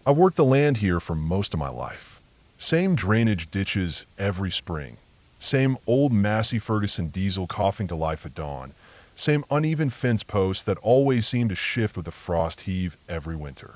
I've worked the land here for most of my life. Same drainage ditches every spring. Same old Massey Ferguson diesel coughing to life at dawn. Same uneven fence posts that always seem to shift with the frost heave every winter.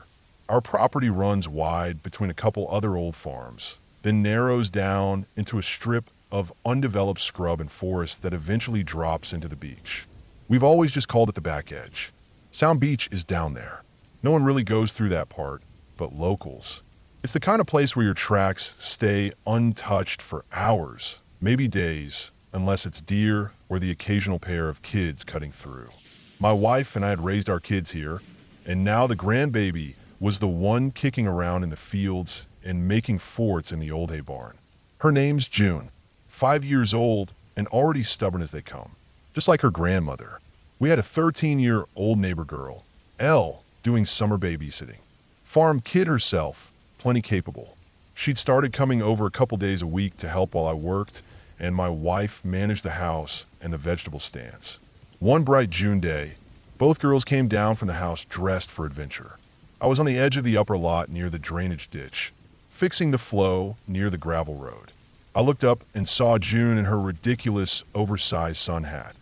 Our property runs wide between a couple other old farms, then narrows down into a strip of undeveloped scrub and forest that eventually drops into the beach. We've always just called it the back edge. Sound Beach is down there. No one really goes through that part, but locals. It's the kind of place where your tracks stay untouched for hours, maybe days, unless it's deer or the occasional pair of kids cutting through. My wife and I had raised our kids here, and now the grandbaby was the one kicking around in the fields and making forts in the old hay barn. Her name's June, 5 years old and already stubborn as they come, just like her grandmother. We had a 13-year-old neighbor girl, Elle, doing summer babysitting. Farm kid herself, plenty capable. She'd started coming over a couple days a week to help while I worked, and my wife managed the house and the vegetable stands. One bright June day, both girls came down from the house dressed for adventure. I was on the edge of the upper lot near the drainage ditch, fixing the flow near the gravel road. I looked up and saw June in her ridiculous, oversized sun hat.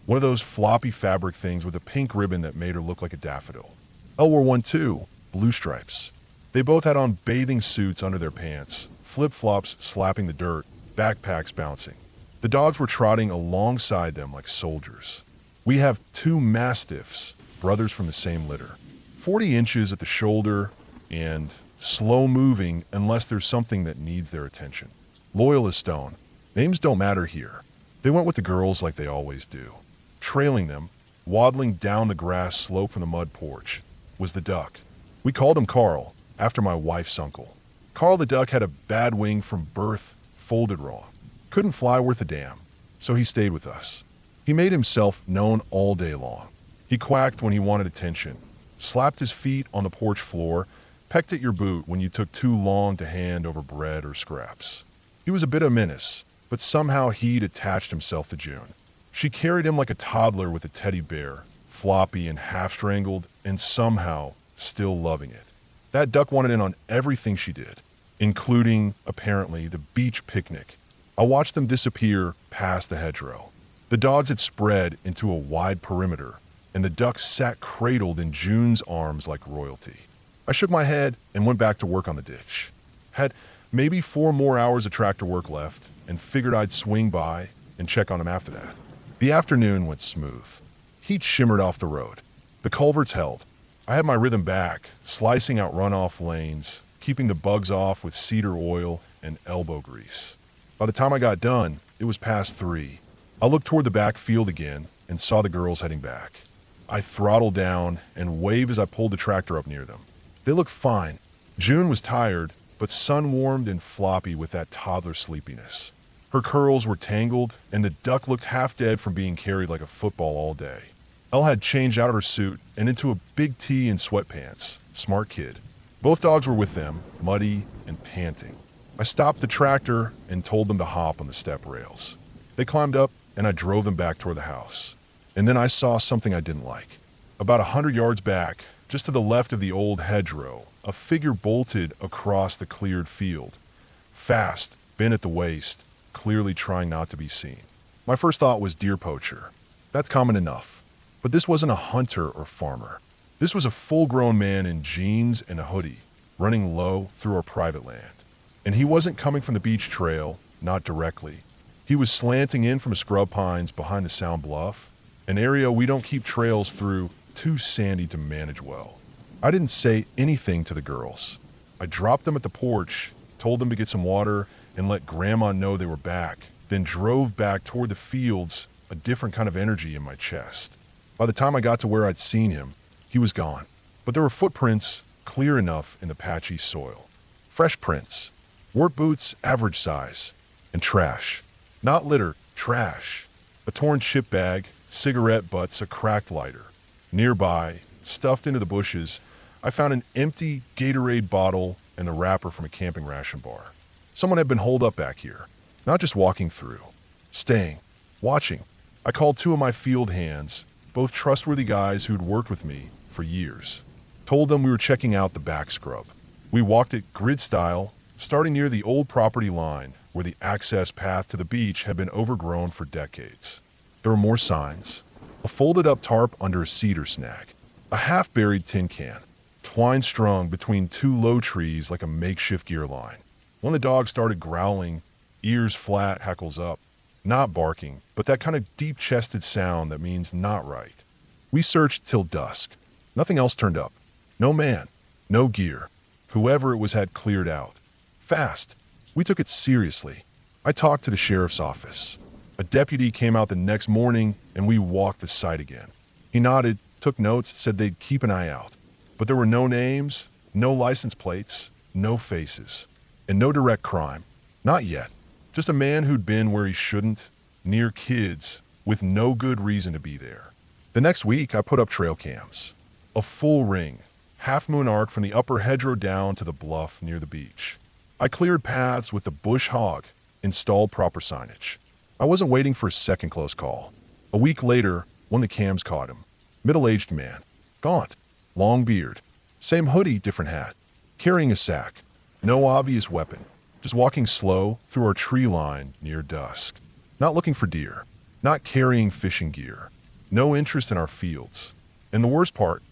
One of those floppy fabric things with a pink ribbon that made her look like a daffodil. Elle wore one too, blue stripes. They both had on bathing suits under their pants, flip-flops slapping the dirt, backpacks bouncing. The dogs were trotting alongside them like soldiers. We have two mastiffs, brothers from the same litter. 40 inches at the shoulder and slow-moving unless there's something that needs their attention. Loyal as stone. Names don't matter here. They went with the girls like they always do. Trailing them, waddling down the grass slope from the mud porch, was the duck. We called him Carl, after my wife's uncle. Carl the duck had a bad wing from birth, folded wrong. Couldn't fly worth a damn, so he stayed with us. He made himself known all day long. He quacked when he wanted attention, slapped his feet on the porch floor, pecked at your boot when you took too long to hand over bread or scraps. He was a bit of a menace, but somehow he'd attached himself to June. She carried him like a toddler with a teddy bear, floppy and half-strangled, and somehow still loving it. That duck wanted in on everything she did, including, apparently, the beach picnic. I watched them disappear past the hedgerow. The dogs had spread into a wide perimeter, and the duck sat cradled in June's arms like royalty. I shook my head and went back to work on the ditch. Had maybe 4 more hours of tractor work left, and figured I'd swing by and check on him after that. The afternoon went smooth. Heat shimmered off the road. The culverts held. I had my rhythm back, slicing out runoff lanes, keeping the bugs off with cedar oil and elbow grease. By the time I got done, it was past 3. I looked toward the back field again and saw the girls heading back. I throttled down and waved as I pulled the tractor up near them. They looked fine. June was tired, but sun-warmed and floppy with that toddler sleepiness. Her curls were tangled, and the duck looked half dead from being carried like a football all day. Elle had changed out of her suit and into a big tee and sweatpants. Smart kid. Both dogs were with them, muddy and panting. I stopped the tractor and told them to hop on the step rails. They climbed up, and I drove them back toward the house. And then I saw something I didn't like. About 100 yards back, just to the left of the old hedgerow, a figure bolted across the cleared field. Fast, bent at the waist, clearly trying not to be seen. My first thought was deer poacher. That's common enough. But this wasn't a hunter or farmer. This was a full-grown man in jeans and a hoodie, running low through our private land. And he wasn't coming from the beach trail, not directly. He was slanting in from scrub pines behind the Sound Bluff, an area we don't keep trails through, too sandy to manage well. I didn't say anything to the girls. I dropped them at the porch, told them to get some water, and let Grandma know they were back, then drove back toward the fields, a different kind of energy in my chest. By the time I got to where I'd seen him, he was gone. But there were footprints clear enough in the patchy soil. Fresh prints. Work boots, average size. And trash. Not litter, trash. A torn chip bag, cigarette butts, a cracked lighter. Nearby, stuffed into the bushes, I found an empty Gatorade bottle and a wrapper from a camping ration bar. Someone had been holed up back here. Not just walking through. Staying. Watching. I called 2 of my field hands, both trustworthy guys who'd worked with me for years. Told them we were checking out the back scrub. We walked it grid style, starting near the old property line where the access path to the beach had been overgrown for decades. There were more signs. A folded up tarp under a cedar snag. A half-buried tin can, twine strung between two low trees like a makeshift gear line. When the dog started growling, ears flat, hackles up, not barking, but that kind of deep-chested sound that means not right. We searched till dusk. Nothing else turned up. No man, no gear. Whoever it was had cleared out. Fast. We took it seriously. I talked to the sheriff's office. A deputy came out the next morning and we walked the site again. He nodded, took notes, said they'd keep an eye out. But there were no names, no license plates, no faces, and no direct crime. Not yet. Just a man who'd been where he shouldn't, near kids, with no good reason to be there. The next week, I put up trail cams. A full ring, half-moon arc from the upper hedgerow down to the bluff near the beach. I cleared paths with the bush hog, installed proper signage. I wasn't waiting for a second close call. A week later, one of the cams caught him. Middle-aged man. Gaunt. Long beard. Same hoodie, different hat. Carrying a sack. No obvious weapon. Just walking slow through our tree line near dusk. Not looking for deer. Not carrying fishing gear. No interest in our fields. And the worst part,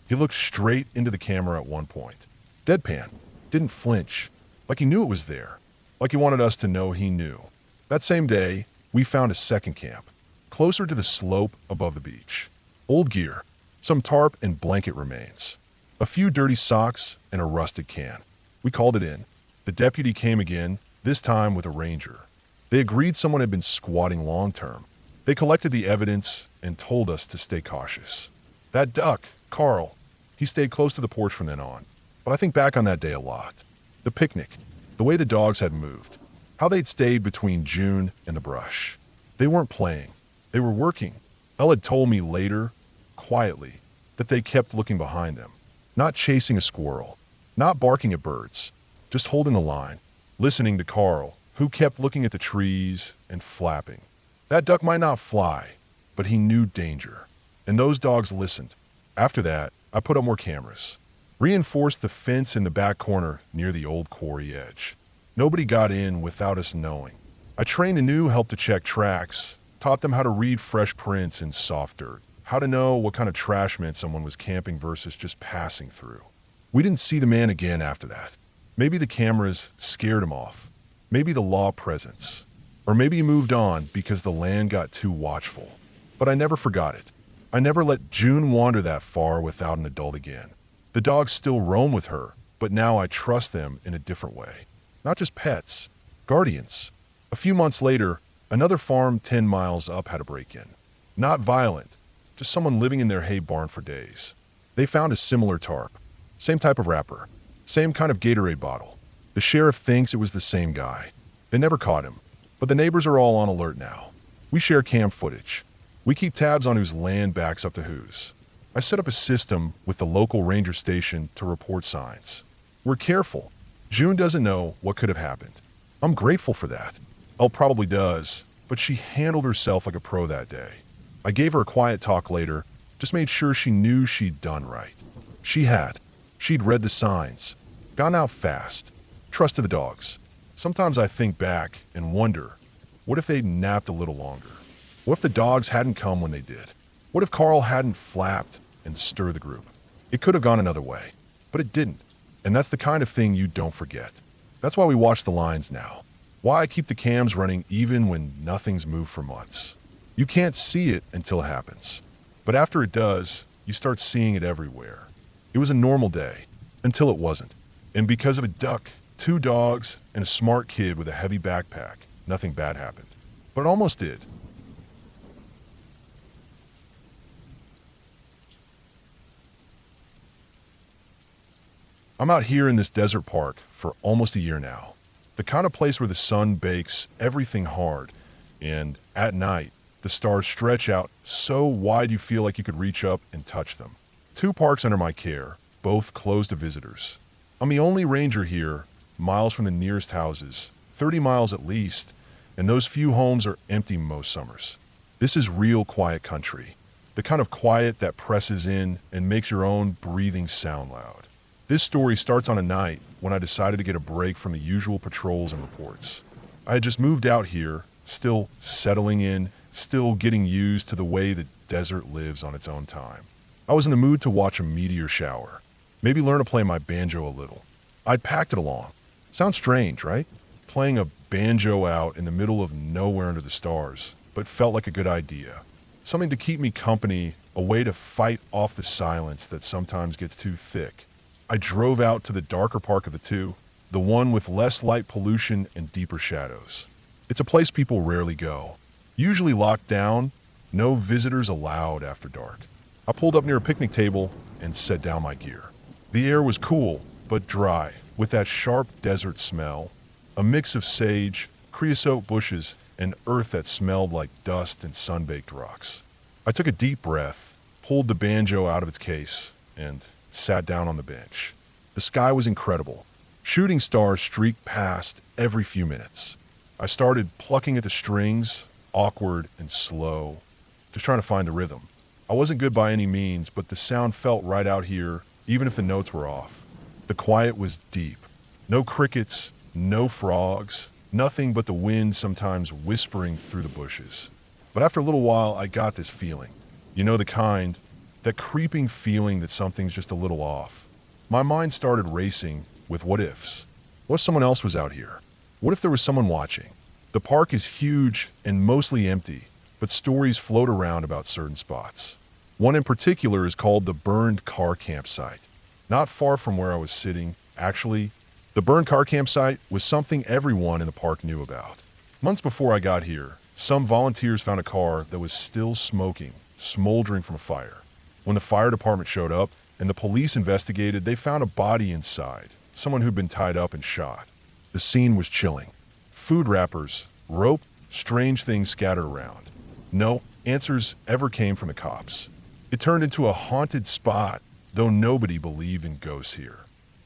he looked straight into the camera at one point. Deadpan. Didn't flinch. Like he knew it was there. Like he wanted us to know he knew. That same day, we found a second camp. Closer to the slope above the beach. Old gear. Some tarp and blanket remains. A few dirty socks and a rusted can. We called it in. The deputy came again, this time with a ranger. They agreed someone had been squatting long-term. They collected the evidence and told us to stay cautious. That duck, Carl, he stayed close to the porch from then on. But I think back on that day a lot. The picnic, the way the dogs had moved, how they'd stayed between June and the brush. They weren't playing. They were working. Elle had told me later, quietly, that they kept looking behind them. Not chasing a squirrel. Not barking at birds. Just holding the line. Listening to Carl, who kept looking at the trees and flapping. That duck might not fly, but he knew danger. And those dogs listened. After that, I put up more cameras. Reinforced the fence in the back corner near the old quarry edge. Nobody got in without us knowing. I trained a new help to check tracks, taught them how to read fresh prints in soft dirt, how to know what kind of trash meant someone was camping versus just passing through. We didn't see the man again after that. Maybe the cameras scared him off. Maybe the law presence. Or maybe he moved on because the land got too watchful. But I never forgot it. I never let June wander that far without an adult again. The dogs still roam with her, but now I trust them in a different way. Not just pets, guardians. A few months later, another farm 10 miles up had a break-in. Not violent, just someone living in their hay barn for days. They found a similar tarp. Same type of wrapper. Same kind of Gatorade bottle. The sheriff thinks it was the same guy. They never caught him, but the neighbors are all on alert now. We share cam footage. We keep tabs on whose land backs up to whose. I set up a system with the local ranger station to report signs. We're careful. June doesn't know what could have happened. I'm grateful for that. Elle probably does, but she handled herself like a pro that day. I gave her a quiet talk later, just made sure she knew she'd done right. She had. She'd read the signs, gone out fast, trusted the dogs. Sometimes I think back and wonder, what if they'd napped a little longer? What if the dogs hadn't come when they did? What if Carl hadn't flapped and stirred the group? It could have gone another way, but it didn't. And that's the kind of thing you don't forget. That's why we watch the lines now. Why I keep the cams running even when nothing's moved for months. You can't see it until it happens. But after it does, you start seeing it everywhere. It was a normal day, until it wasn't. And because of a duck, 2 dogs, and a smart kid with a heavy backpack, nothing bad happened. But it almost did. I'm out here in this desert park for almost a year now. The kind of place where the sun bakes everything hard, and at night, the stars stretch out so wide you feel like you could reach up and touch them. 2 parks under my care, both closed to visitors. I'm the only ranger here, miles from the nearest houses, 30 miles at least, and those few homes are empty most summers. This is real quiet country, the kind of quiet that presses in and makes your own breathing sound loud. This story starts on a night when I decided to get a break from the usual patrols and reports. I had just moved out here, still settling in, still getting used to the way the desert lives on its own time. I was in the mood to watch a meteor shower, maybe learn to play my banjo a little. I'd packed it along. Sounds strange, right? Playing a banjo out in the middle of nowhere under the stars, but felt like a good idea. Something to keep me company, a way to fight off the silence that sometimes gets too thick. I drove out to the darker park of the two, the one with less light pollution and deeper shadows. It's a place people rarely go. Usually locked down, no visitors allowed after dark. I pulled up near a picnic table and set down my gear. The air was cool, but dry, with that sharp desert smell, a mix of sage, creosote bushes, and earth that smelled like dust and sun-baked rocks. I took a deep breath, pulled the banjo out of its case, and sat down on the bench. The sky was incredible. Shooting stars streaked past every few minutes. I started plucking at the strings, awkward and slow, just trying to find a rhythm. I wasn't good by any means, but the sound felt right out here, even if the notes were off. The quiet was deep. No crickets, no frogs, nothing but the wind sometimes whispering through the bushes. But after a little while, I got this feeling. You know the kind, that creeping feeling that something's just a little off. My mind started racing with what ifs. What if someone else was out here? What if there was someone watching? The park is huge and mostly empty, but stories float around about certain spots. One in particular is called the Burned Car Campsite. Not far from where I was sitting, actually, the burned car campsite was something everyone in the park knew about. Months before I got here, some volunteers found a car that was still smoking, smoldering from a fire. When the fire department showed up and the police investigated, they found a body inside, someone who'd been tied up and shot. The scene was chilling. Food wrappers, rope, strange things scattered around. No answers ever came from the cops. It turned into a haunted spot, though nobody believed in ghosts here.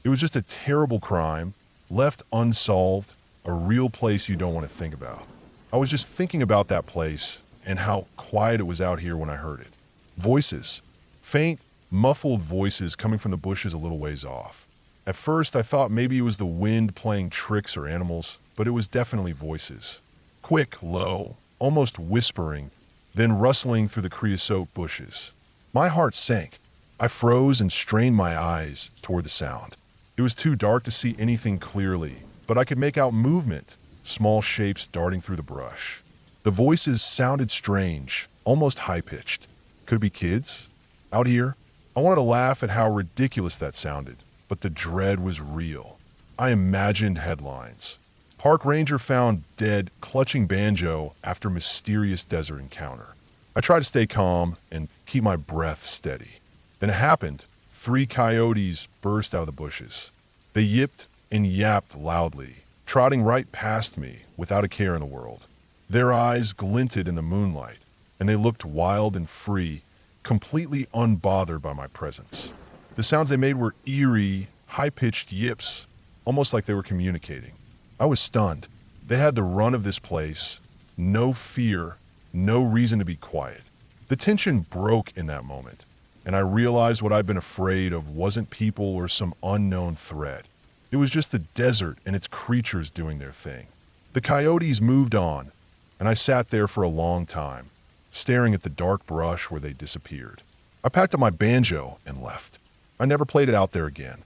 It was just a terrible crime, left unsolved, a real place you don't want to think about. I was just thinking about that place and how quiet it was out here when I heard it. Voices. Faint, muffled voices coming from the bushes a little ways off. At first, I thought maybe it was the wind playing tricks or animals, but it was definitely voices. Quick, low, almost whispering, then rustling through the creosote bushes. My heart sank. I froze and strained my eyes toward the sound. It was too dark to see anything clearly, but I could make out movement, small shapes darting through the brush. The voices sounded strange, almost high-pitched. Could it be kids? Out here? I wanted to laugh at how ridiculous that sounded, but the dread was real. I imagined headlines. Park ranger found dead clutching banjo after mysterious desert encounter. I tried to stay calm and keep my breath steady. Then it happened. 3 coyotes burst out of the bushes. They yipped and yapped loudly, trotting right past me without a care in the world. Their eyes glinted in the moonlight, and they looked wild and free, completely unbothered by my presence. The sounds they made were eerie, high-pitched yips, almost like they were communicating. I was stunned. They had the run of this place, no fear, no reason to be quiet. The tension broke in that moment, and I realized what I'd been afraid of wasn't people or some unknown threat. It was just the desert and its creatures doing their thing. The coyotes moved on, and I sat there for a long time, staring at the dark brush where they disappeared. I packed up my banjo and left. I never played it out there again.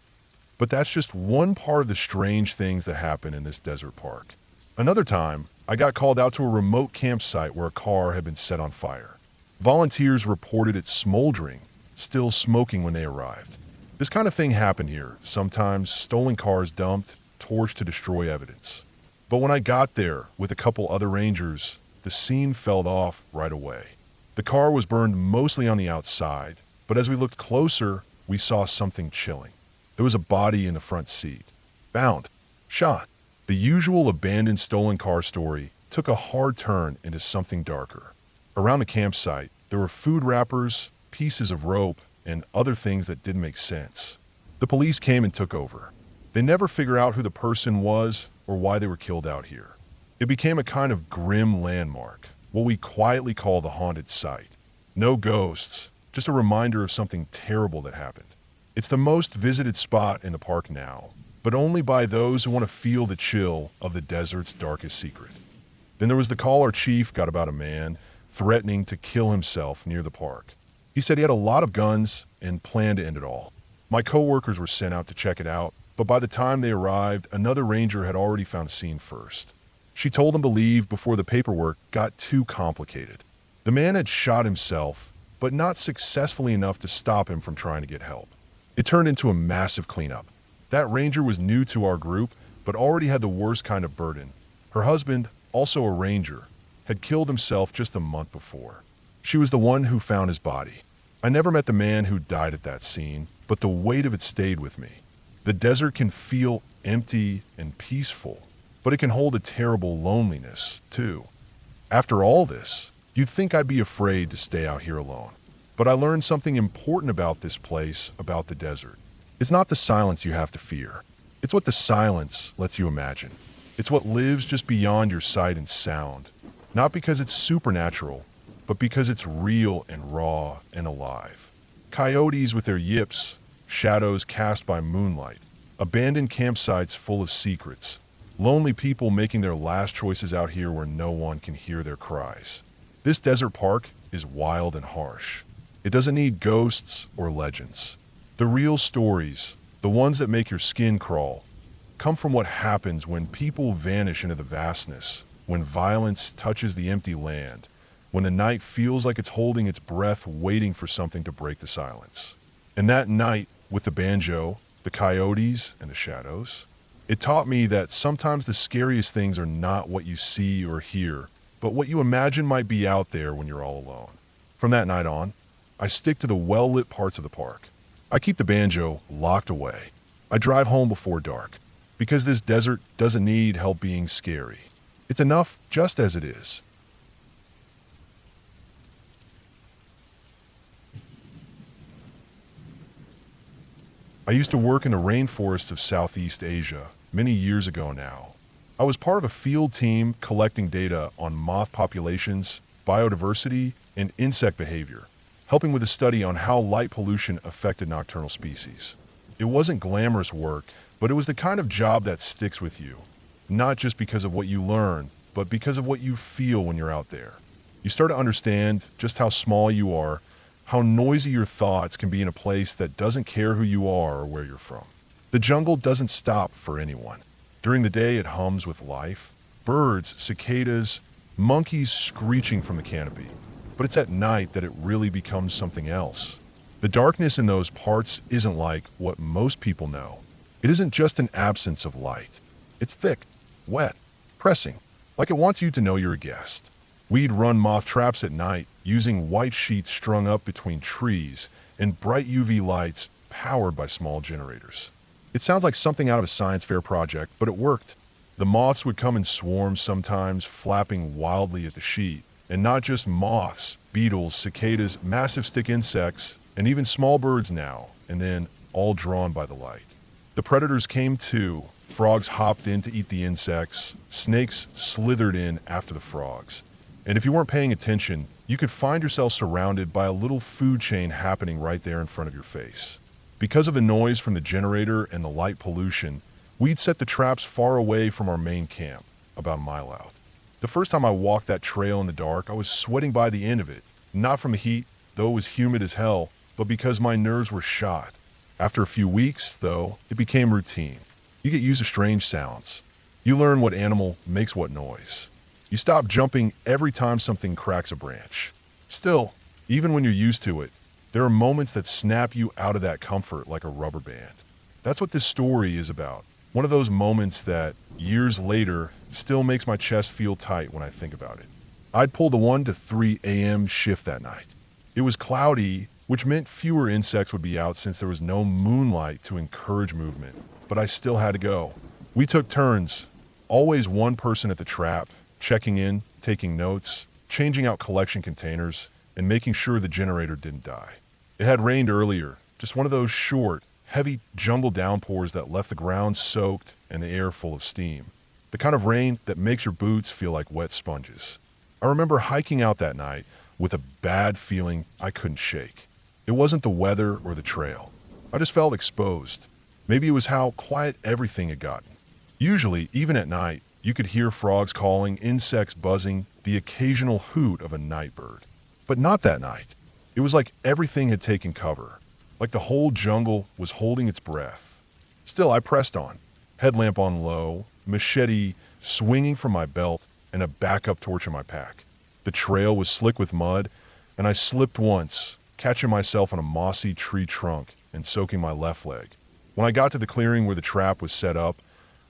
But that's just one part of the strange things that happen in this desert park. Another time, I got called out to a remote campsite where a car had been set on fire. Volunteers reported it smoldering, still smoking when they arrived. This kind of thing happened here. Sometimes stolen cars dumped, torched to destroy evidence. But when I got there with a couple other rangers, the scene fell off right away. The car was burned mostly on the outside, but as we looked closer, we saw something chilling. There was a body in the front seat. Bound. Shot. The usual abandoned stolen car story took a hard turn into something darker. Around the campsite, there were food wrappers, pieces of rope, and other things that didn't make sense. The police came and took over. They never figured out who the person was or why they were killed out here. It became a kind of grim landmark, what we quietly call the haunted site. No ghosts, just a reminder of something terrible that happened. It's the most visited spot in the park now, but only by those who want to feel the chill of the desert's darkest secret. Then there was the call our chief got about a man threatening to kill himself near the park. He said he had a lot of guns and planned to end it all. My coworkers were sent out to check it out, but by the time they arrived, another ranger had already found a scene first. She told them to leave before the paperwork got too complicated. The man had shot himself, but not successfully enough to stop him from trying to get help. It turned into a massive cleanup. That ranger was new to our group, but already had the worst kind of burden. Her husband, also a ranger, had killed himself just a month before. She was the one who found his body. I never met the man who died at that scene, but the weight of it stayed with me. The desert can feel empty and peaceful, but it can hold a terrible loneliness, too. After all this, you'd think I'd be afraid to stay out here alone. But I learned something important about this place, about the desert. It's not the silence you have to fear. It's what the silence lets you imagine. It's what lives just beyond your sight and sound. Not because it's supernatural, but because it's real and raw and alive. Coyotes with their yips, shadows cast by moonlight, abandoned campsites full of secrets, lonely people making their last choices out here where no one can hear their cries. This desert park is wild and harsh. It doesn't need ghosts or legends. The real stories, the ones that make your skin crawl, come from what happens when people vanish into the vastness, when violence touches the empty land, when the night feels like it's holding its breath waiting for something to break the silence. And that night, with the banjo, the coyotes, and the shadows, it taught me that sometimes the scariest things are not what you see or hear, but what you imagine might be out there when you're all alone. From that night on, I stick to the well-lit parts of the park. I keep the banjo locked away. I drive home before dark, because this desert doesn't need help being scary. It's enough just as it is. I used to work in the rainforests of Southeast Asia many years ago now. I was part of a field team collecting data on moth populations, biodiversity, and insect behavior, helping with a study on how light pollution affected nocturnal species. It wasn't glamorous work, but it was the kind of job that sticks with you, not just because of what you learn, but because of what you feel when you're out there. You start to understand just how small you are, how noisy your thoughts can be in a place that doesn't care who you are or where you're from. The jungle doesn't stop for anyone. During the day, it hums with life. Birds, cicadas, monkeys screeching from the canopy. But it's at night that it really becomes something else. The darkness in those parts isn't like what most people know. It isn't just an absence of light. It's thick, wet, pressing, like it wants you to know you're a guest. We'd run moth traps at night using white sheets strung up between trees and bright UV lights powered by small generators. It sounds like something out of a science fair project, but it worked. The moths would come in swarms sometimes, flapping wildly at the sheet. And not just moths, beetles, cicadas, massive stick insects, and even small birds now, and then all drawn by the light. The predators came too. Frogs hopped in to eat the insects. Snakes slithered in after the frogs. And if you weren't paying attention, you could find yourself surrounded by a little food chain happening right there in front of your face. Because of the noise from the generator and the light pollution, we'd set the traps far away from our main camp, about a mile out. The first time I walked that trail in the dark, I was sweating by the end of it, not from the heat, though it was humid as hell, but because my nerves were shot. After a few weeks, though, it became routine. You get used to strange sounds. You learn what animal makes what noise. You stop jumping every time something cracks a branch. Still, even when you're used to it, there are moments that snap you out of that comfort like a rubber band. That's what this story is about. One of those moments that, years later, still makes my chest feel tight when I think about it. I'd pull the 1 to 3 a.m. shift that night. It was cloudy, which meant fewer insects would be out since there was no moonlight to encourage movement, but I still had to go. We took turns, always one person at the trap, checking in, taking notes, changing out collection containers, and making sure the generator didn't die. It had rained earlier, just one of those short, heavy jungle downpours that left the ground soaked and the air full of steam. The kind of rain that makes your boots feel like wet sponges. I remember hiking out that night with a bad feeling I couldn't shake. It wasn't the weather or the trail. I just felt exposed. Maybe it was how quiet everything had gotten. Usually, even at night, you could hear frogs calling, insects buzzing, the occasional hoot of a night bird. But not that night. It was like everything had taken cover, like the whole jungle was holding its breath. Still, I pressed on, headlamp on low, machete swinging from my belt, and a backup torch in my pack. The trail was slick with mud, and I slipped once, catching myself on a mossy tree trunk and soaking my left leg. When I got to the clearing where the trap was set up,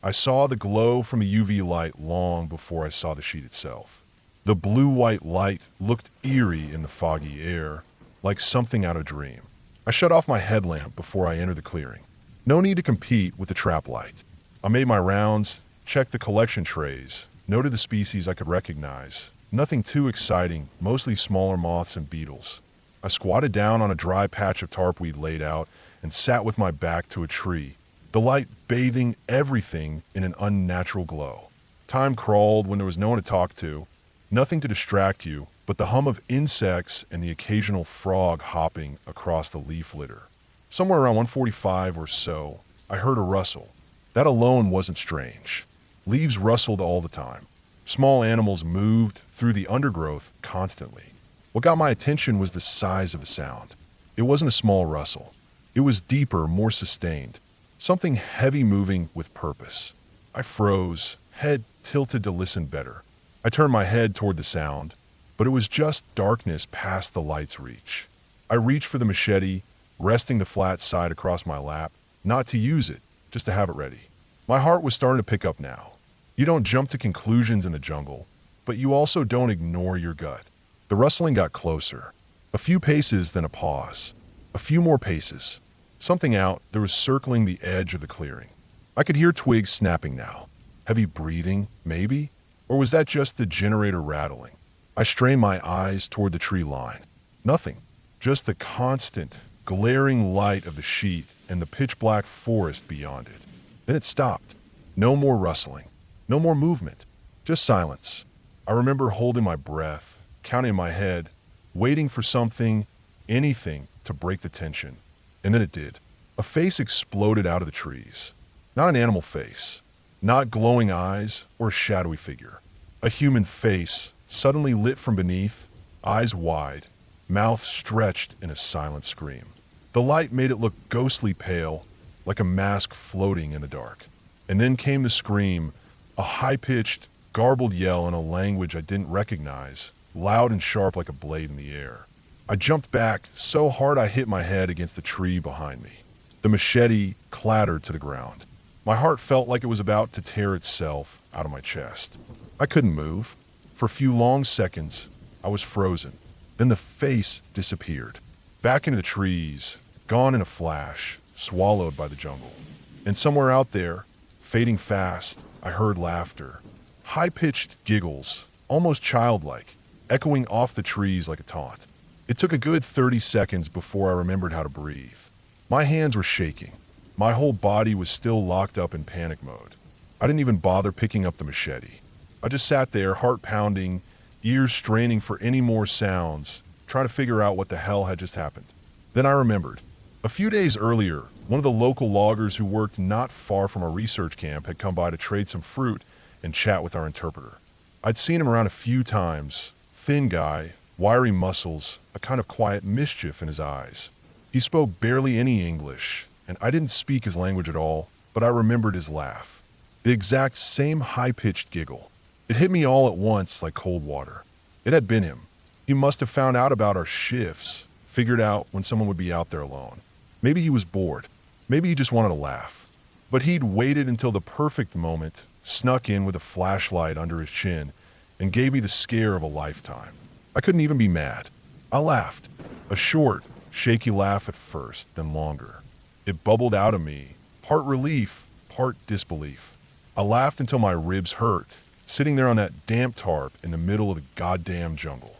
I saw the glow from a UV light long before I saw the sheet itself. The blue-white light looked eerie in the foggy air, like something out of a dream. I shut off my headlamp before I entered the clearing. No need to compete with the trap light. I made my rounds, checked the collection trays, noted the species I could recognize. Nothing too exciting, mostly smaller moths and beetles. I squatted down on a dry patch of tarp we'd laid out and sat with my back to a tree, the light bathing everything in an unnatural glow. Time crawled when there was no one to talk to, nothing to distract you but the hum of insects and the occasional frog hopping across the leaf litter. Somewhere around 1:45 or so, I heard a rustle. That alone wasn't strange. Leaves rustled all the time. Small animals moved through the undergrowth constantly. What got my attention was the size of the sound. It wasn't a small rustle. It was deeper, more sustained. Something heavy moving with purpose. I froze, head tilted to listen better. I turned my head toward the sound, but it was just darkness past the light's reach. I reached for the machete, resting the flat side across my lap, not to use it, just to have it ready. My heart was starting to pick up now. You don't jump to conclusions in the jungle, but you also don't ignore your gut. The rustling got closer. A few paces, then a pause. A few more paces. Something out there was circling the edge of the clearing. I could hear twigs snapping now. Heavy breathing, maybe? Or was that just the generator rattling? I strained my eyes toward the tree line. Nothing. Just the constant, glaring light of the sheet and the pitch-black forest beyond it. Then it stopped. No more rustling. No more movement. Just silence. I remember holding my breath, counting in my head, waiting for something, anything, to break the tension. And then it did. A face exploded out of the trees. Not an animal face. Not glowing eyes or a shadowy figure. A human face, suddenly lit from beneath, eyes wide, mouth stretched in a silent scream. The light made it look ghostly pale, like a mask floating in the dark. And then came the scream, a high-pitched, garbled yell in a language I didn't recognize, loud and sharp like a blade in the air. I jumped back so hard I hit my head against the tree behind me. The machete clattered to the ground. My heart felt like it was about to tear itself out of my chest. I couldn't move. For a few long seconds, I was frozen. Then the face disappeared. Back into the trees, gone in a flash, swallowed by the jungle. And somewhere out there, fading fast, I heard laughter. High-pitched giggles, almost childlike, echoing off the trees like a taunt. It took a good 30 seconds before I remembered how to breathe. My hands were shaking. My whole body was still locked up in panic mode. I didn't even bother picking up the machete. I just sat there, heart pounding, ears straining for any more sounds, trying to figure out what the hell had just happened. Then I remembered. A few days earlier, one of the local loggers who worked not far from our research camp had come by to trade some fruit and chat with our interpreter. I'd seen him around a few times. Thin guy, wiry muscles, a kind of quiet mischief in his eyes. He spoke barely any English, and I didn't speak his language at all, but I remembered his laugh. The exact same high-pitched giggle. It hit me all at once like cold water. It had been him. He must have found out about our shifts, figured out when someone would be out there alone. Maybe he was bored. Maybe he just wanted to laugh. But he'd waited until the perfect moment, snuck in with a flashlight under his chin, and gave me the scare of a lifetime. I couldn't even be mad. I laughed. A short, shaky laugh at first, then longer. It bubbled out of me, part relief, part disbelief. I laughed until my ribs hurt, sitting there on that damp tarp in the middle of the goddamn jungle.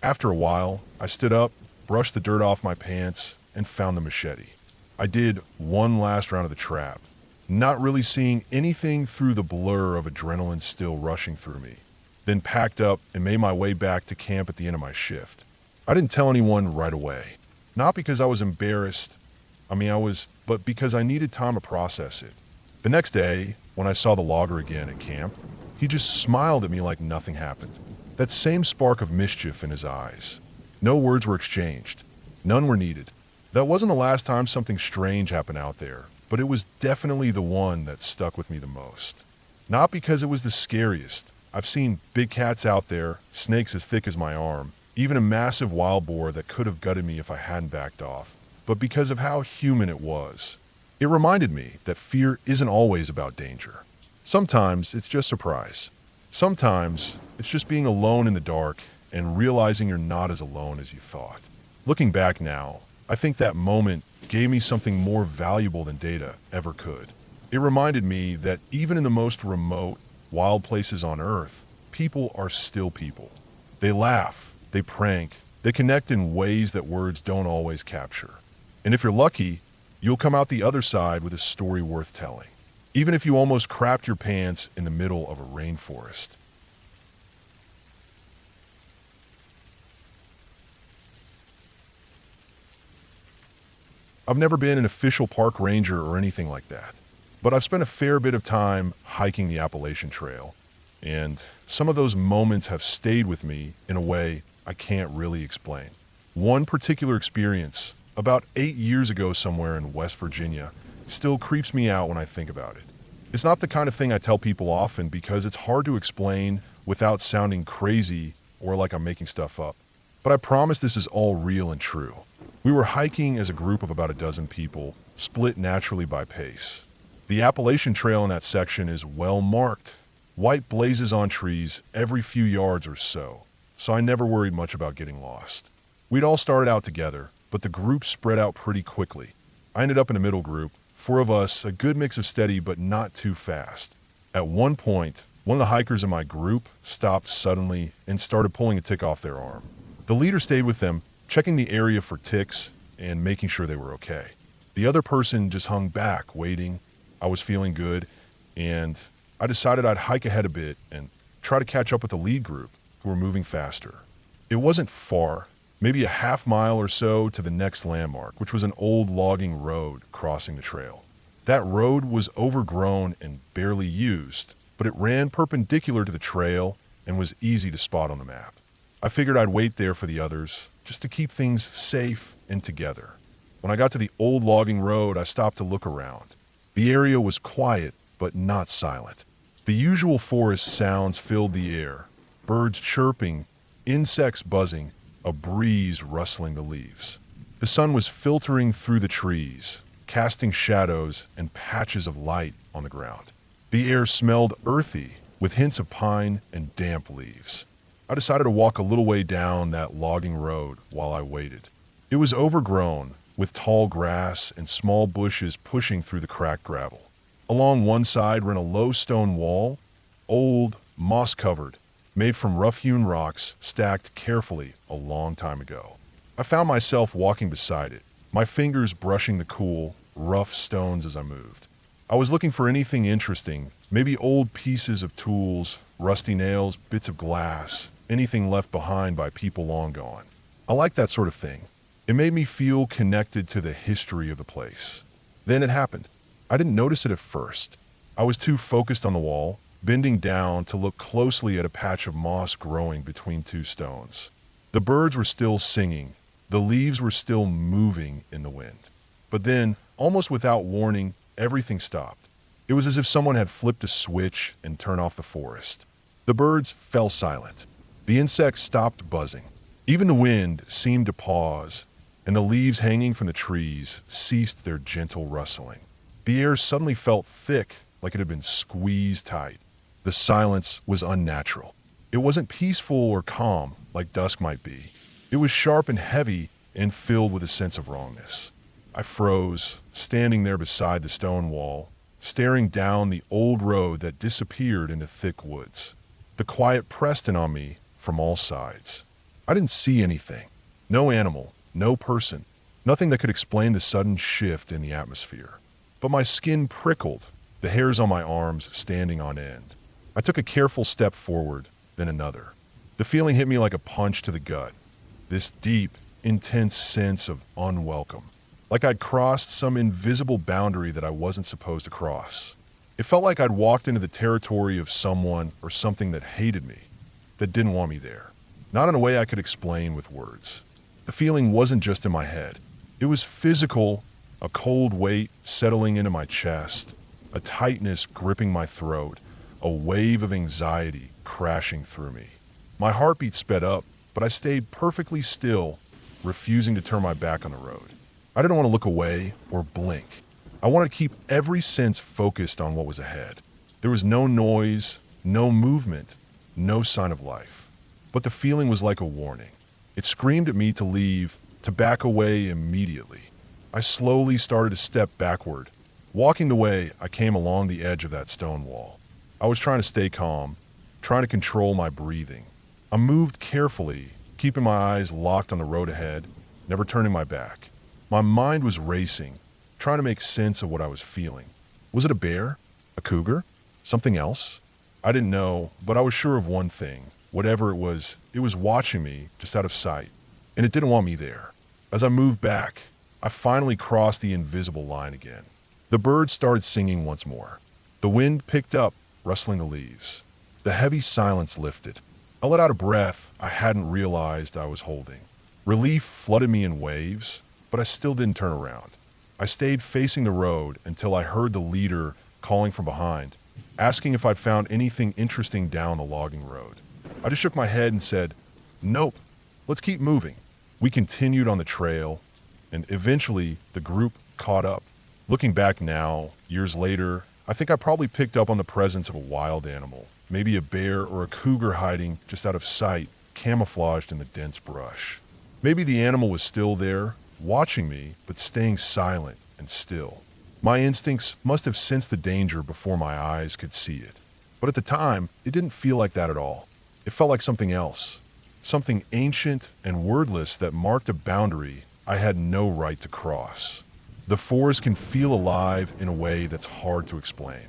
After a while, I stood up, brushed the dirt off my pants, and found the machete. I did one last round of the trap, not really seeing anything through the blur of adrenaline still rushing through me. Then packed up and made my way back to camp at the end of my shift. I didn't tell anyone right away. Not because I was embarrassed, but because I needed time to process it. The next day, when I saw the logger again at camp, he just smiled at me like nothing happened. That same spark of mischief in his eyes. No words were exchanged. None were needed. That wasn't the last time something strange happened out there, but it was definitely the one that stuck with me the most. Not because it was the scariest. I've seen big cats out there, snakes as thick as my arm, even a massive wild boar that could have gutted me if I hadn't backed off, but because of how human it was. It reminded me that fear isn't always about danger. Sometimes it's just surprise. Sometimes it's just being alone in the dark and realizing you're not as alone as you thought. Looking back now, I think that moment gave me something more valuable than data ever could. It reminded me that even in the most remote, wild places on Earth, people are still people. They laugh, they prank, they connect in ways that words don't always capture. And if you're lucky, you'll come out the other side with a story worth telling, even if you almost crapped your pants in the middle of a rainforest. I've never been an official park ranger or anything like that, but I've spent a fair bit of time hiking the Appalachian Trail, and some of those moments have stayed with me in a way I can't really explain. One particular experience, about 8 years ago somewhere in West Virginia, still creeps me out when I think about it. It's not the kind of thing I tell people often because it's hard to explain without sounding crazy or like I'm making stuff up. But I promise this is all real and true. We were hiking as a group of about a dozen people, split naturally by pace. The Appalachian Trail in that section is well marked. White blazes on trees every few yards or so I never worried much about getting lost. We'd all started out together, but the group spread out pretty quickly. I ended up in a middle group, 4 of us, a good mix of steady but not too fast. At one point, one of the hikers in my group stopped suddenly and started pulling a tick off their arm. The leader stayed with them, checking the area for ticks and making sure they were okay. The other person just hung back, waiting. I was feeling good, and I decided I'd hike ahead a bit and try to catch up with the lead group, who were moving faster. It wasn't far, maybe a half mile or so to the next landmark, which was an old logging road crossing the trail. That road was overgrown and barely used, but it ran perpendicular to the trail and was easy to spot on the map. I figured I'd wait there for the others, just to keep things safe and together. When I got to the old logging road, I stopped to look around. The area was quiet, but not silent. The usual forest sounds filled the air, birds chirping, insects buzzing, a breeze rustling the leaves. The sun was filtering through the trees, casting shadows and patches of light on the ground. The air smelled earthy, with hints of pine and damp leaves. I decided to walk a little way down that logging road while I waited. It was overgrown, with tall grass and small bushes pushing through the cracked gravel. Along one side ran a low stone wall, old, moss-covered, made from rough-hewn rocks stacked carefully a long time ago. I found myself walking beside it, my fingers brushing the cool, rough stones as I moved. I was looking for anything interesting, maybe old pieces of tools, rusty nails, bits of glass, anything left behind by people long gone. I like that sort of thing. It made me feel connected to the history of the place. Then it happened. I didn't notice it at first. I was too focused on the wall, bending down to look closely at a patch of moss growing between 2 stones. The birds were still singing. The leaves were still moving in the wind. But then, almost without warning, everything stopped. It was as if someone had flipped a switch and turned off the forest. The birds fell silent. The insects stopped buzzing. Even the wind seemed to pause, and the leaves hanging from the trees ceased their gentle rustling. The air suddenly felt thick, like it had been squeezed tight. The silence was unnatural. It wasn't peaceful or calm, like dusk might be. It was sharp and heavy and filled with a sense of wrongness. I froze, standing there beside the stone wall, staring down the old road that disappeared into thick woods. The quiet pressed in on me from all sides. I didn't see anything. No animal, no person, nothing that could explain the sudden shift in the atmosphere. But my skin prickled, the hairs on my arms standing on end. I took a careful step forward, then another. The feeling hit me like a punch to the gut. This deep, intense sense of unwelcome. like I'd crossed some invisible boundary that I wasn't supposed to cross. It felt like I'd walked into the territory of someone or something that hated me, that didn't want me there. Not in a way I could explain with words. The feeling wasn't just in my head. It was physical, a cold weight settling into my chest, a tightness gripping my throat, a wave of anxiety crashing through me. My heartbeat sped up, but I stayed perfectly still, refusing to turn my back on the road. I didn't want to look away or blink. I wanted to keep every sense focused on what was ahead. There was no noise, no movement, no sign of life. But the feeling was like a warning. It screamed at me to leave, to back away immediately. I slowly started to step backward. Walking the way, I came along the edge of that stone wall. I was trying to stay calm, trying to control my breathing. I moved carefully, keeping my eyes locked on the road ahead, never turning my back. My mind was racing, trying to make sense of what I was feeling. Was it a bear? A cougar? Something else? I didn't know, but I was sure of one thing. Whatever it was watching me just out of sight, and it didn't want me there. As I moved back, I finally crossed the invisible line again. The birds started singing once more. The wind picked up, rustling the leaves. The heavy silence lifted. I let out a breath I hadn't realized I was holding. Relief flooded me in waves, but I still didn't turn around. I stayed facing the road until I heard the leader calling from behind, asking if I'd found anything interesting down the logging road. I just shook my head and said, "Nope, let's keep moving." We continued on the trail, and eventually the group caught up. Looking back now, years later, I think I probably picked up on the presence of a wild animal, maybe a bear or a cougar hiding just out of sight, camouflaged in the dense brush. Maybe the animal was still there, watching me, but staying silent and still. My instincts must have sensed the danger before my eyes could see it. But at the time, it didn't feel like that at all. It felt like something else, something ancient and wordless that marked a boundary I had no right to cross. The forest can feel alive in a way that's hard to explain.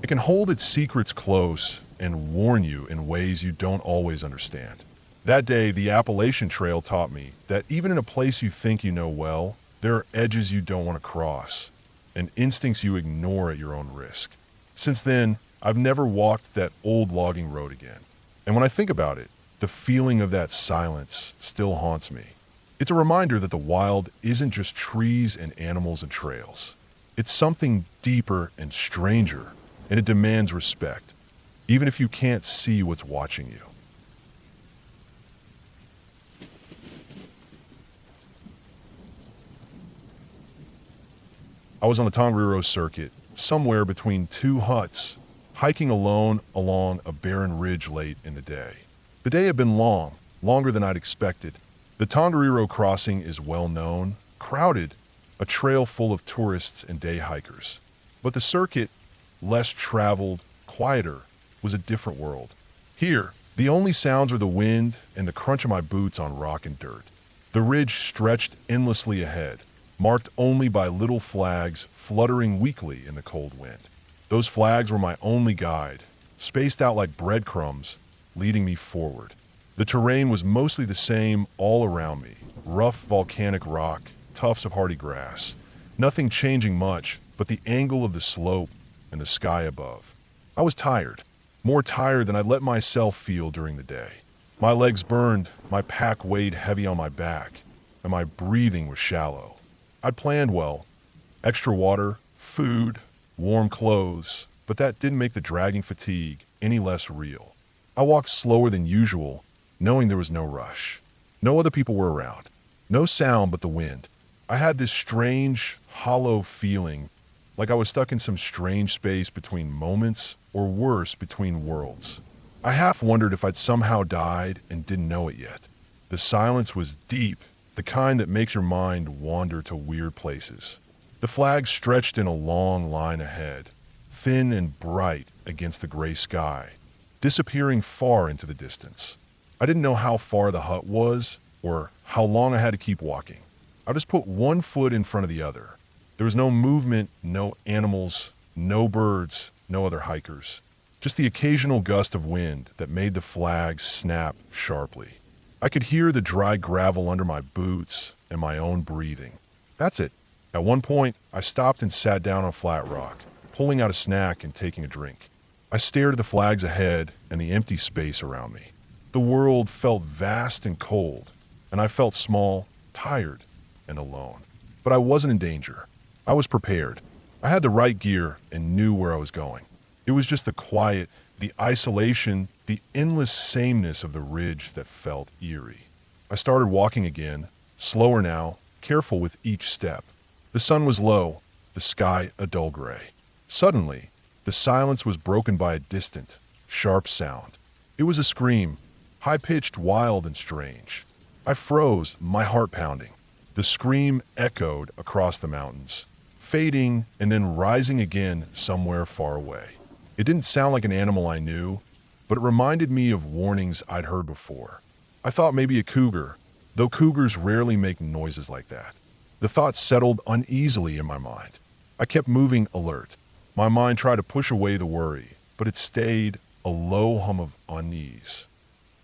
It can hold its secrets close and warn you in ways you don't always understand. That day, the Appalachian Trail taught me that even in a place you think you know well, there are edges you don't want to cross, and instincts you ignore at your own risk. Since then, I've never walked that old logging road again. And when I think about it, the feeling of that silence still haunts me. It's a reminder that the wild isn't just trees and animals and trails. It's something deeper and stranger, and it demands respect, even if you can't see what's watching you. I was on the Tongariro circuit, somewhere between two huts, hiking alone along a barren ridge late in the day. The day had been long, longer than I'd expected. The Tongariro crossing is well known, crowded, a trail full of tourists and day hikers. But the circuit, less traveled, quieter, was a different world. Here, the only sounds were the wind and the crunch of my boots on rock and dirt. The ridge stretched endlessly ahead, marked only by little flags fluttering weakly in the cold wind. Those flags were my only guide, spaced out like breadcrumbs, leading me forward. The terrain was mostly the same all around me. Rough volcanic rock, tufts of hardy grass. Nothing changing much, but the angle of the slope and the sky above. I was tired, more tired than I'd let myself feel during the day. My legs burned, my pack weighed heavy on my back, and my breathing was shallow. I'd planned well. Extra water, food, warm clothes, but that didn't make the dragging fatigue any less real. I walked slower than usual, knowing there was no rush. No other people were around. No sound but the wind. I had this strange, hollow feeling, like I was stuck in some strange space between moments, or worse, between worlds. I half wondered if I'd somehow died and didn't know it yet. The silence was deep, the kind that makes your mind wander to weird places. The flags stretched in a long line ahead, thin and bright against the gray sky, disappearing far into the distance. I didn't know how far the hut was or how long I had to keep walking. I just put one foot in front of the other. There was no movement, no animals, no birds, no other hikers. Just the occasional gust of wind that made the flags snap sharply. I could hear the dry gravel under my boots and my own breathing. That's it. At one point, I stopped and sat down on a flat rock, pulling out a snack and taking a drink. I stared at the flags ahead and the empty space around me. The world felt vast and cold, and I felt small, tired, and alone. But I wasn't in danger. I was prepared. I had the right gear and knew where I was going. It was just the quiet, the isolation, the endless sameness of the ridge that felt eerie. I started walking again, slower now, careful with each step. The sun was low, the sky a dull gray. Suddenly, the silence was broken by a distant, sharp sound. It was a scream, high-pitched, wild, and strange. I froze, my heart pounding. The scream echoed across the mountains, fading and then rising again somewhere far away. It didn't sound like an animal I knew, but it reminded me of warnings I'd heard before. I thought maybe a cougar, though cougars rarely make noises like that. The thought settled uneasily in my mind. I kept moving alert. My mind tried to push away the worry, but it stayed, a low hum of unease.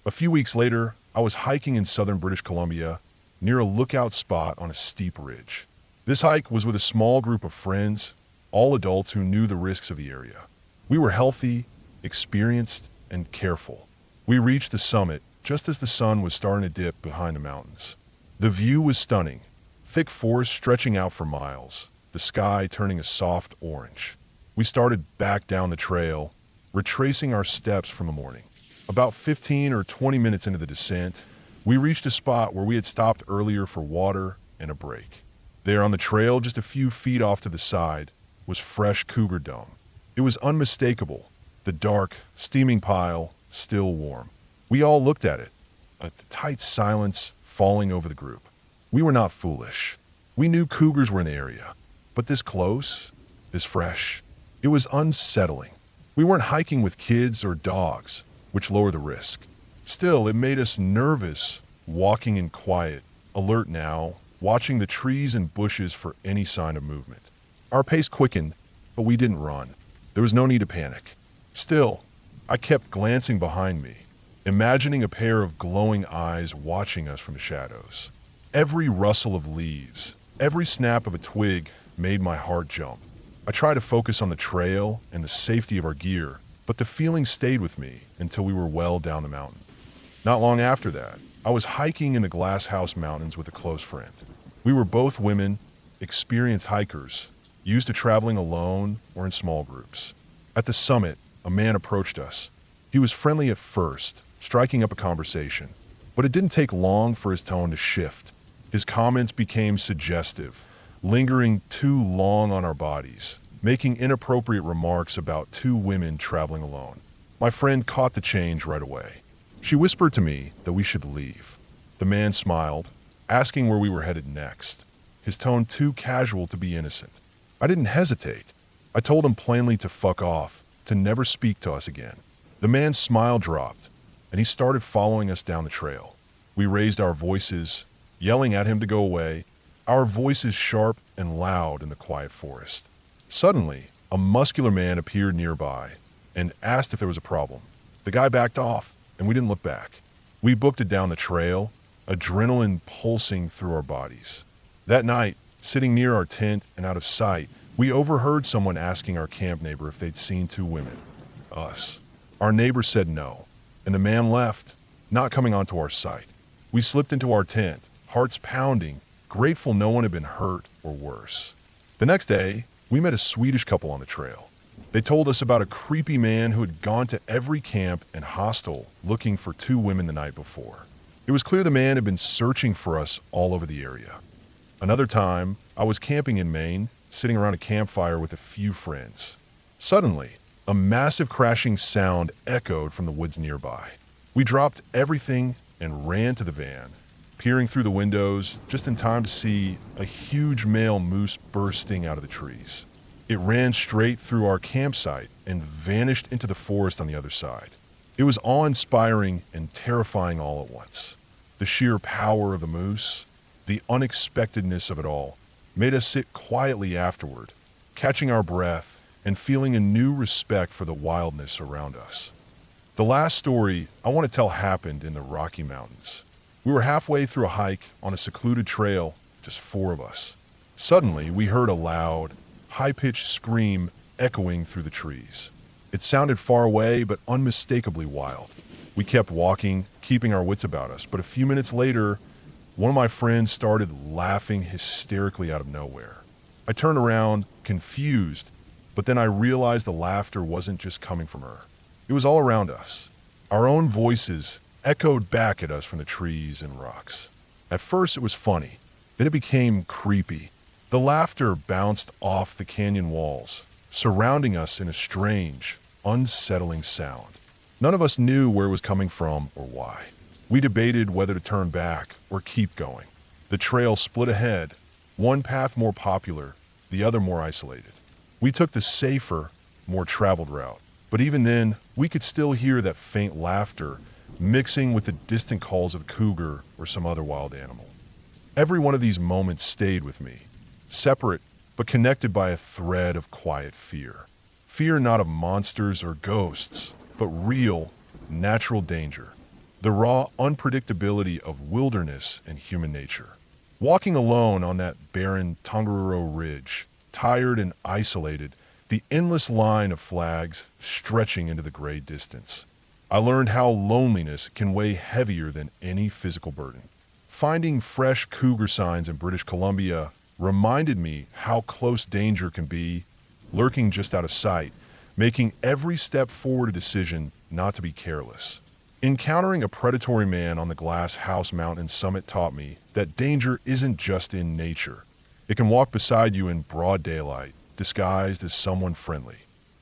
A few weeks later, I was hiking in southern British Columbia, near a lookout spot on a steep ridge. This hike was with a small group of friends, all adults who knew the risks of the area. We were healthy, experienced, and careful. We reached the summit just as the sun was starting to dip behind the mountains. The view was stunning, thick forest stretching out for miles, the sky turning a soft orange. We started back down the trail, retracing our steps from the morning. About 15 or 20 minutes into the descent, we reached a spot where we had stopped earlier for water and a break. There on the trail, just a few feet off to the side, was fresh cougar dung. It was unmistakable, the dark, steaming pile, still warm. We all looked at it, a tight silence falling over the group. We were not foolish. We knew cougars were in the area, but this close, this fresh, it was unsettling. We weren't hiking with kids or dogs, which lower the risk. Still, it made us nervous, walking in quiet, alert now, watching the trees and bushes for any sign of movement. Our pace quickened, but we didn't run. There was no need to panic. Still, I kept glancing behind me, imagining a pair of glowing eyes watching us from the shadows. Every rustle of leaves, every snap of a twig made my heart jump. I tried to focus on the trail and the safety of our gear, but the feeling stayed with me until we were well down the mountain. Not long after that, I was hiking in the Glass House Mountains with a close friend. We were both women, experienced hikers, used to traveling alone or in small groups. At the summit, a man approached us. He was friendly at first, striking up a conversation, but it didn't take long for his tone to shift. His comments became suggestive, lingering too long on our bodies, making inappropriate remarks about two women traveling alone. My friend caught the change right away. She whispered to me that we should leave. The man smiled, asking where we were headed next, his tone too casual to be innocent. I didn't hesitate. I told him plainly to fuck off, to never speak to us again. The man's smile dropped, and he started following us down the trail. We raised our voices, yelling at him to go away, our voices sharp and loud in the quiet forest. Suddenly, a muscular man appeared nearby and asked if there was a problem. The guy backed off, and we didn't look back. We booked it down the trail, adrenaline pulsing through our bodies. That night, sitting near our tent and out of sight, we overheard someone asking our camp neighbor if they'd seen two women. Us. Our neighbor said no, and the man left, not coming onto our site. We slipped into our tent, hearts pounding, grateful no one had been hurt or worse. The next day, we met a Swedish couple on the trail. They told us about a creepy man who had gone to every camp and hostel looking for two women the night before. It was clear the man had been searching for us all over the area. Another time, I was camping in Maine, sitting around a campfire with a few friends. Suddenly, a massive crashing sound echoed from the woods nearby. We dropped everything and ran to the van, peering through the windows just in time to see a huge male moose bursting out of the trees. It ran straight through our campsite and vanished into the forest on the other side. It was awe-inspiring and terrifying all at once. The sheer power of the moose, the unexpectedness of it all, made us sit quietly afterward, catching our breath and feeling a new respect for the wildness around us. The last story I want to tell happened in the Rocky Mountains. We were halfway through a hike on a secluded trail, just four of us. Suddenly, we heard a loud, high-pitched scream echoing through the trees. It sounded far away, but unmistakably wild. We kept walking, keeping our wits about us, but a few minutes later, one of my friends started laughing hysterically out of nowhere. I turned around, confused, but then I realized the laughter wasn't just coming from her. It was all around us. Our own voices echoed back at us from the trees and rocks. At first, it was funny. Then it became creepy. The laughter bounced off the canyon walls, surrounding us in a strange, unsettling sound. None of us knew where it was coming from or why. We debated whether to turn back or keep going. The trail split ahead, one path more popular, the other more isolated. We took the safer, more traveled route, but even then, we could still hear that faint laughter mixing with the distant calls of a cougar or some other wild animal. Every one of these moments stayed with me, separate but connected by a thread of quiet fear. Fear not of monsters or ghosts, but real, natural danger. The raw unpredictability of wilderness and human nature. Walking alone on that barren Tongariro Ridge, tired and isolated, the endless line of flags stretching into the gray distance. I learned how loneliness can weigh heavier than any physical burden. Finding fresh cougar signs in British Columbia reminded me how close danger can be, lurking just out of sight, making every step forward a decision not to be careless. Encountering a predatory man on the Glass House Mountain summit taught me that danger isn't just in nature. It can walk beside you in broad daylight, disguised as someone friendly.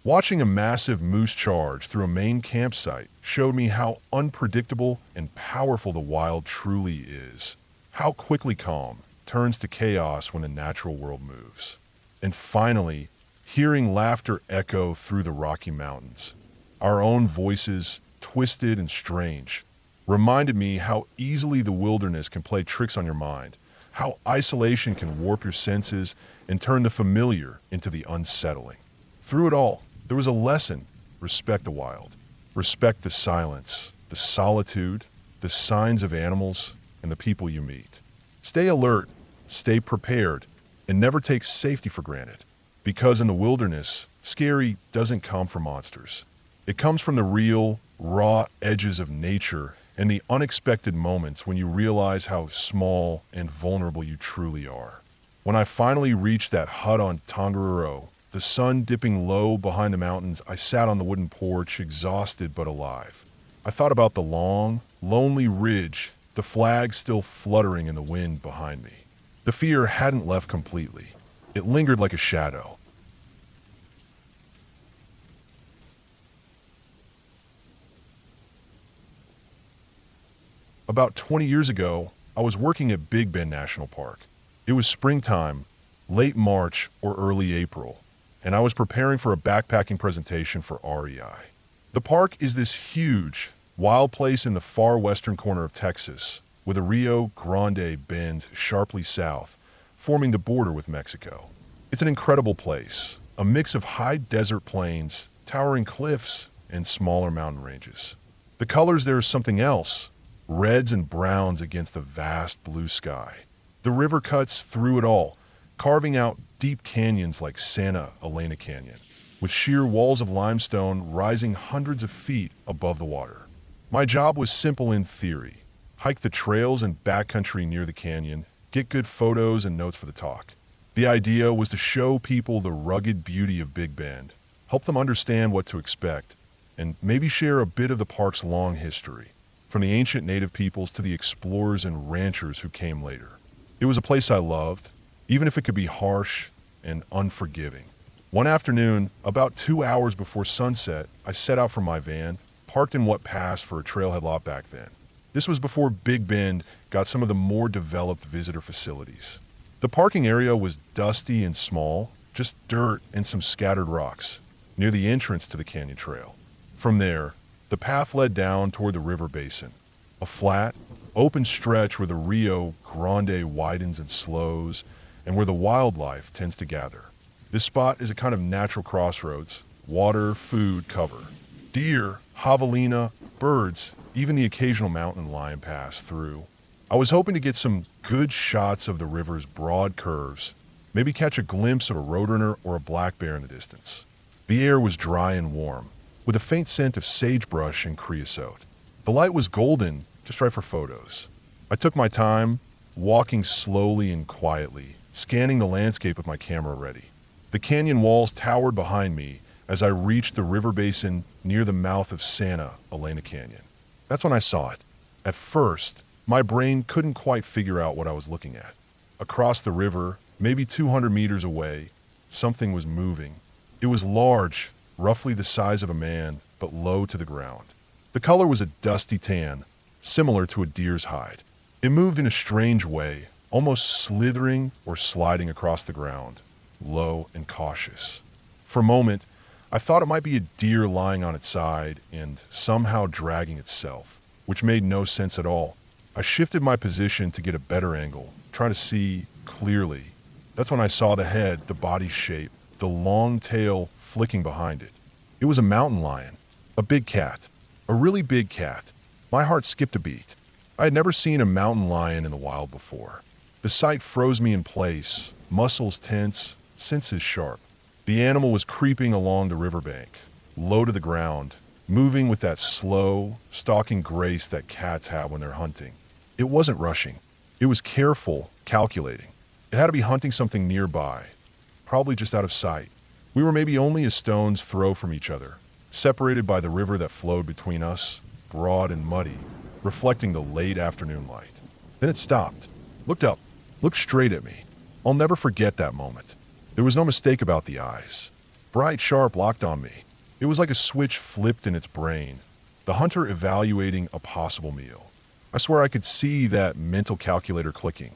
Watching a massive moose charge through a main campsite showed me how unpredictable and powerful the wild truly is. How quickly calm turns to chaos when the natural world moves. And finally, hearing laughter echo through the Rocky Mountains, our own voices, twisted and strange, reminded me how easily the wilderness can play tricks on your mind, how isolation can warp your senses and turn the familiar into the unsettling. Through it all, there was a lesson: respect the wild, respect the silence, the solitude, the signs of animals, and the people you meet. Stay alert, stay prepared, and never take safety for granted. Because in the wilderness, scary doesn't come from monsters. It comes from the real, raw edges of nature and the unexpected moments when you realize how small and vulnerable you truly are. When I finally reached that hut on Tongariro, the sun dipping low behind the mountains, I sat on the wooden porch, exhausted but alive. I thought about the long, lonely ridge, the flag still fluttering in the wind behind me. The fear hadn't left completely. It lingered like a shadow. About 20 years ago, I was working at Big Bend National Park. It was springtime, late March or early April, and I was preparing for a backpacking presentation for REI. The park is this huge, wild place in the far western corner of Texas, with a Rio Grande bend sharply south, forming the border with Mexico. It's an incredible place, a mix of high desert plains, towering cliffs, and smaller mountain ranges. The colors there are something else, reds and browns against the vast blue sky. The river cuts through it all, carving out deep canyons like Santa Elena Canyon, with sheer walls of limestone rising hundreds of feet above the water. My job was simple in theory: hike the trails and backcountry near the canyon, get good photos and notes for the talk. The idea was to show people the rugged beauty of Big Bend, help them understand what to expect, and maybe share a bit of the park's long history, from the ancient native peoples to the explorers and ranchers who came later. It was a place I loved, even if it could be harsh and unforgiving. One afternoon, about 2 hours before sunset, I set out from my van, parked in what passed for a trailhead lot back then. This was before Big Bend got some of the more developed visitor facilities. The parking area was dusty and small, just dirt and some scattered rocks, near the entrance to the canyon trail. From there, the path led down toward the river basin, a flat, open stretch where the Rio Grande widens and slows, and where the wildlife tends to gather. This spot is a kind of natural crossroads: water, food, cover. Deer, javelina, birds, even the occasional mountain lion pass through. I was hoping to get some good shots of the river's broad curves, maybe catch a glimpse of a roadrunner or a black bear in the distance. The air was dry and warm, with a faint scent of sagebrush and creosote. The light was golden, just right for photos. I took my time, walking slowly and quietly, scanning the landscape with my camera ready. The canyon walls towered behind me as I reached the river basin near the mouth of Santa Elena Canyon. That's when I saw it. At first, my brain couldn't quite figure out what I was looking at. Across the river, maybe 200 meters away, something was moving. It was large, roughly the size of a man, but low to the ground. The color was a dusty tan, similar to a deer's hide. It moved in a strange way, almost slithering or sliding across the ground, low and cautious. For a moment, I thought it might be a deer lying on its side and somehow dragging itself, which made no sense at all. I shifted my position to get a better angle, trying to see clearly. That's when I saw the head, the body shape, the long tail flicking behind it. It was a mountain lion, a big cat, a really big cat. My heart skipped a beat. I had never seen a mountain lion in the wild before. The sight froze me in place, muscles tense, senses sharp. The animal was creeping along the riverbank, low to the ground, moving with that slow, stalking grace that cats have when they're hunting. It wasn't rushing. It was careful, calculating. It had to be hunting something nearby, probably just out of sight. We were maybe only a stone's throw from each other, separated by the river that flowed between us, broad and muddy, reflecting the late afternoon light. Then it stopped, looked up, looked straight at me. I'll never forget that moment. There was no mistake about the eyes. Bright, sharp, locked on me. It was like a switch flipped in its brain, the hunter evaluating a possible meal. I swear I could see that mental calculator clicking.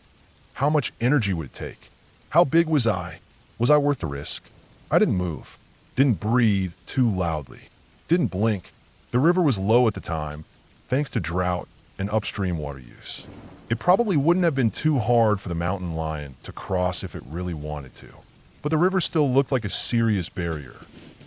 How much energy would it take? How big was I? Was I worth the risk? I didn't move, didn't breathe too loudly, didn't blink. The river was low at the time, thanks to drought and upstream water use. It probably wouldn't have been too hard for the mountain lion to cross if it really wanted to. But the river still looked like a serious barrier,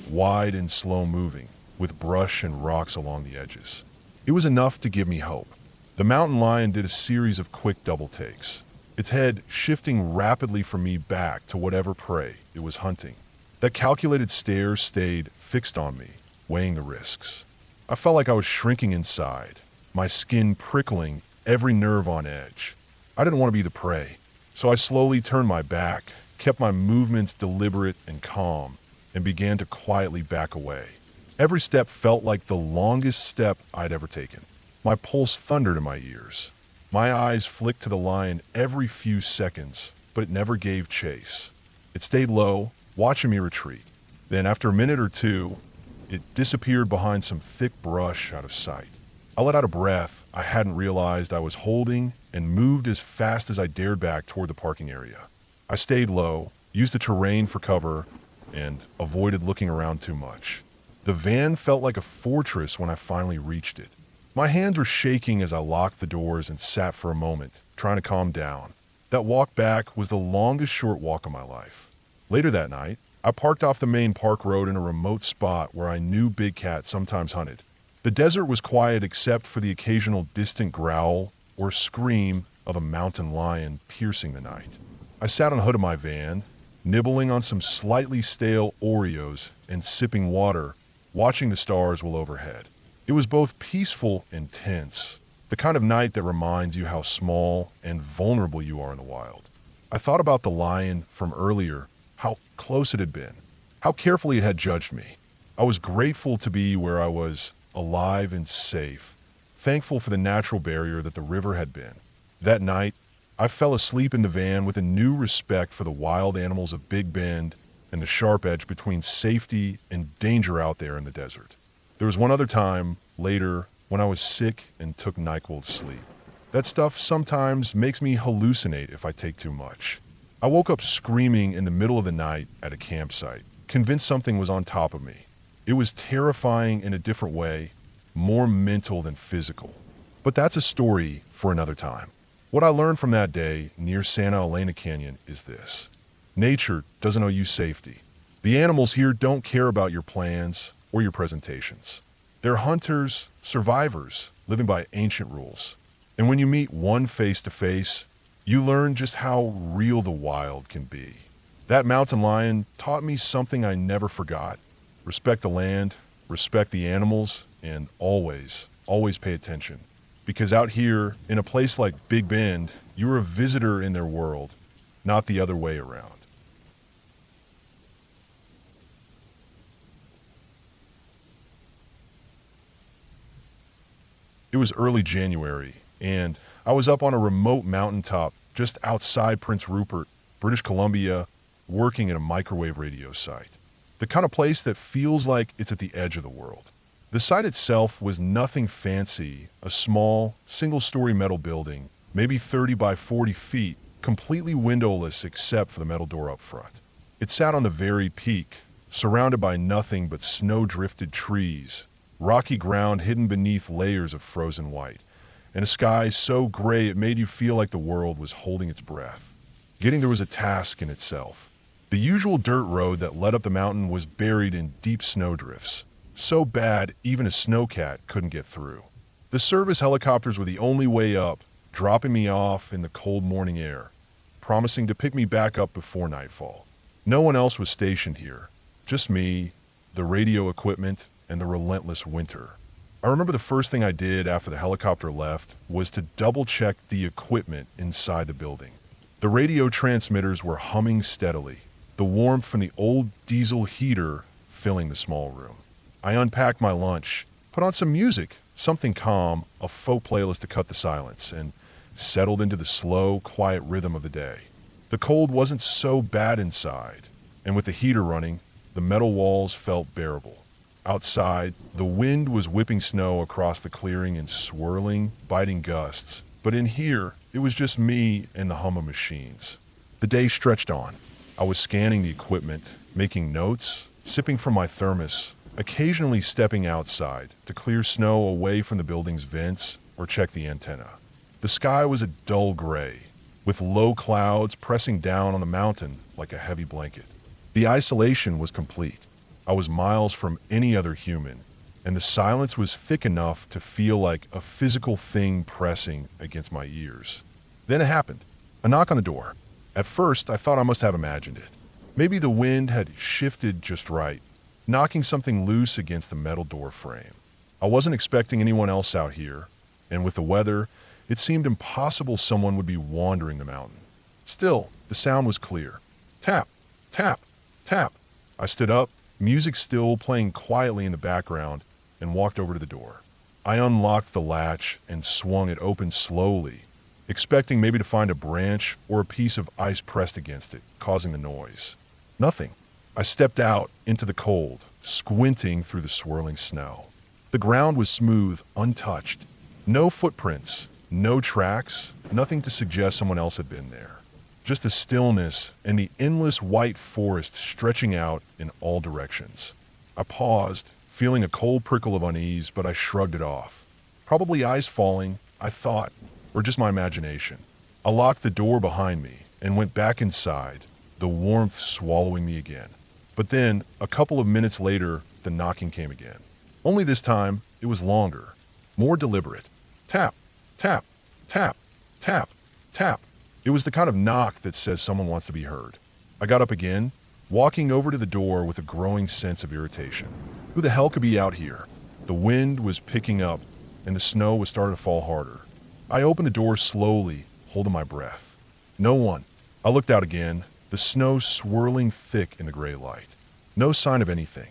wide and slow moving, with brush and rocks along the edges. It was enough to give me hope. The mountain lion did a series of quick double takes, its head shifting rapidly from me back to whatever prey it was hunting. That calculated stare stayed fixed on me, weighing the risks. I felt like I was shrinking inside, my skin prickling, every nerve on edge. I didn't want to be the prey, so I slowly turned my back, kept my movements deliberate and calm, and began to quietly back away. Every step felt like the longest step I'd ever taken. My pulse thundered in my ears. My eyes flicked to the lion every few seconds, but it never gave chase. It stayed low, watching me retreat. Then, after a minute or two, it disappeared behind some thick brush out of sight. I let out a breath I hadn't realized I was holding and moved as fast as I dared back toward the parking area. I stayed low, used the terrain for cover, and avoided looking around too much. The van felt like a fortress when I finally reached it. My hands were shaking as I locked the doors and sat for a moment, trying to calm down. That walk back was the longest short walk of my life. Later that night, I parked off the main park road in a remote spot where I knew big cat sometimes hunted. The desert was quiet except for the occasional distant growl or scream of a mountain lion piercing the night. I sat on the hood of my van, nibbling on some slightly stale Oreos and sipping water, watching the stars well overhead. It was both peaceful and tense, the kind of night that reminds you how small and vulnerable you are in the wild. I thought about the lion from earlier, how close it had been, how carefully it had judged me. I was grateful to be where I was, alive and safe, thankful for the natural barrier that the river had been. That night, I fell asleep in the van with a new respect for the wild animals of Big Bend and the sharp edge between safety and danger out there in the desert. There was one other time, later, when I was sick and took NyQuil to sleep. That stuff sometimes makes me hallucinate if I take too much. I woke up screaming in the middle of the night at a campsite, convinced something was on top of me. It was terrifying in a different way, more mental than physical. But that's a story for another time. What I learned from that day near Santa Elena Canyon is this. Nature doesn't owe you safety. The animals here don't care about your plans or your presentations. They're hunters, survivors, living by ancient rules. And when you meet one face to face, you learn just how real the wild can be. That mountain lion taught me something I never forgot. Respect the land, respect the animals, and always pay attention. Because out here, in a place like Big Bend, you're a visitor in their world, not the other way around. It was early January, and I was up on a remote mountaintop just outside Prince Rupert, British Columbia, working at a microwave radio site. The kind of place that feels like it's at the edge of the world. The site itself was nothing fancy, a small, single-story metal building, maybe 30 by 40 feet, completely windowless except for the metal door up front. It sat on the very peak, surrounded by nothing but snow-drifted trees, rocky ground hidden beneath layers of frozen white, and a sky so gray it made you feel like the world was holding its breath. Getting there was a task in itself. The usual dirt road that led up the mountain was buried in deep snowdrifts, so bad even a snowcat couldn't get through. The service helicopters were the only way up, dropping me off in the cold morning air, promising to pick me back up before nightfall. No one else was stationed here, just me, the radio equipment, and the relentless winter. I remember the first thing I did after the helicopter left was to double-check the equipment inside the building. The radio transmitters were humming steadily, the warmth from the old diesel heater filling the small room. I unpacked my lunch, put on some music, something calm, a folk playlist to cut the silence, and settled into the slow, quiet rhythm of the day. The cold wasn't so bad inside, and with the heater running, the metal walls felt bearable. Outside, the wind was whipping snow across the clearing in swirling, biting gusts, but in here, it was just me and the hum of machines. The day stretched on. I was scanning the equipment, making notes, sipping from my thermos, occasionally stepping outside to clear snow away from the building's vents or check the antenna. The sky was a dull gray, with low clouds pressing down on the mountain like a heavy blanket. The isolation was complete. I was miles from any other human, and the silence was thick enough to feel like a physical thing pressing against my ears. Then it happened. A knock on the door. At first, I thought I must have imagined it. Maybe the wind had shifted just right, knocking something loose against the metal door frame. I wasn't expecting anyone else out here, and with the weather, it seemed impossible someone would be wandering the mountain. Still, the sound was clear. Tap, tap, tap. I stood up, music still playing quietly in the background, and walked over to the door. I unlocked the latch and swung it open slowly, expecting maybe to find a branch or a piece of ice pressed against it, causing the noise. Nothing. I stepped out into the cold, squinting through the swirling snow. The ground was smooth, untouched. No footprints, no tracks, nothing to suggest someone else had been there. Just the stillness and the endless white forest stretching out in all directions. I paused, feeling a cold prickle of unease, but I shrugged it off. Probably ice falling, I thought, or just my imagination. I locked the door behind me and went back inside, the warmth swallowing me again. But then, a couple of minutes later, the knocking came again. Only this time, it was longer, more deliberate. Tap, tap, tap, tap, tap. It was the kind of knock that says someone wants to be heard. I got up again, walking over to the door with a growing sense of irritation. Who the hell could be out here? The wind was picking up, and the snow was starting to fall harder. I opened the door slowly, holding my breath. No one. I looked out again, the snow swirling thick in the gray light. No sign of anything.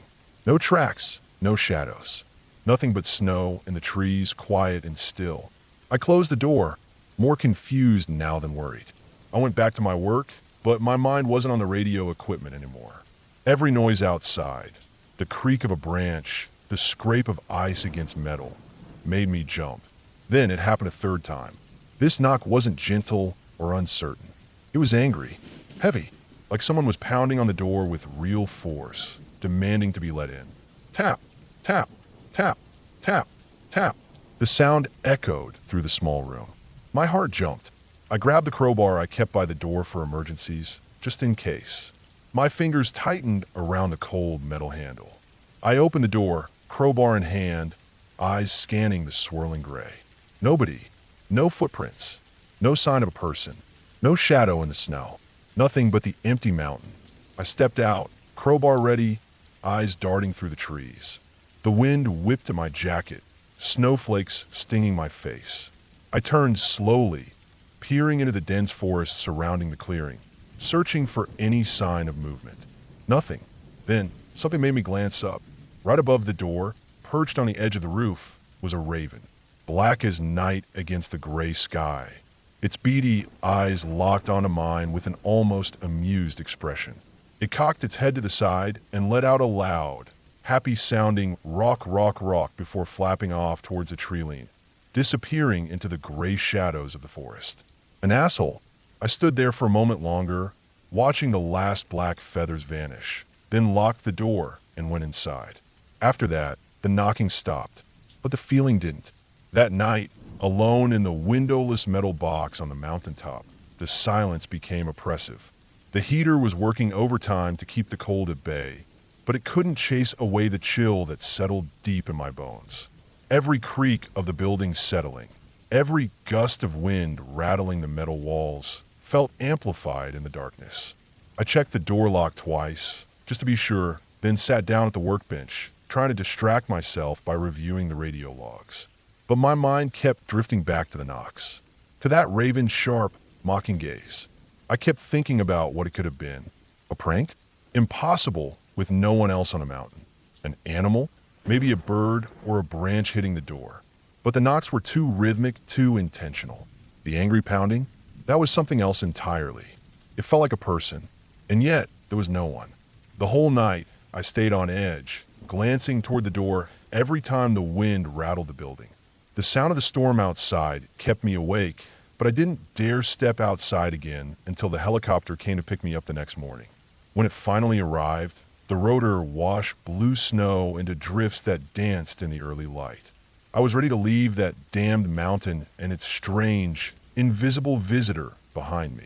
No tracks, no shadows. Nothing but snow and the trees quiet and still. I closed the door, more confused now than worried. I went back to my work, but my mind wasn't on the radio equipment anymore. Every noise outside, the creak of a branch, the scrape of ice against metal, made me jump. Then it happened a third time. This knock wasn't gentle or uncertain. It was angry, heavy, like someone was pounding on the door with real force, demanding to be let in. Tap, tap, tap, tap, tap. The sound echoed through the small room. My heart jumped. I grabbed the crowbar I kept by the door for emergencies, just in case. My fingers tightened around the cold metal handle. I opened the door, crowbar in hand, eyes scanning the swirling gray. Nobody. No footprints. No sign of a person. No shadow in the snow. Nothing but the empty mountain, I stepped out, crowbar ready, eyes darting through the trees. The wind whipped at my jacket, snowflakes stinging my face. I turned slowly, peering into the dense forest surrounding the clearing, searching for any sign of movement. Nothing. Then, something made me glance up. Right above the door, perched on the edge of the roof, was a raven, black as night against the gray sky. Its beady eyes locked onto mine with an almost amused expression. It cocked its head to the side and let out a loud, happy-sounding rock, rock, rock before flapping off towards a tree lean, disappearing into the gray shadows of the forest. An asshole. I stood there for a moment longer, watching the last black feathers vanish, then locked the door and went inside. After that, the knocking stopped, but the feeling didn't. That night, alone in the windowless metal box on the mountaintop, the silence became oppressive. The heater was working overtime to keep the cold at bay, but it couldn't chase away the chill that settled deep in my bones. Every creak of the building settling, every gust of wind rattling the metal walls, felt amplified in the darkness. I checked the door lock twice, just to be sure, then sat down at the workbench, trying to distract myself by reviewing the radio logs. But my mind kept drifting back to the knocks, to that raven's sharp, mocking gaze. I kept thinking about what it could have been. A prank? Impossible with no one else on a mountain. An animal? Maybe a bird or a branch hitting the door. But the knocks were too rhythmic, too intentional. The angry pounding? That was something else entirely. It felt like a person. And yet, there was no one. The whole night, I stayed on edge, glancing toward the door every time the wind rattled the building. The sound of the storm outside kept me awake, but I didn't dare step outside again until the helicopter came to pick me up the next morning. When it finally arrived, the rotor washed blue snow into drifts that danced in the early light. I was ready to leave that damned mountain and its strange, invisible visitor behind me.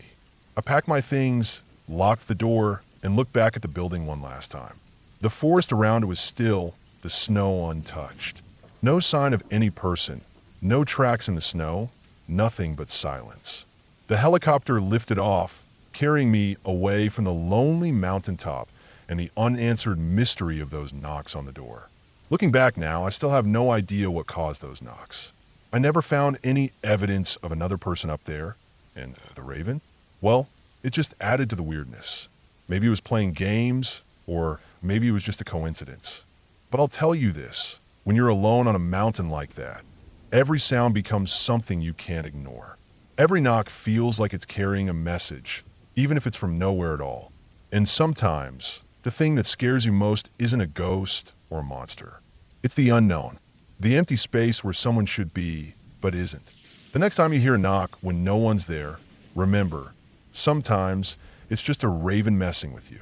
I packed my things, locked the door, and looked back at the building one last time. The forest around it was still, the snow untouched. No sign of any person, no tracks in the snow, nothing but silence. The helicopter lifted off, carrying me away from the lonely mountaintop and the unanswered mystery of those knocks on the door. Looking back now, I still have no idea what caused those knocks. I never found any evidence of another person up there. And the raven? Well, it just added to the weirdness. Maybe it was playing games, or maybe it was just a coincidence. But I'll tell you this, when you're alone on a mountain like that, every sound becomes something you can't ignore. Every knock feels like it's carrying a message, even if it's from nowhere at all. And sometimes, the thing that scares you most isn't a ghost or a monster. It's the unknown, the empty space where someone should be, but isn't. The next time you hear a knock when no one's there, remember, sometimes it's just a raven messing with you.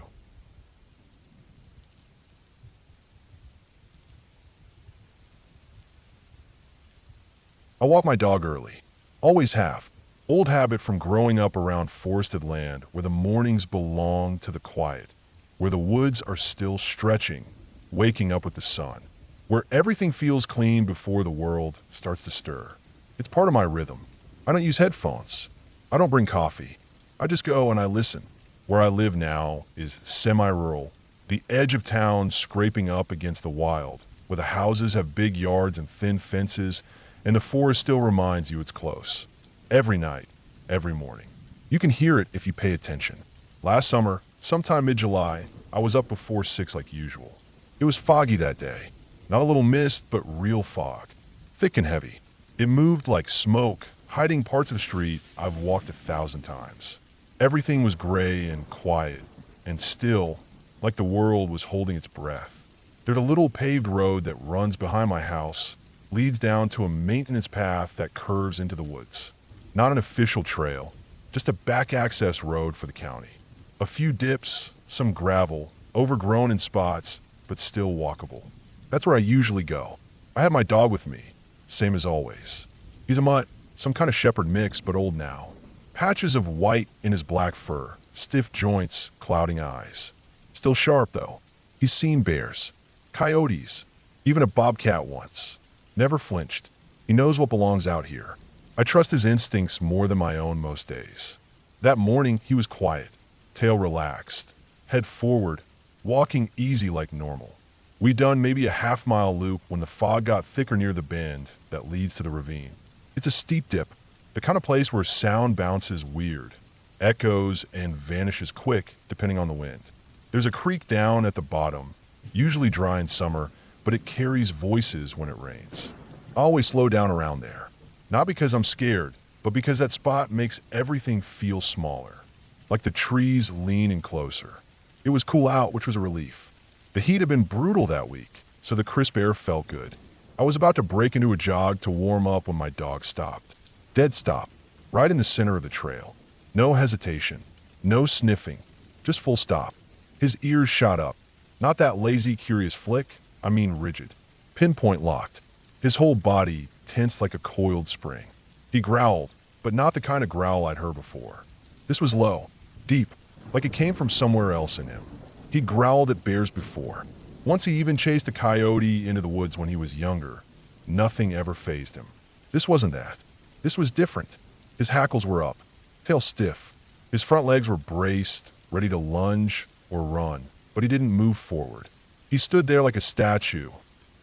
I walk my dog early. Always have. Old habit from growing up around forested land where the mornings belong to the quiet, where the woods are still stretching, waking up with the sun, where everything feels clean before the world starts to stir. It's part of my rhythm. I don't use headphones. I don't bring coffee. I just go and I listen. Where I live now is semi-rural, the edge of town scraping up against the wild, where the houses have big yards and thin fences, and the forest still reminds you it's close. Every night, every morning. You can hear it if you pay attention. Last summer, sometime mid-July, I was up before 6 like usual. It was foggy that day. Not a little mist, but real fog. Thick and heavy. It moved like smoke, hiding parts of the street I've walked 1,000 times. Everything was gray and quiet, and still, like the world was holding its breath. There's a little paved road that runs behind my house, leads down to a maintenance path that curves into the woods. Not an official trail, just a back access road for the county. A few dips, some gravel, overgrown in spots, but still walkable. That's where I usually go. I have my dog with me, same as always. He's a mutt, some kind of shepherd mix, but old now. Patches of white in his black fur, stiff joints, clouding eyes. Still sharp, though. He's seen bears, coyotes, even a bobcat once. Never flinched. He knows what belongs out here. I trust his instincts more than my own most days. That morning, he was quiet, tail relaxed, head forward, walking easy like normal. We'd done maybe a half-mile loop when the fog got thicker near the bend that leads to the ravine. It's a steep dip, the kind of place where sound bounces weird, echoes, and vanishes quick depending on the wind. There's a creek down at the bottom, usually dry in summer, but it carries voices when it rains. I always slow down around there, not because I'm scared, but because that spot makes everything feel smaller, like the trees lean in closer. It was cool out, which was a relief. The heat had been brutal that week, so the crisp air felt good. I was about to break into a jog to warm up when my dog stopped. Dead stop, right in the center of the trail. No hesitation, no sniffing, just full stop. His ears shot up. Not that lazy, curious flick, I mean rigid. Pinpoint locked. His whole body tense like a coiled spring. He growled, but not the kind of growl I'd heard before. This was low, deep, like it came from somewhere else in him. He'd growled at bears before. Once he even chased a coyote into the woods when he was younger. Nothing ever fazed him. This wasn't that. This was different. His hackles were up, tail stiff. His front legs were braced, ready to lunge or run, but he didn't move forward. He stood there like a statue,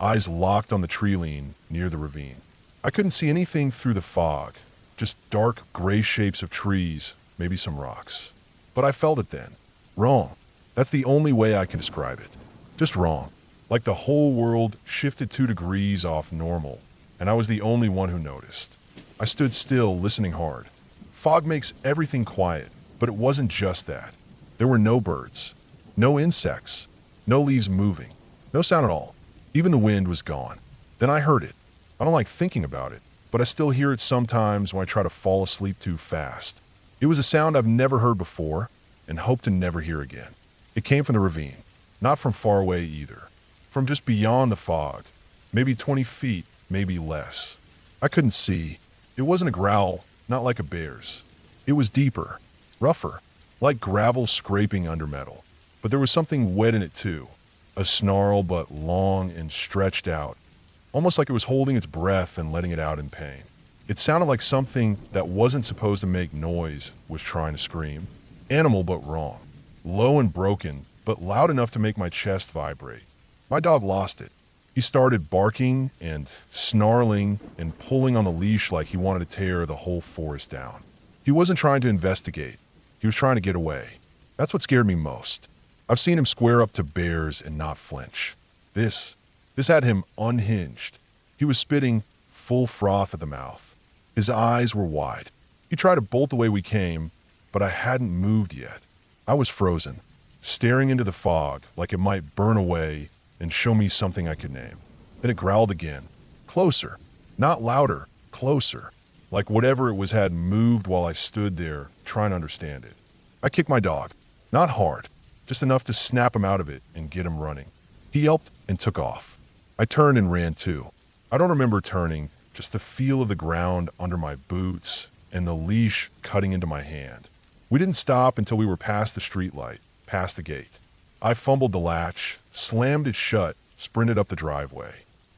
eyes locked on the tree line near the ravine. I couldn't see anything through the fog, just dark gray shapes of trees, maybe some rocks. But I felt it then. Wrong. That's the only way I can describe it. Just wrong. Like the whole world shifted 2 degrees off normal, and I was the only one who noticed. I stood still, listening hard. Fog makes everything quiet, but it wasn't just that. There were no birds, no insects, no leaves moving, no sound at all. Even the wind was gone. Then I heard it. I don't like thinking about it, but I still hear it sometimes when I try to fall asleep too fast. It was a sound I've never heard before and hope to never hear again. It came from the ravine, not from far away either. From just beyond the fog, maybe 20 feet, maybe less. I couldn't see. It wasn't a growl, not like a bear's. It was deeper, rougher, like gravel scraping under metal. But there was something wet in it too. A snarl, but long and stretched out, almost like it was holding its breath and letting it out in pain. It sounded like something that wasn't supposed to make noise was trying to scream. Animal, but wrong. Low and broken, but loud enough to make my chest vibrate. My dog lost it. He started barking and snarling and pulling on the leash like he wanted to tear the whole forest down. He wasn't trying to investigate. He was trying to get away. That's what scared me most. I've seen him square up to bears and not flinch. This had him unhinged. He was spitting full froth at the mouth. His eyes were wide. He tried to bolt the way we came, but I hadn't moved yet. I was frozen, staring into the fog like it might burn away and show me something I could name. Then it growled again. Closer. Not louder. Closer. Like whatever it was had moved while I stood there trying to understand it. I kicked my dog. Not hard. Just enough to snap him out of it and get him running. He yelped and took off. I turned and ran too. I don't remember turning, just the feel of the ground under my boots and the leash cutting into my hand. We didn't stop until we were past the streetlight, past the gate. I fumbled the latch, slammed it shut, sprinted up the driveway.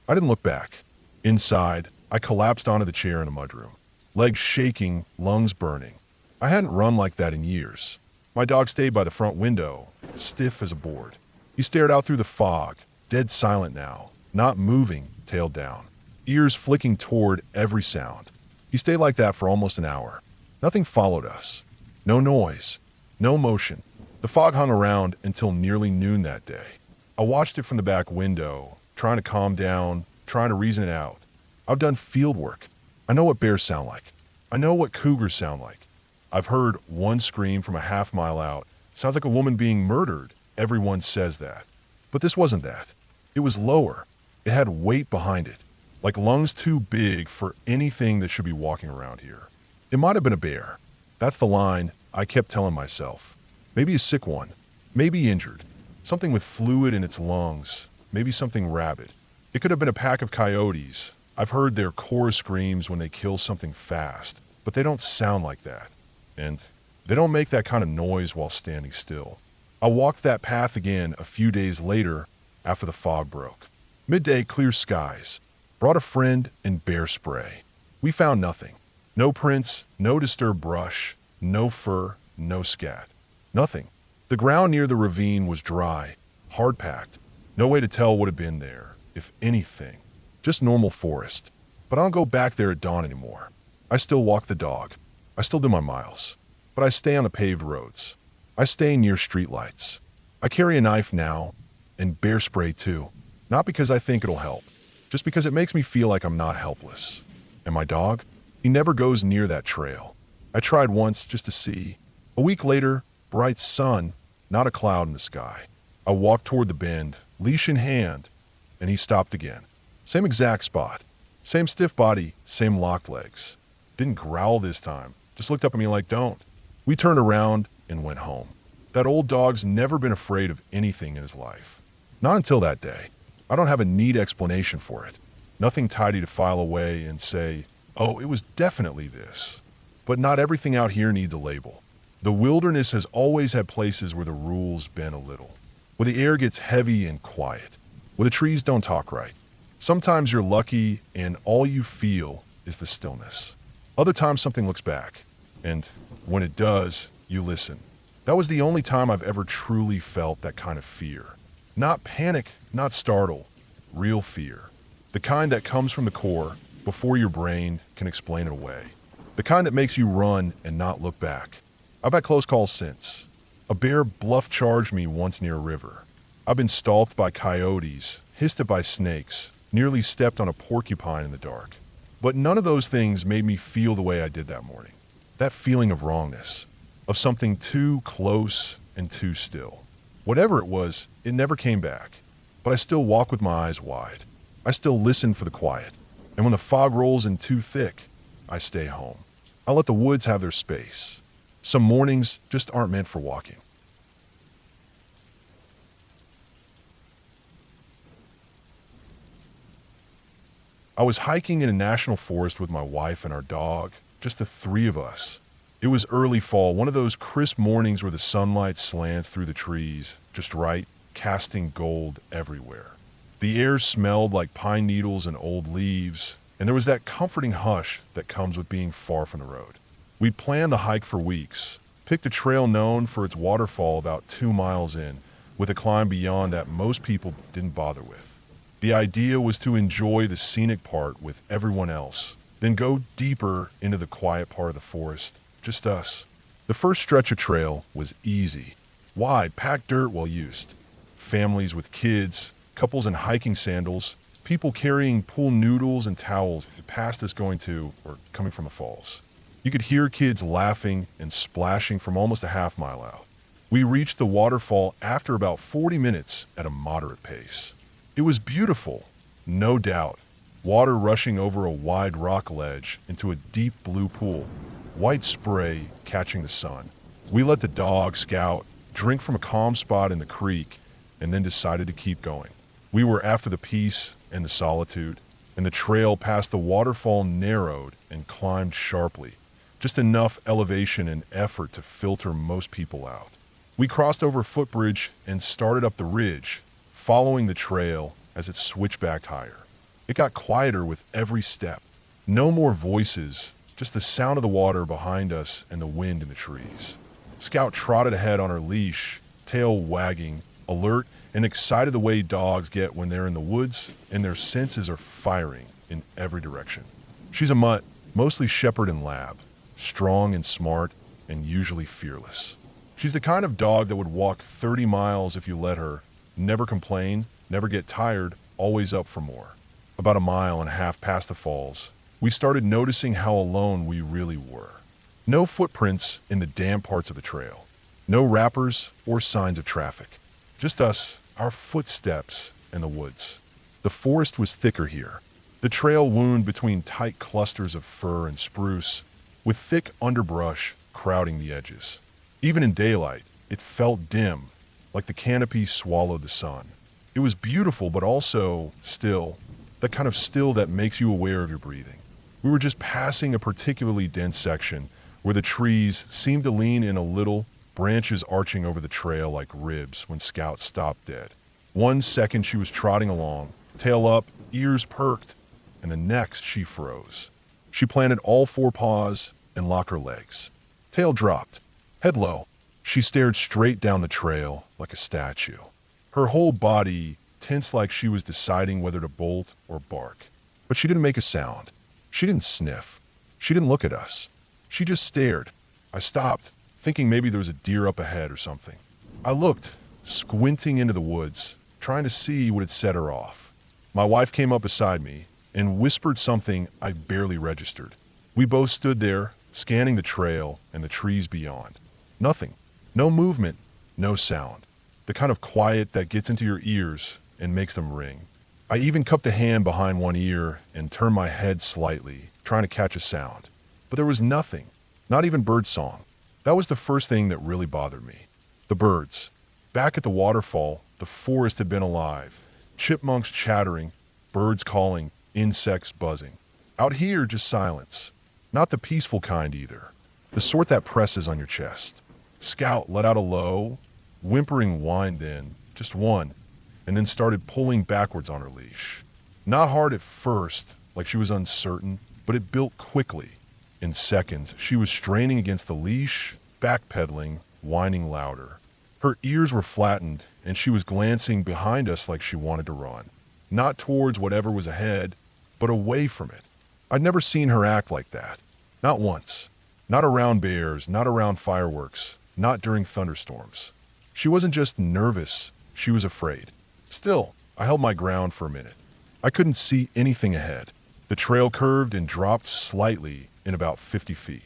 I didn't look back. Inside, I collapsed onto the chair in the mudroom, legs shaking, lungs burning. I hadn't run like that in years. My dog stayed by the front window, stiff as a board. He stared out through the fog, dead silent now, not moving, tail down, ears flicking toward every sound. He stayed like that for almost an hour. Nothing followed us. No noise, no motion. The fog hung around until nearly noon that day. I watched it from the back window, trying to calm down, trying to reason it out. I've done field work. I know what bears sound like. I know what cougars sound like. I've heard one scream from a half-mile out. Sounds like a woman being murdered. Everyone says that. But this wasn't that. It was lower. It had weight behind it, like lungs too big for anything that should be walking around here. It might have been a bear. That's the line I kept telling myself. Maybe a sick one. Maybe injured. Something with fluid in its lungs. Maybe something rabid. It could have been a pack of coyotes. I've heard their chorus screams when they kill something fast, but they don't sound like that. And they don't make that kind of noise while standing still. I walked that path again a few days later after the fog broke. Midday, clear skies. Brought a friend and bear spray. We found nothing. No prints, no disturbed brush, no fur, no scat. Nothing. The ground near the ravine was dry, hard-packed. No way to tell what had been there, if anything. Just normal forest. But I don't go back there at dawn anymore. I still walk the dog. I still do my miles. But I stay on the paved roads. I stay near streetlights. I carry a knife now, and bear spray too. Not because I think it'll help, just because it makes me feel like I'm not helpless. And my dog? He never goes near that trail. I tried once just to see. A week later, bright sun, not a cloud in the sky. I walked toward the bend, leash in hand, and he stopped again. Same exact spot. Same stiff body, same locked legs. Didn't growl this time, just looked up at me like, don't. We turned around and went home. That old dog's never been afraid of anything in his life. Not until that day. I don't have a neat explanation for it. Nothing tidy to file away and say, oh, it was definitely this. But not everything out here needs a label. The wilderness has always had places where the rules bend a little, where the air gets heavy and quiet, where the trees don't talk right. Sometimes you're lucky and all you feel is the stillness. Other times something looks back, and when it does, you listen. That was the only time I've ever truly felt that kind of fear. Not panic, not startle, real fear. The kind that comes from the core before your brain can explain it away. The kind that makes you run and not look back. I've had close calls since. A bear bluff charged me once near a river. I've been stalked by coyotes, hissed at by snakes, nearly stepped on a porcupine in the dark. But none of those things made me feel the way I did that morning. That feeling of wrongness, of something too close and too still. Whatever it was, it never came back. But I still walk with my eyes wide. I still listen for the quiet. And when the fog rolls in too thick, I stay home. I let the woods have their space. Some mornings just aren't meant for walking. I was hiking in a national forest with my wife and our dog, just the three of us. It was early fall, one of those crisp mornings where the sunlight slants through the trees, just right, casting gold everywhere. The air smelled like pine needles and old leaves, and there was that comforting hush that comes with being far from the road. We'd planned the hike for weeks, picked a trail known for its waterfall about 2 miles in, with a climb beyond that most people didn't bother with. The idea was to enjoy the scenic part with everyone else, then go deeper into the quiet part of the forest, just us. The first stretch of trail was easy, wide, packed dirt well used. Families with kids, couples in hiking sandals, people carrying pool noodles and towels passed us going to or coming from the falls. You could hear kids laughing and splashing from almost a half mile out. We reached the waterfall after about 40 minutes at a moderate pace. It was beautiful, no doubt. Water rushing over a wide rock ledge into a deep blue pool, white spray catching the sun. We let the dog scout, drink from a calm spot in the creek, and then decided to keep going. We were after the peace and the solitude, and the trail past the waterfall narrowed and climbed sharply, just enough elevation and effort to filter most people out. We crossed over a footbridge and started up the ridge, following the trail as it switched back higher. It got quieter with every step. No more voices, just the sound of the water behind us and the wind in the trees. Scout trotted ahead on her leash, tail wagging, alert and excited the way dogs get when they're in the woods and their senses are firing in every direction. She's a mutt, mostly shepherd and lab, strong and smart and usually fearless. She's the kind of dog that would walk 30 miles if you let her, never complain, never get tired, always up for more. About 1.5 miles past the falls, we started noticing how alone we really were. No footprints in the damp parts of the trail. No wrappers or signs of traffic. Just us, our footsteps, and the woods. The forest was thicker here. The trail wound between tight clusters of fir and spruce, with thick underbrush crowding the edges. Even in daylight, it felt dim, like the canopy swallowed the sun. It was beautiful, but also still, that kind of still that makes you aware of your breathing. We were just passing a particularly dense section where the trees seemed to lean in a little, branches arching over the trail like ribs when Scout stopped dead. 1 second she was trotting along, tail up, ears perked, and the next she froze. She planted all 4 paws and locked her legs. Tail dropped, head low. She stared straight down the trail like a statue. Her whole body tense like she was deciding whether to bolt or bark. But she didn't make a sound. She didn't sniff. She didn't look at us. She just stared. I stopped, thinking maybe there was a deer up ahead or something. I looked, squinting into the woods, trying to see what had set her off. My wife came up beside me and whispered something I barely registered. We both stood there, scanning the trail and the trees beyond. Nothing. No movement, no sound. The kind of quiet that gets into your ears and makes them ring. I even cupped a hand behind one ear and turned my head slightly, trying to catch a sound. But there was nothing, not even birdsong. That was the first thing that really bothered me. The birds. Back at the waterfall, the forest had been alive. Chipmunks chattering, birds calling, insects buzzing. Out here, just silence. Not the peaceful kind either. The sort that presses on your chest. Scout let out a low, whimpering whine then, just one, and then started pulling backwards on her leash. Not hard at first, like she was uncertain, but it built quickly. In seconds, she was straining against the leash, backpedaling, whining louder. Her ears were flattened, and she was glancing behind us like she wanted to run. Not towards whatever was ahead, but away from it. I'd never seen her act like that. Not once. Not around bears, not around fireworks, not during thunderstorms. She wasn't just nervous, she was afraid. Still, I held my ground for a minute. I couldn't see anything ahead. The trail curved and dropped slightly in about 50 feet.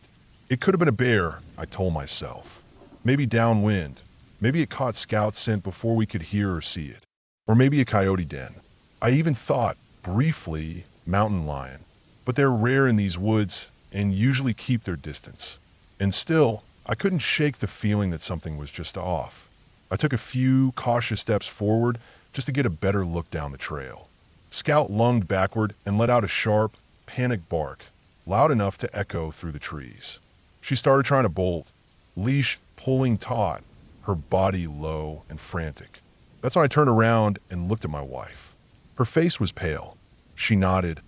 It could have been a bear, I told myself. Maybe downwind. Maybe it caught Scout's scent before we could hear or see it. Or maybe a coyote den. I even thought, briefly, mountain lion. But they're rare in these woods and usually keep their distance. And still, I couldn't shake the feeling that something was just off. I took a few cautious steps forward just to get a better look down the trail. Scout lunged backward and let out a sharp, panicked bark, loud enough to echo through the trees. She started trying to bolt, leash pulling taut, her body low and frantic. That's when I turned around and looked at my wife. Her face was pale. She nodded,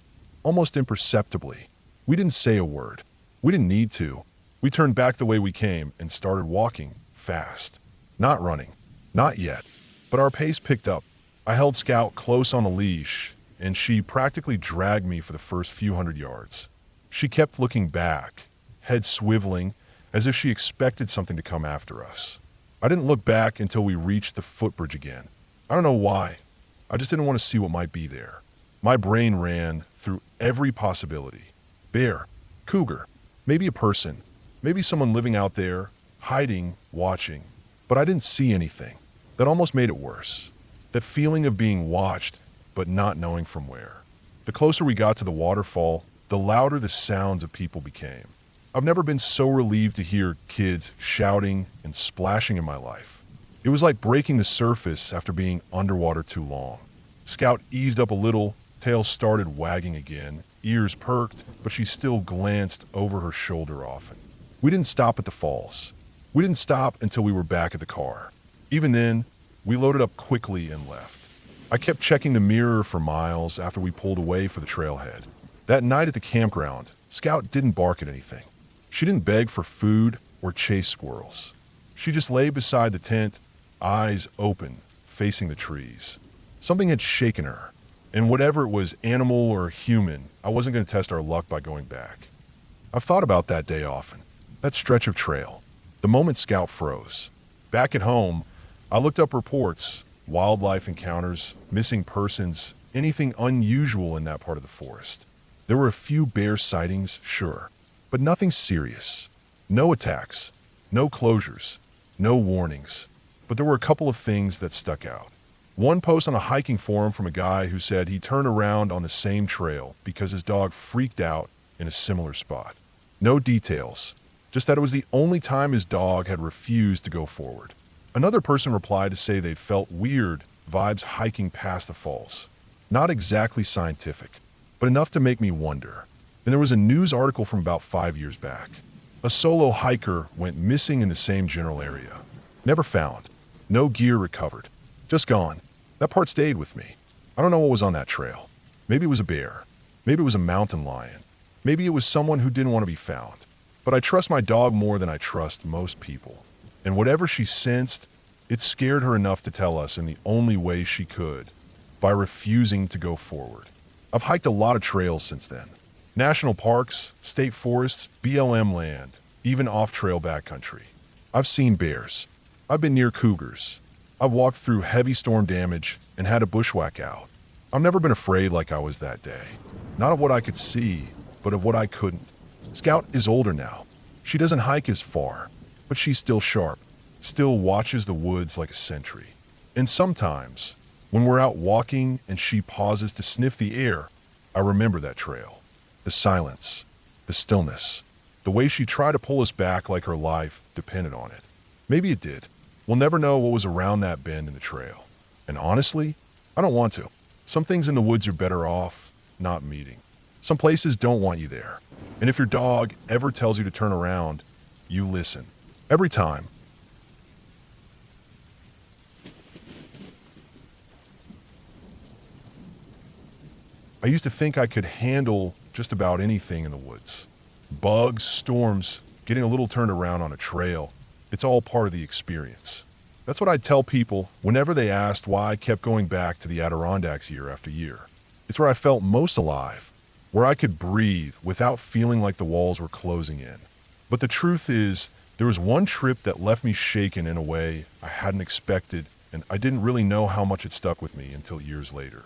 almost imperceptibly. We didn't say a word. We didn't need to. We turned back the way we came and started walking, fast. Not running. Not yet. But our pace picked up. I held Scout close on the leash, and she practically dragged me for the first few hundred yards. She kept looking back, head swiveling, as if she expected something to come after us. I didn't look back until we reached the footbridge again. I don't know why. I just didn't want to see what might be there. My brain ran through every possibility. Bear, cougar, maybe a person, maybe someone living out there, hiding, watching. But I didn't see anything. That almost made it worse. That feeling of being watched, but not knowing from where. The closer we got to the waterfall, the louder the sounds of people became. I've never been so relieved to hear kids shouting and splashing in my life. It was like breaking the surface after being underwater too long. Scout eased up a little, tail started wagging again, ears perked, but she still glanced over her shoulder often. We didn't stop at the falls. We didn't stop until we were back at the car. Even then, we loaded up quickly and left. I kept checking the mirror for miles after we pulled away for the trailhead. That night at the campground, Scout didn't bark at anything. She didn't beg for food or chase squirrels. She just lay beside the tent, eyes open, facing the trees. Something had shaken her, and whatever it was, animal or human, I wasn't going to test our luck by going back. I've thought about that day often, that stretch of trail, the moment Scout froze. Back at home, I looked up reports, wildlife encounters, missing persons, anything unusual in that part of the forest. There were a few bear sightings, sure, but nothing serious. No attacks, no closures, no warnings. But there were a couple of things that stuck out. One post on a hiking forum from a guy who said he turned around on the same trail because his dog freaked out in a similar spot. No details, just that it was the only time his dog had refused to go forward. Another person replied to say they'd felt weird vibes hiking past the falls. Not exactly scientific, but enough to make me wonder. And there was a news article from about 5 years back. A solo hiker went missing in the same general area. Never found. No gear recovered. Just gone. That part stayed with me. I don't know what was on that trail. Maybe it was a bear. Maybe it was a mountain lion. Maybe it was someone who didn't want to be found. But I trust my dog more than I trust most people. And whatever she sensed, it scared her enough to tell us in the only way she could, by refusing to go forward. I've hiked a lot of trails since then. National parks, state forests, BLM land, even off-trail backcountry. I've seen bears. I've been near cougars. I've walked through heavy storm damage and had a bushwhack out. I've never been afraid like I was that day. Not of what I could see, but of what I couldn't. Scout is older now. She doesn't hike as far, but she's still sharp, still watches the woods like a sentry. And sometimes, when we're out walking and she pauses to sniff the air, I remember that trail. The silence, the stillness, the way she tried to pull us back like her life depended on it. Maybe it did. We'll never know what was around that bend in the trail. And honestly, I don't want to. Some things in the woods are better off not meeting. Some places don't want you there. And if your dog ever tells you to turn around, you listen. Every time. I used to think I could handle just about anything in the woods. Bugs, storms, getting a little turned around on a trail. It's all part of the experience. That's what I'd tell people whenever they asked why I kept going back to the Adirondacks year after year. It's where I felt most alive, where I could breathe without feeling like the walls were closing in. But the truth is, there was one trip that left me shaken in a way I hadn't expected, and I didn't really know how much it stuck with me until years later.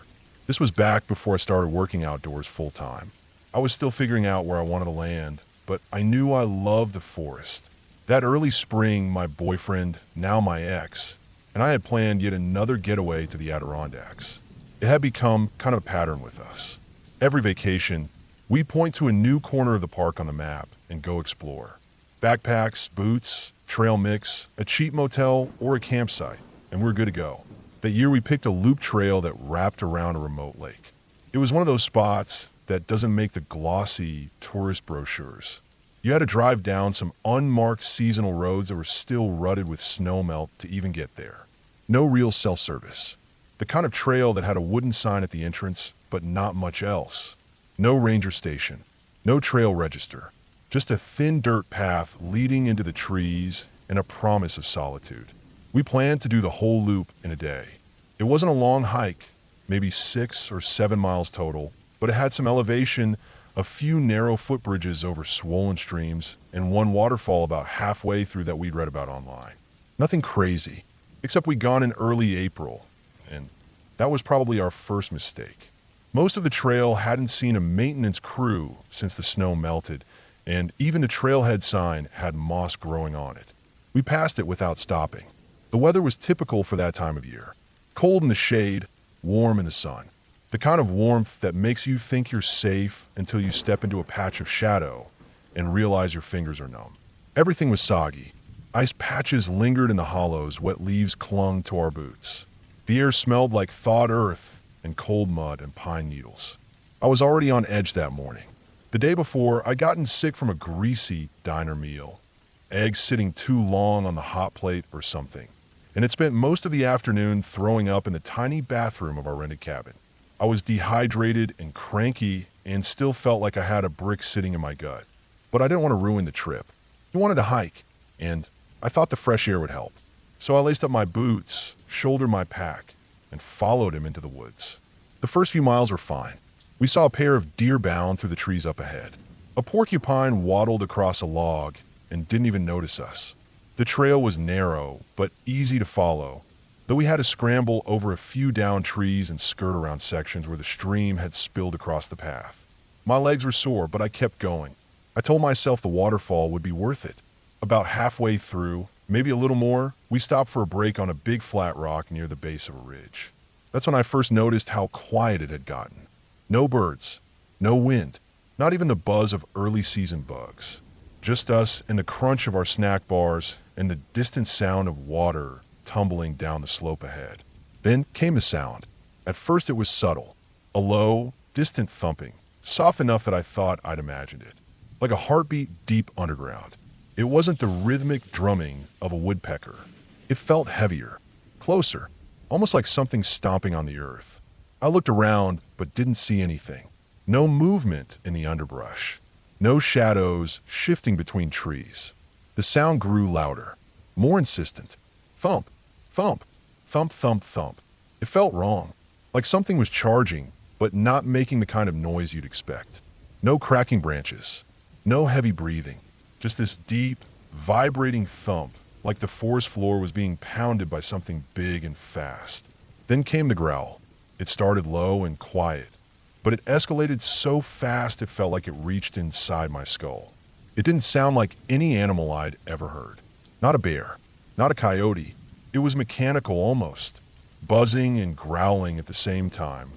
This was back before I started working outdoors full time. I was still figuring out where I wanted to land, but I knew I loved the forest. That early spring, my boyfriend, now my ex, and I had planned yet another getaway to the Adirondacks. It had become kind of a pattern with us. Every vacation, we'd point to a new corner of the park on the map and go explore. Backpacks, boots, trail mix, a cheap motel, or a campsite, and we're good to go. That year we picked a loop trail that wrapped around a remote lake. It was one of those spots that doesn't make the glossy tourist brochures. You had to drive down some unmarked seasonal roads that were still rutted with snowmelt to even get there. No real cell service. The kind of trail that had a wooden sign at the entrance, but not much else. No ranger station. No trail register. Just a thin dirt path leading into the trees and a promise of solitude. We planned to do the whole loop in a day. It wasn't a long hike, maybe 6 or 7 miles total, but it had some elevation, a few narrow footbridges over swollen streams, and one waterfall about halfway through that we'd read about online. Nothing crazy, except we'd gone in early April, and that was probably our first mistake. Most of the trail hadn't seen a maintenance crew since the snow melted, and even the trailhead sign had moss growing on it. We passed it without stopping. The weather was typical for that time of year. Cold in the shade, warm in the sun. The kind of warmth that makes you think you're safe until you step into a patch of shadow and realize your fingers are numb. Everything was soggy. Ice patches lingered in the hollows, wet leaves clung to our boots. The air smelled like thawed earth and cold mud and pine needles. I was already on edge that morning. The day before, I'd gotten sick from a greasy diner meal. Eggs sitting too long on the hot plate or something. And had spent most of the afternoon throwing up in the tiny bathroom of our rented cabin. I was dehydrated and cranky and still felt like I had a brick sitting in my gut. But I didn't want to ruin the trip. We wanted to hike, and I thought the fresh air would help. So I laced up my boots, shouldered my pack, and followed him into the woods. The first few miles were fine. We saw a pair of deer bound through the trees up ahead. A porcupine waddled across a log and didn't even notice us. The trail was narrow, but easy to follow, though we had to scramble over a few downed trees and skirt around sections where the stream had spilled across the path. My legs were sore, but I kept going. I told myself the waterfall would be worth it. About halfway through, maybe a little more, we stopped for a break on a big flat rock near the base of a ridge. That's when I first noticed how quiet it had gotten. No birds, no wind, not even the buzz of early season bugs. Just us and the crunch of our snack bars and the distant sound of water tumbling down the slope ahead. Then came a sound. At first it was subtle, a low, distant thumping, soft enough that I thought I'd imagined it. Like a heartbeat deep underground. It wasn't the rhythmic drumming of a woodpecker. It felt heavier, closer, almost like something stomping on the earth. I looked around but didn't see anything. No movement in the underbrush. No shadows shifting between trees. The sound grew louder. More insistent. Thump, thump, thump, thump, thump. It felt wrong, like something was charging, but not making the kind of noise you'd expect. No cracking branches, no heavy breathing, just this deep, vibrating thump, like the forest floor was being pounded by something big and fast. Then came the growl. It started low and quiet, but it escalated so fast it felt like it reached inside my skull. It didn't sound like any animal I'd ever heard. Not a bear, not a coyote. It was mechanical almost, buzzing and growling at the same time,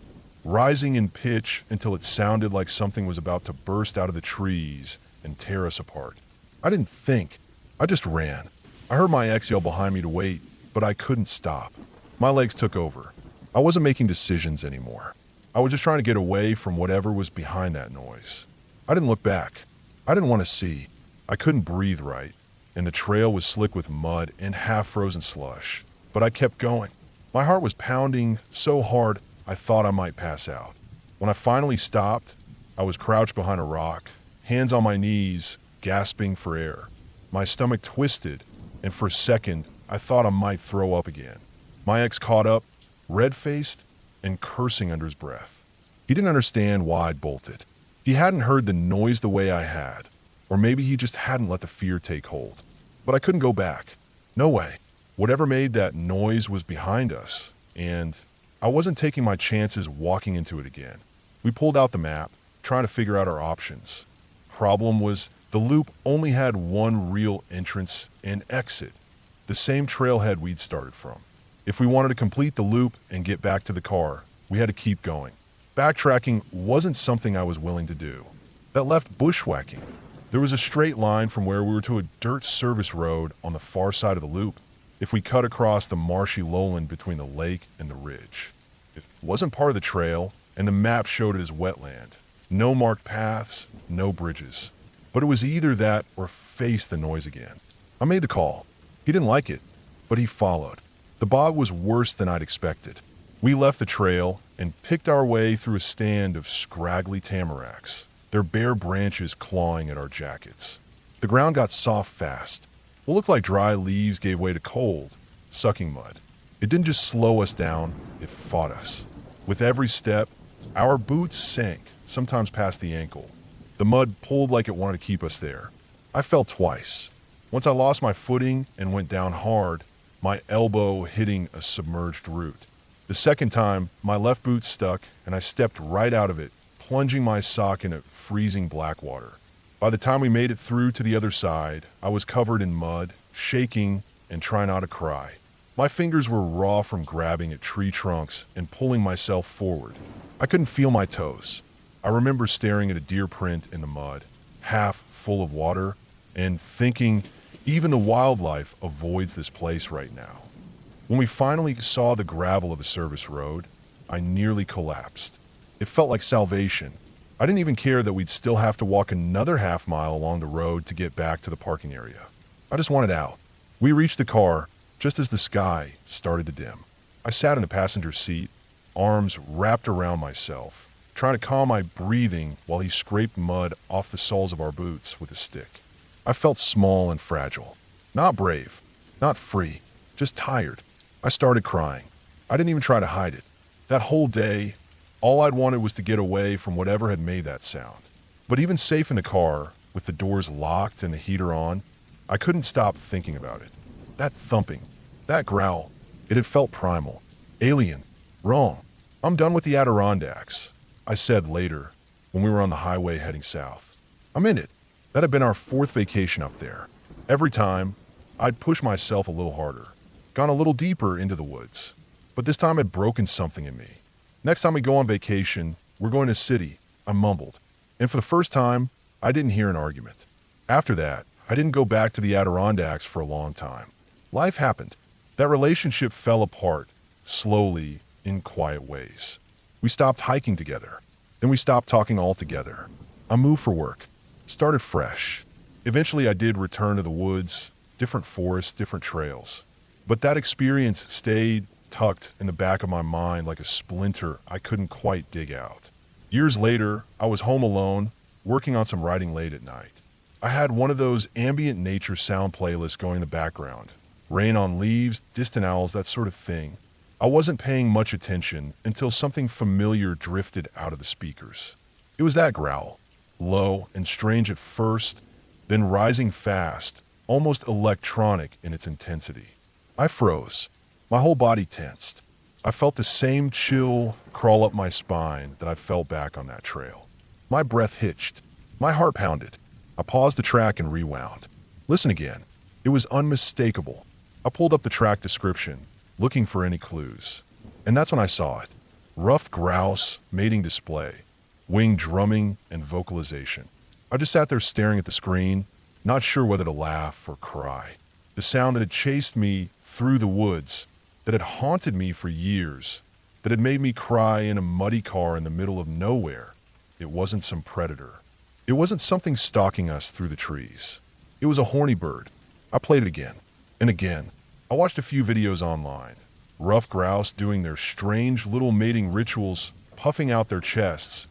rising in pitch until it sounded like something was about to burst out of the trees and tear us apart. I didn't think. I just ran. I heard my ex yell behind me to wait, but I couldn't stop. My legs took over. I wasn't making decisions anymore. I was just trying to get away from whatever was behind that noise. I didn't look back. I didn't want to see. I couldn't breathe right, and the trail was slick with mud and half-frozen slush. But I kept going. My heart was pounding so hard I thought I might pass out. When I finally stopped, I was crouched behind a rock, hands on my knees, gasping for air. My stomach twisted, and for a second, I thought I might throw up again. My ex caught up, red-faced, and cursing under his breath. He didn't understand why I'd bolted. He hadn't heard the noise the way I had, or maybe he just hadn't let the fear take hold. But I couldn't go back. No way. Whatever made that noise was behind us, and I wasn't taking my chances walking into it again. We pulled out the map, trying to figure out our options. Problem was, the loop only had one real entrance and exit, the same trailhead we'd started from. If we wanted to complete the loop and get back to the car, we had to keep going. Backtracking wasn't something I was willing to do. That left bushwhacking. There was a straight line from where we were to a dirt service road on the far side of the loop if we cut across the marshy lowland between the lake and the ridge. It wasn't part of the trail, and the map showed it as wetland. No marked paths, no bridges. But it was either that or face the noise again. I made the call. He didn't like it, but he followed. The bog was worse than I'd expected. We left the trail and picked our way through a stand of scraggly tamaracks, their bare branches clawing at our jackets. The ground got soft fast. What looked like dry leaves gave way to cold, sucking mud. It didn't just slow us down, it fought us. With every step, our boots sank, sometimes past the ankle. The mud pulled like it wanted to keep us there. I fell twice. Once I lost my footing and went down hard, my elbow hitting a submerged root. The second time, my left boot stuck and I stepped right out of it, plunging my sock into freezing black water. By the time we made it through to the other side, I was covered in mud, shaking, and trying not to cry. My fingers were raw from grabbing at tree trunks and pulling myself forward. I couldn't feel my toes. I remember staring at a deer print in the mud, half full of water, and thinking, even the wildlife avoids this place right now. When we finally saw the gravel of a service road, I nearly collapsed. It felt like salvation. I didn't even care that we'd still have to walk another half-mile along the road to get back to the parking area. I just wanted out. We reached the car just as the sky started to dim. I sat in the passenger seat, arms wrapped around myself, trying to calm my breathing while he scraped mud off the soles of our boots with a stick. I felt small and fragile. Not brave, not free, just tired. I started crying. I didn't even try to hide it. That whole day, all I'd wanted was to get away from whatever had made that sound. But even safe in the car, with the doors locked and the heater on, I couldn't stop thinking about it. That thumping, that growl, it had felt primal, alien, wrong. I'm done with the Adirondacks, I said later when we were on the highway heading south. I'm in it. That had been our fourth vacation up there. Every time, I'd push myself a little harder, gone a little deeper into the woods. But this time I'd broken something in me. Next time we go on vacation, we're going to the city, I mumbled. And for the first time, I didn't hear an argument. After that, I didn't go back to the Adirondacks for a long time. Life happened. That relationship fell apart, slowly, in quiet ways. We stopped hiking together. Then we stopped talking altogether. I moved for work. Started fresh. Eventually I did return to the woods, different forests, different trails. But that experience stayed tucked in the back of my mind like a splinter I couldn't quite dig out. Years later, I was home alone, working on some writing late at night. I had one of those ambient nature sound playlists going in the background, Rain on leaves, distant owls, that sort of thing. I wasn't paying much attention until something familiar drifted out of the speakers. It was that growl, low and strange at first, then rising fast, almost electronic in its intensity. I froze. My whole body tensed. I felt the same chill crawl up my spine that I felt back on that trail. My breath hitched. My heart pounded. I paused the track and rewound. Listen again. It was unmistakable. I pulled up the track description, looking for any clues. And that's when I saw it. Rough grouse, mating display, wing drumming, and vocalization. I just sat there staring at the screen, not sure whether to laugh or cry. The sound that had chased me through the woods, that had haunted me for years, that had made me cry in a muddy car in the middle of nowhere. It wasn't some predator. It wasn't something stalking us through the trees. It was a horny bird. I played it again and again. I watched a few videos online. Rough grouse doing their strange little mating rituals, puffing out their chests.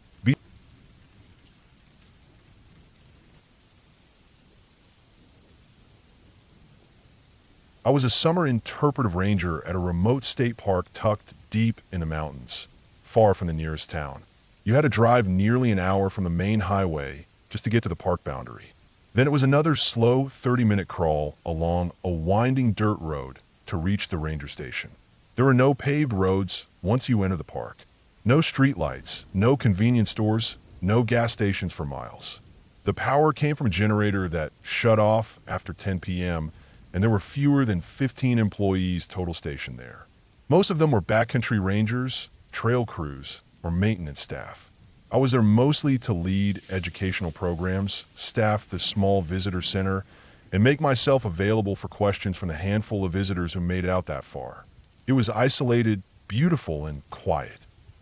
I was a summer interpretive ranger at a remote state park tucked deep in the mountains, far from the nearest town. You had to drive nearly an hour from the main highway just to get to the park boundary. Then it was another slow 30-minute crawl along a winding dirt road to reach the ranger station. There were no paved roads once you enter the park. No streetlights, no convenience stores, no gas stations for miles. The power came from a generator that shut off after 10 p.m., and there were fewer than 15 employees total stationed there. Most of them were backcountry rangers, trail crews, or maintenance staff. I was there mostly to lead educational programs, staff the small visitor center, and make myself available for questions from the handful of visitors who made it out that far. It was isolated, beautiful, and quiet.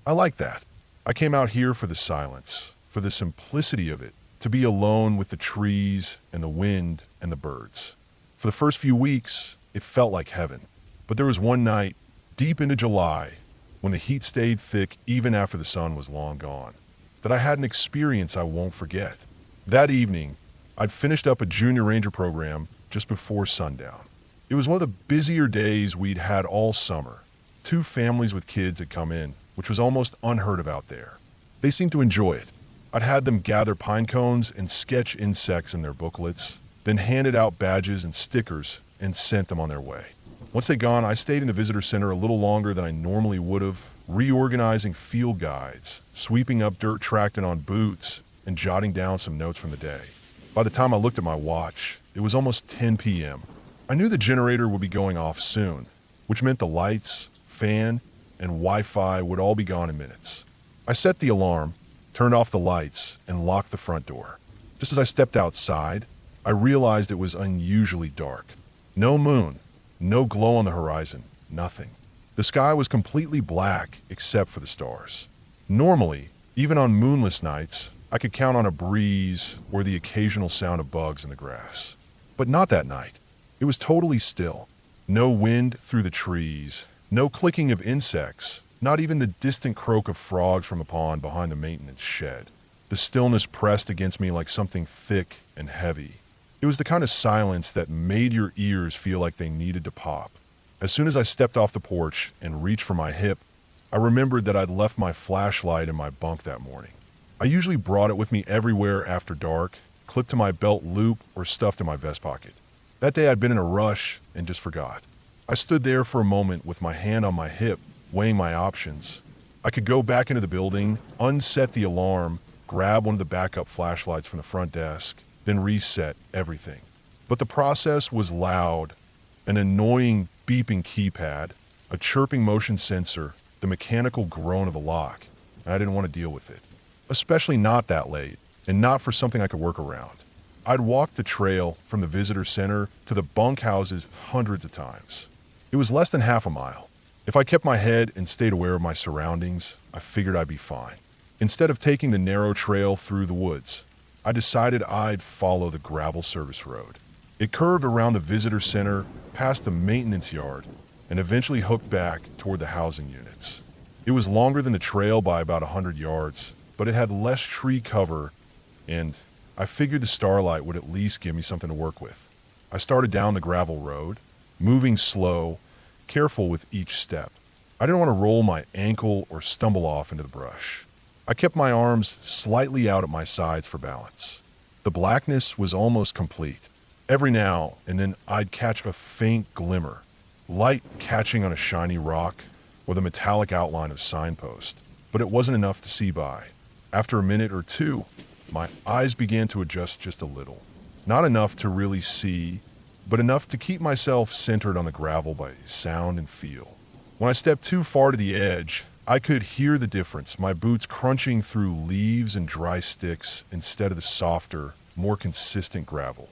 I like that. I came out here for the silence, for the simplicity of it, to be alone with the trees and the wind and the birds. For the first few weeks, it felt like heaven. But there was one night, deep into July, when the heat stayed thick even after the sun was long gone, that I had an experience I won't forget. That evening, I'd finished up a junior ranger program just before sundown. It was one of the busier days we'd had all summer. 2 families with kids had come in, which was almost unheard of out there. They seemed to enjoy it. I'd had them gather pine cones and sketch insects in their booklets, then handed out badges and stickers and sent them on their way. Once they'd gone, I stayed in the visitor center a little longer than I normally would have, reorganizing field guides, sweeping up dirt tracked on boots, and jotting down some notes from the day. By the time I looked at my watch, it was almost 10 p.m. I knew the generator would be going off soon, which meant the lights, fan, and Wi-Fi would all be gone in minutes. I set the alarm, turned off the lights, and locked the front door. Just as I stepped outside, I realized it was unusually dark. No moon, no glow on the horizon, nothing. The sky was completely black except for the stars. Normally, even on moonless nights, I could count on a breeze or the occasional sound of bugs in the grass. But not that night. It was totally still. No wind through the trees, no clicking of insects, not even the distant croak of frogs from the pond behind the maintenance shed. The stillness pressed against me like something thick and heavy. It was the kind of silence that made your ears feel like they needed to pop. As soon as I stepped off the porch and reached for my hip, I remembered that I'd left my flashlight in my bunk that morning. I usually brought it with me everywhere after dark, clipped to my belt loop or stuffed in my vest pocket. That day I'd been in a rush and just forgot. I stood there for a moment with my hand on my hip, weighing my options. I could go back into the building, unset the alarm, grab one of the backup flashlights from the front desk, then reset everything. But the process was loud, an annoying beeping keypad, a chirping motion sensor, the mechanical groan of a lock, and I didn't want to deal with it. Especially not that late, and not for something I could work around. I'd walked the trail from the visitor center to the bunkhouses hundreds of times. It was less than half a mile. If I kept my head and stayed aware of my surroundings, I figured I'd be fine. Instead of taking the narrow trail through the woods, I decided I'd follow the gravel service road. It curved around the visitor center, past the maintenance yard, and eventually hooked back toward the housing units. It was longer than the trail by about 100 yards, but it had less tree cover, and I figured the starlight would at least give me something to work with. I started down the gravel road, moving slow, careful with each step. I didn't want to roll my ankle or stumble off into the brush. I kept my arms slightly out at my sides for balance. The blackness was almost complete. Every now and then I'd catch a faint glimmer, light catching on a shiny rock or the metallic outline of a signpost, but it wasn't enough to see by. After a minute or two, my eyes began to adjust just a little. Not enough to really see, but enough to keep myself centered on the gravel by sound and feel. When I stepped too far to the edge, I could hear the difference, my boots crunching through leaves and dry sticks instead of the softer, more consistent gravel.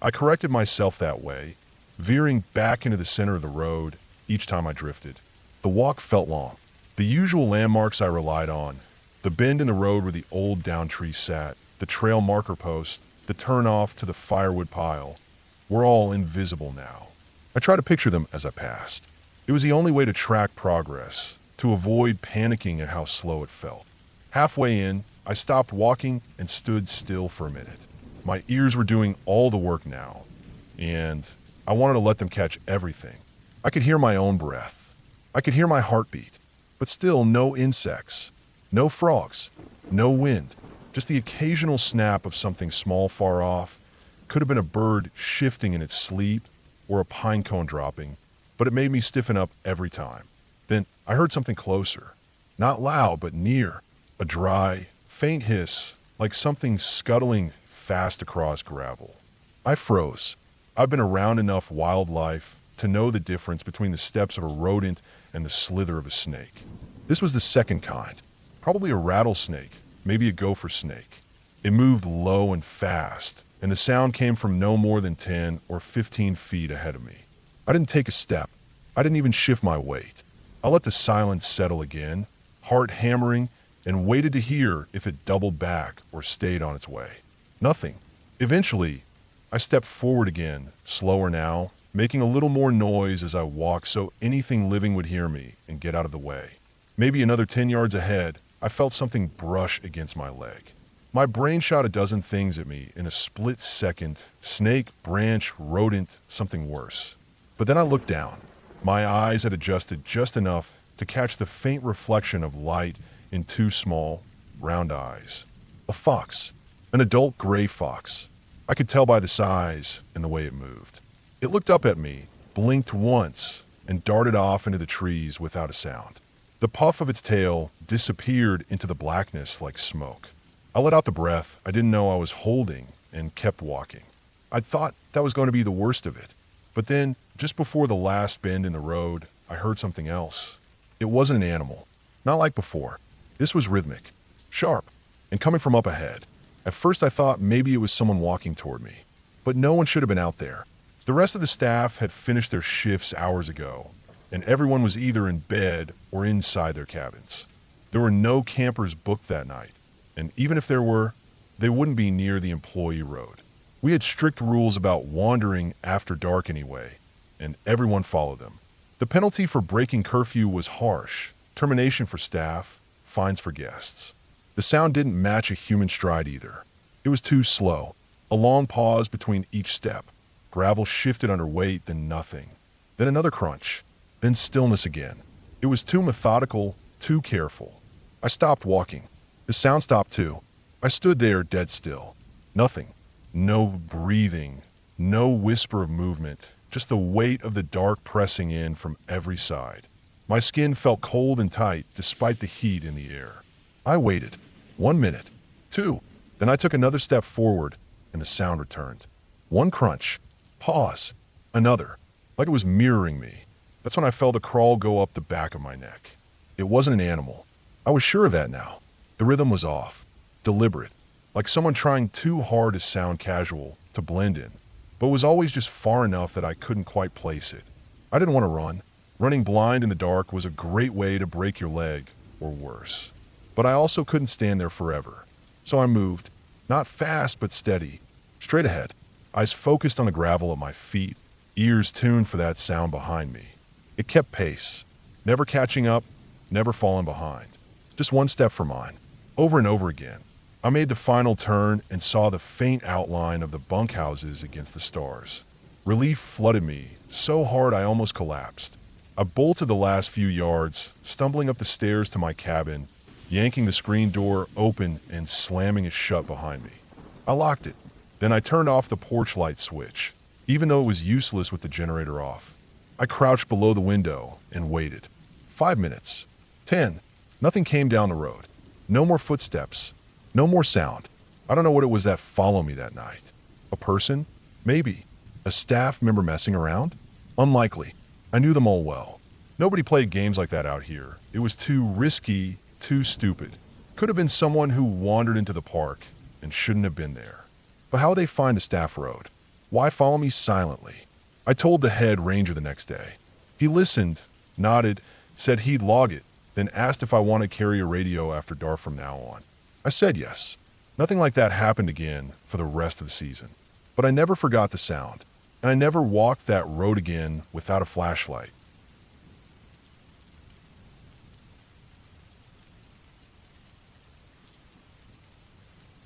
I corrected myself that way, veering back into the center of the road each time I drifted. The walk felt long. The usual landmarks I relied on, the bend in the road where the old down tree sat, the trail marker post, the turnoff to the firewood pile, were all invisible now. I tried to picture them as I passed. It was the only way to track progress, to avoid panicking at how slow it felt. Halfway in, I stopped walking and stood still for a minute. My ears were doing all the work now, and I wanted to let them catch everything. I could hear my own breath. I could hear my heartbeat, but still no insects, no frogs, no wind, just the occasional snap of something small far off. Could have been a bird shifting in its sleep or a pine cone dropping, but it made me stiffen up every time. Then I heard something closer, not loud but near, a dry, faint hiss like something scuttling fast across gravel. I froze. I've been around enough wildlife to know the difference between the steps of a rodent and the slither of a snake. This was the second kind, probably a rattlesnake, maybe a gopher snake. It moved low and fast, and the sound came from no more than 10 or 15 feet ahead of me. I didn't take a step. I didn't even shift my weight. I let the silence settle again, heart hammering, and waited to hear if it doubled back or stayed on its way. Nothing. Eventually, I stepped forward again, slower now, making a little more noise as I walked so anything living would hear me and get out of the way. Maybe another 10 yards ahead, I felt something brush against my leg. My brain shot a dozen things at me in a split second: snake, branch, rodent, something worse. But then I looked down. My eyes had adjusted just enough to catch the faint reflection of light in two small, round eyes. A fox. An adult gray fox. I could tell by the size and the way it moved. It looked up at me, blinked once, and darted off into the trees without a sound. The puff of its tail disappeared into the blackness like smoke. I let out the breath I didn't know I was holding and kept walking. I thought that was going to be the worst of it. But then, just before the last bend in the road, I heard something else. It wasn't an animal. Not like before. This was rhythmic, sharp, and coming from up ahead. At first I thought maybe it was someone walking toward me. But no one should have been out there. The rest of the staff had finished their shifts hours ago, and everyone was either in bed or inside their cabins. There were no campers booked that night, and even if there were, they wouldn't be near the employee road. We had strict rules about wandering after dark anyway, and everyone followed them. The penalty for breaking curfew was harsh: termination for staff, fines for guests. The sound didn't match a human stride either. It was too slow. A long pause between each step. Gravel shifted under weight, then nothing. Then another crunch. Then stillness again. It was too methodical, too careful. I stopped walking. The sound stopped too. I stood there dead still. Nothing. No breathing. No whisper of movement. Just the weight of the dark pressing in from every side. My skin felt cold and tight despite the heat in the air. I waited. 1 minute. 2. Then I took another step forward, and the sound returned. One crunch. Pause. Another. Like it was mirroring me. That's when I felt a crawl go up the back of my neck. It wasn't an animal. I was sure of that now. The rhythm was off. Deliberate. Like someone trying too hard to sound casual, to blend in. But was always just far enough that I couldn't quite place it. I didn't want to run. Running blind in the dark was a great way to break your leg, or worse. But I also couldn't stand there forever. So I moved. Not fast, but steady. Straight ahead. Eyes focused on the gravel at my feet, ears tuned for that sound behind me. It kept pace, never catching up, never falling behind. Just one step for mine, over and over again. I made the final turn and saw the faint outline of the bunkhouses against the stars. Relief flooded me, so hard I almost collapsed. I bolted the last few yards, stumbling up the stairs to my cabin, yanking the screen door open and slamming it shut behind me. I locked it. Then I turned off the porch light switch, even though it was useless with the generator off. I crouched below the window and waited. 5 minutes. 10. Nothing came down the road. No more footsteps. No more sound. I don't know what it was that followed me that night. A person? Maybe. A staff member messing around? Unlikely. I knew them all well. Nobody played games like that out here. It was too risky, too stupid. Could have been someone who wandered into the park and shouldn't have been there. But how would they find a staff road? Why follow me silently? I told the head ranger the next day. He listened, nodded, said he'd log it, then asked if I wanted to carry a radio after dark from now on. I said yes. Nothing like that happened again for the rest of the season. But I never forgot the sound, and I never walked that road again without a flashlight.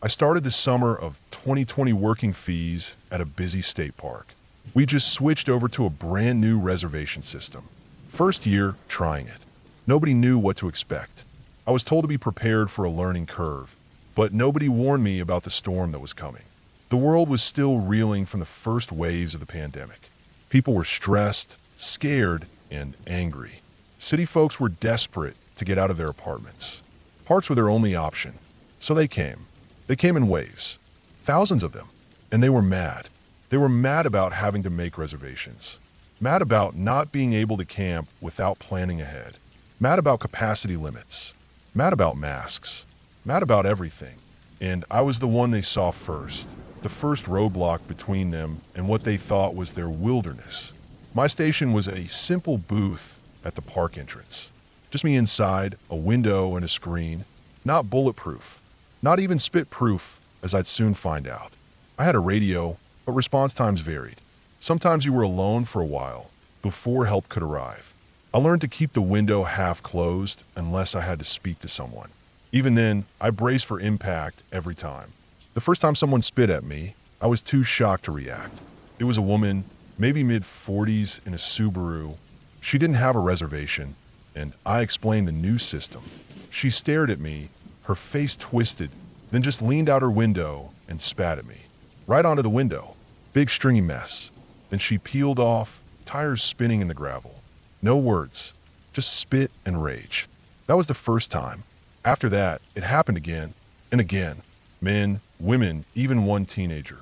I started the summer of 2020 working fees at a busy state park. We just switched over to a brand new reservation system. First year, trying it. Nobody knew what to expect. I was told to be prepared for a learning curve, but nobody warned me about the storm that was coming. The world was still reeling from the first waves of the pandemic. People were stressed, scared, and angry. City folks were desperate to get out of their apartments. Parks were their only option, so they came. They came in waves, thousands of them, and they were mad. They were mad about having to make reservations, mad about not being able to camp without planning ahead, mad about capacity limits, mad about masks, mad about everything. And I was the one they saw first, the first roadblock between them and what they thought was their wilderness. My station was a simple booth at the park entrance. Just me inside, a window and a screen, not bulletproof, not even spit-proof, as I'd soon find out. I had a radio, but response times varied. Sometimes you were alone for a while, before help could arrive. I learned to keep the window half closed unless I had to speak to someone. Even then, I braced for impact every time. The first time someone spit at me, I was too shocked to react. It was a woman, maybe mid-40s, in a Subaru. She didn't have a reservation, and I explained the new system. She stared at me, her face twisted, then just leaned out her window and spat at me. Right onto the window. Big stringy mess. Then she peeled off, tires spinning in the gravel. No words, just spit and rage. That was the first time. After that, it happened again and again. Men, women, even one teenager.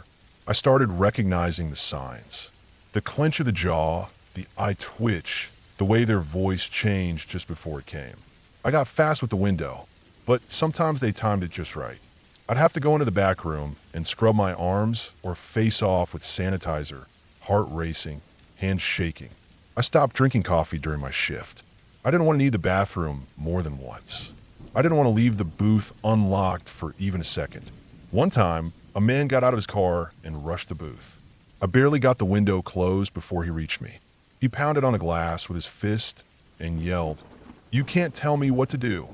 I started recognizing the signs. The clench of the jaw, the eye twitch, the way their voice changed just before it came. I got fast with the window, but sometimes they timed it just right. I'd have to go into the back room and scrub my arms or face off with sanitizer, heart racing, hands shaking. I stopped drinking coffee during my shift. I didn't want to need the bathroom more than once. I didn't want to leave the booth unlocked for even a second. One time, a man got out of his car and rushed the booth. I barely got the window closed before he reached me. He pounded on the glass with his fist and yelled, "You can't tell me what to do."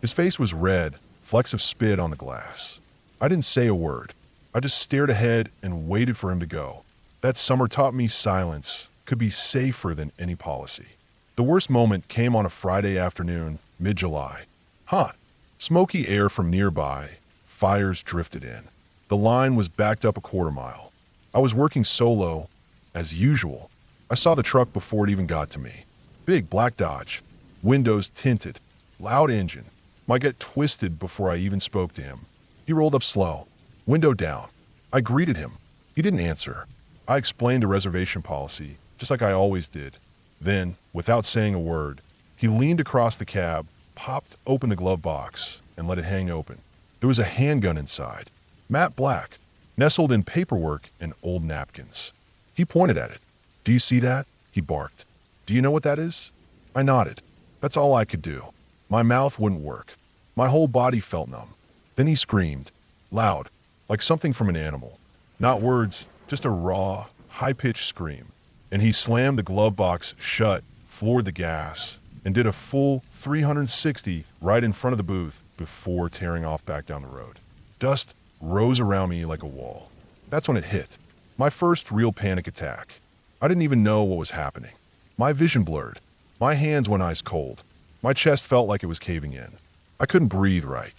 His face was red, flecks of spit on the glass. I didn't say a word. I just stared ahead and waited for him to go. That summer taught me silence could be safer than any policy. The worst moment came on a Friday afternoon, mid-July. Hot, smoky air from nearby, fires drifted in. The line was backed up a quarter mile. I was working solo, as usual. I saw the truck before it even got to me. Big black Dodge, windows tinted, loud engine. My gut twisted before I even spoke to him. He rolled up slow, window down. I greeted him. He didn't answer. I explained the reservation policy, just like I always did. Then, without saying a word, he leaned across the cab, popped open the glove box, and let it hang open. There was a handgun inside, matte black, nestled in paperwork and old napkins. He pointed at it. "Do you see that?" He barked. "Do you know what that is?" I nodded. That's all I could do. My mouth wouldn't work. My whole body felt numb. Then he screamed, loud, like something from an animal. Not words, just a raw, high-pitched scream. And he slammed the glove box shut, floored the gas, and did a full 360 right in front of the booth before tearing off back down the road. Dust rose around me like a wall. That's when it hit. My first real panic attack. I didn't even know what was happening. My vision blurred. My hands went ice cold. My chest felt like it was caving in. I couldn't breathe right.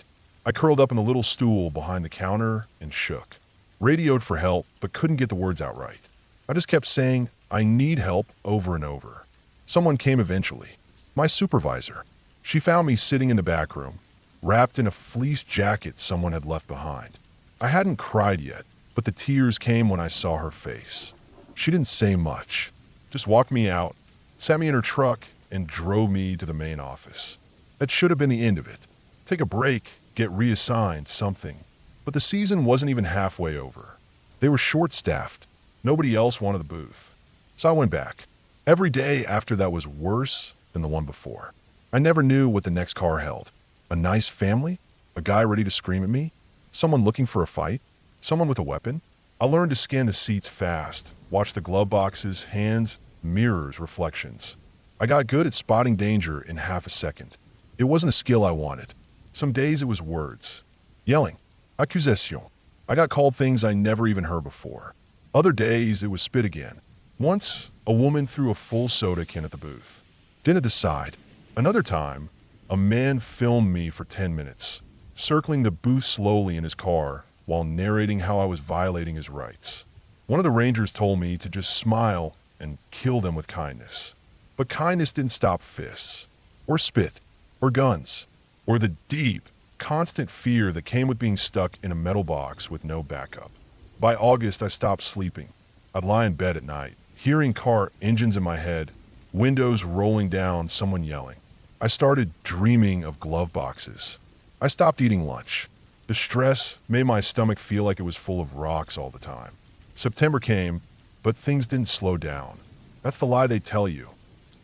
I curled up in the little stool behind the counter and shook. Radioed for help, but couldn't get the words out right. I just kept saying, "I need help," over and over. Someone came eventually. My supervisor. She found me sitting in the back room, wrapped in a fleece jacket someone had left behind. I hadn't cried yet, but the tears came when I saw her face. She didn't say much, just walked me out, sat me in her truck, and drove me to the main office. That should have been the end of it. Take a break, get reassigned, something. But the season wasn't even halfway over. They were short-staffed. Nobody else wanted the booth. So I went back. Every day after that was worse than the one before. I never knew what the next car held. A nice family? A guy ready to scream at me? Someone looking for a fight? Someone with a weapon? I learned to scan the seats fast, watch the glove boxes, hands, mirrors, reflections. I got good at spotting danger in half a second. It wasn't a skill I wanted. Some days it was words. Yelling. Accusation. I got called things I never even heard before. Other days it was spit again. Once, a woman threw a full soda can at the booth. Didn't decide. Another time, a man filmed me for 10 minutes, circling the booth slowly in his car while narrating how I was violating his rights. One of the Rangers told me to just smile and kill them with kindness. But kindness didn't stop fists, or spit, or guns, or the deep, constant fear that came with being stuck in a metal box with no backup. By August, I stopped sleeping. I'd lie in bed at night, hearing car engines in my head, windows rolling down, someone yelling. I started dreaming of glove boxes. I stopped eating lunch. The stress made my stomach feel like it was full of rocks all the time. September came, but things didn't slow down. That's the lie they tell you,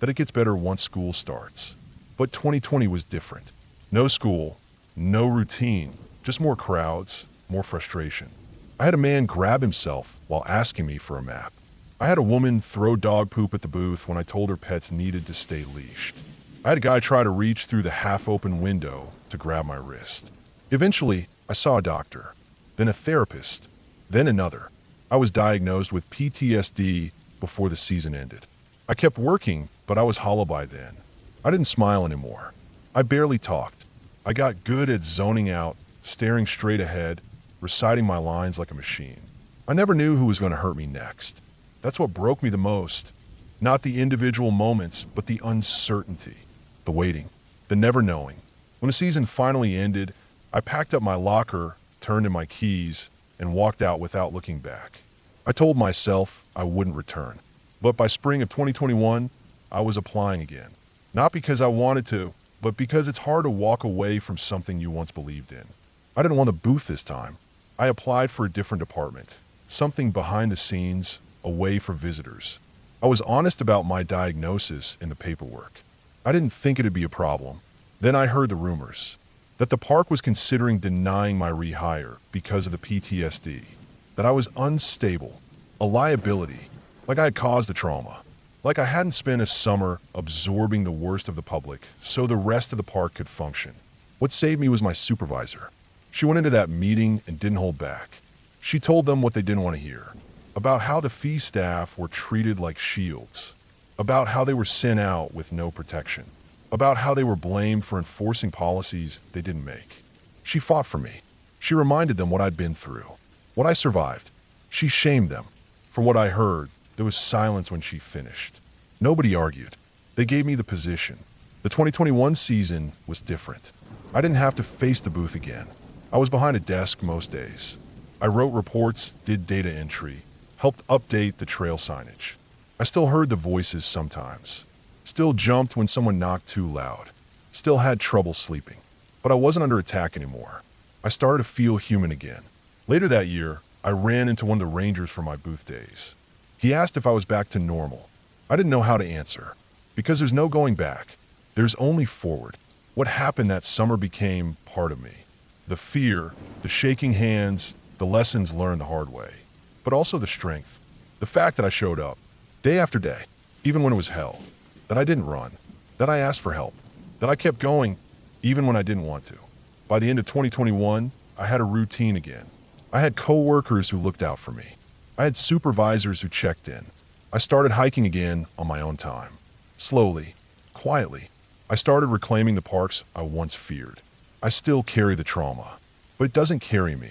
that it gets better once school starts. But 2020 was different. No school, no routine, just more crowds, more frustration. I had a man grab himself while asking me for a map. I had a woman throw dog poop at the booth when I told her pets needed to stay leashed. I had a guy try to reach through the half-open window to grab my wrist. Eventually, I saw a doctor, then a therapist, then another. I was diagnosed with PTSD before the season ended. I kept working, but I was hollow by then. I didn't smile anymore. I barely talked. I got good at zoning out, staring straight ahead, reciting my lines like a machine. I never knew who was going to hurt me next. That's what broke me the most. Not the individual moments, but the uncertainty, the waiting, the never knowing. When the season finally ended, I packed up my locker, turned in my keys, and walked out without looking back. I told myself I wouldn't return. But by spring of 2021, I was applying again. Not because I wanted to, but because it's hard to walk away from something you once believed in. I didn't want the booth this time. I applied for a different department, something behind the scenes, away from visitors. I was honest about my diagnosis in the paperwork. I didn't think it'd be a problem. Then I heard the rumors that the park was considering denying my rehire because of the PTSD, that I was unstable, a liability, like I had caused the trauma, like I hadn't spent a summer absorbing the worst of the public so the rest of the park could function. What saved me was my supervisor. She went into that meeting and didn't hold back. She told them what they didn't want to hear, about how the fee staff were treated like shields, about how they were sent out with no protection, about how they were blamed for enforcing policies they didn't make. She fought for me. She reminded them what I'd been through, what I survived. She shamed them. From what I heard, there was silence when she finished. Nobody argued. They gave me the position. The 2021 season was different. I didn't have to face the booth again. I was behind a desk most days. I wrote reports, did data entry, helped update the trail signage. I still heard the voices sometimes. Still jumped when someone knocked too loud. Still had trouble sleeping. But I wasn't under attack anymore. I started to feel human again. Later that year, I ran into one of the Rangers for my booth days. He asked if I was back to normal. I didn't know how to answer. Because there's no going back. There's only forward. What happened that summer became part of me. The fear, the shaking hands, the lessons learned the hard way. But also the strength. The fact that I showed up, day after day, even when it was hell. That I didn't run. That I asked for help. That I kept going, even when I didn't want to. By the end of 2021, I had a routine again. I had coworkers who looked out for me. I had supervisors who checked in. I started hiking again on my own time. Slowly, quietly, I started reclaiming the parks I once feared. I still carry the trauma, but it doesn't carry me.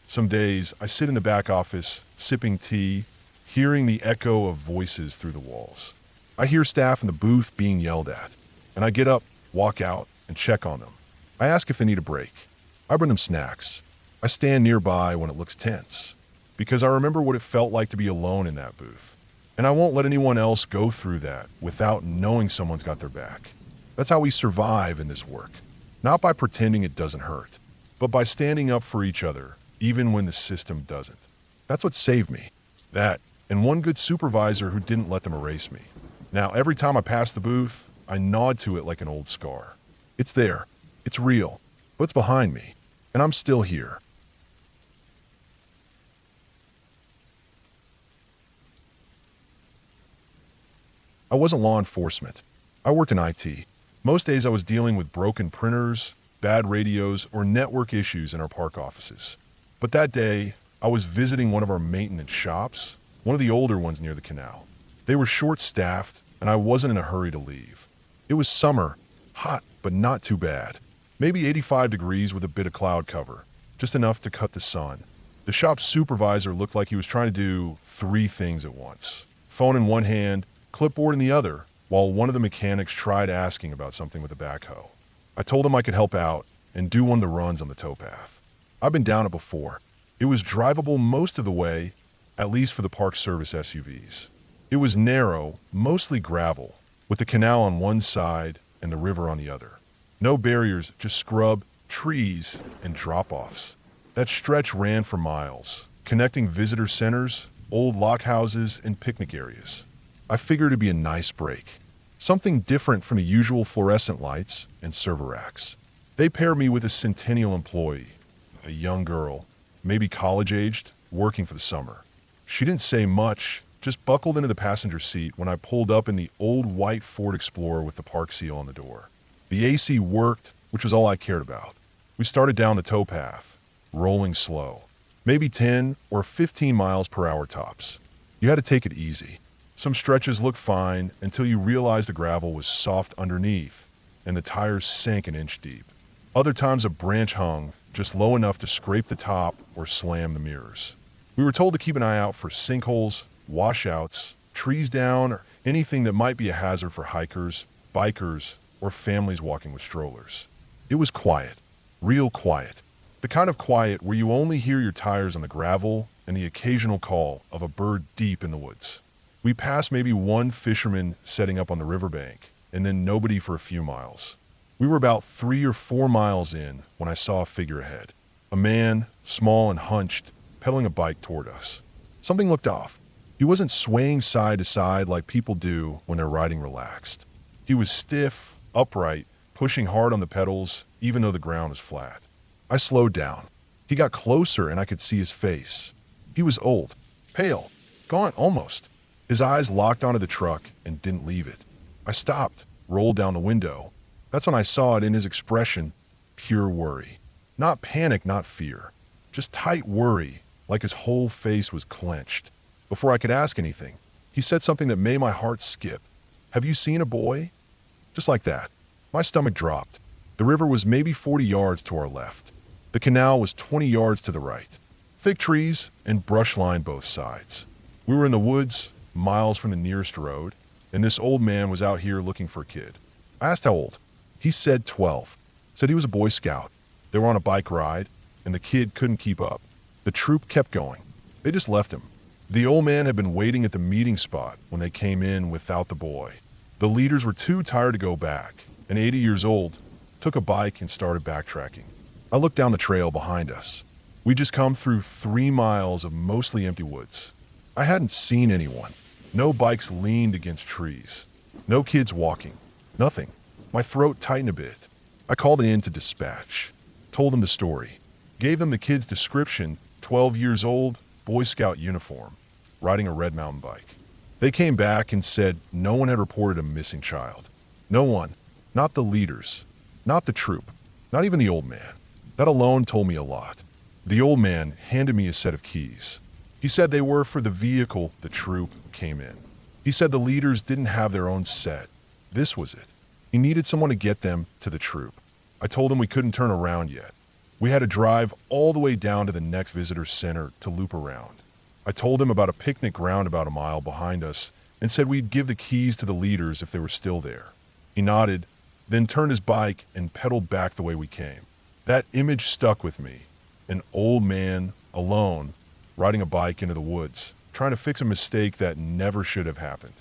Some days I sit in the back office, sipping tea, hearing the echo of voices through the walls. I hear staff in the booth being yelled at, and I get up, walk out, and check on them. I ask if they need a break. I bring them snacks. I stand nearby when it looks tense, because I remember what it felt like to be alone in that booth. And I won't let anyone else go through that without knowing someone's got their back. That's how we survive in this work. Not by pretending it doesn't hurt, but by standing up for each other, even when the system doesn't. That's what saved me. That, and one good supervisor who didn't let them erase me. Now, every time I pass the booth, I nod to it like an old scar. It's there. It's real. But it's behind me. And I'm still here. I wasn't law enforcement. I worked in IT. Most days I was dealing with broken printers, bad radios, or network issues in our park offices. But that day, I was visiting one of our maintenance shops, one of the older ones near the canal. They were short-staffed, and I wasn't in a hurry to leave. It was summer, hot, but not too bad. Maybe 85 degrees with a bit of cloud cover, just enough to cut the sun. The shop supervisor looked like he was trying to do 3 things at once. Phone in one hand, clipboard in the other, while one of the mechanics tried asking about something with a backhoe. I told him I could help out and do one of the runs on the towpath. I've been down it before. It was drivable most of the way, at least for the Park Service SUVs. It was narrow, mostly gravel, with the canal on one side and the river on the other. No barriers, just scrub, trees, and drop-offs. That stretch ran for miles, connecting visitor centers, old lock houses, and picnic areas. I figured it'd be a nice break. Something different from the usual fluorescent lights and server racks. They paired me with a Centennial employee, a young girl, maybe college-aged, working for the summer. She didn't say much, just buckled into the passenger seat when I pulled up in the old white Ford Explorer with the park seal on the door. The AC worked, which was all I cared about. We started down the towpath, rolling slow, maybe 10 or 15 miles per hour tops. You had to take it easy. Some stretches looked fine until you realized the gravel was soft underneath and the tires sank an inch deep. Other times a branch hung just low enough to scrape the top or slam the mirrors. We were told to keep an eye out for sinkholes, washouts, trees down, or anything that might be a hazard for hikers, bikers, or families walking with strollers. It was quiet, real quiet. The kind of quiet where you only hear your tires on the gravel and the occasional call of a bird deep in the woods. We passed maybe one fisherman setting up on the riverbank, and then nobody for a few miles. We were about 3 or 4 miles in when I saw a figure ahead. A man, small and hunched, pedaling a bike toward us. Something looked off. He wasn't swaying side to side like people do when they're riding relaxed. He was stiff, upright, pushing hard on the pedals, even though the ground was flat. I slowed down. He got closer and I could see his face. He was old, pale, gaunt almost. His eyes locked onto the truck and didn't leave it. I stopped, rolled down the window. That's when I saw it in his expression, pure worry. Not panic, not fear. Just tight worry, like his whole face was clenched. Before I could ask anything, he said something that made my heart skip. "Have you seen a boy?" Just like that. My stomach dropped. The river was maybe 40 yards to our left. The canal was 20 yards to the right. Thick trees and brush lined both sides. We were in the woods, miles from the nearest road, and this old man was out here looking for a kid. I asked how old. He said 12. Said he was a Boy Scout. They were on a bike ride, and the kid couldn't keep up. The troop kept going. They just left him. The old man had been waiting at the meeting spot when they came in without the boy. The leaders were too tired to go back, and 80 years old, took a bike and started backtracking. I looked down the trail behind us. We'd just come through 3 miles of mostly empty woods. I hadn't seen anyone. No bikes leaned against trees. No kids walking. Nothing. My throat tightened a bit. I called in to dispatch. Told them the story. Gave them the kid's description, 12 years old, Boy Scout uniform, riding a red mountain bike. They came back and said no one had reported a missing child. No one. Not the leaders. Not the troop. Not even the old man. That alone told me a lot. The old man handed me a set of keys. He said they were for the vehicle the troop came in. He said the leaders didn't have their own set. This was it. He needed someone to get them to the troop. I told him we couldn't turn around yet. We had to drive all the way down to the next visitor center to loop around. I told him about a picnic ground about a mile behind us and said we'd give the keys to the leaders if they were still there. He nodded, then turned his bike and pedaled back the way we came. That image stuck with me. An old man, alone, riding a bike into the woods, trying to fix a mistake that never should have happened.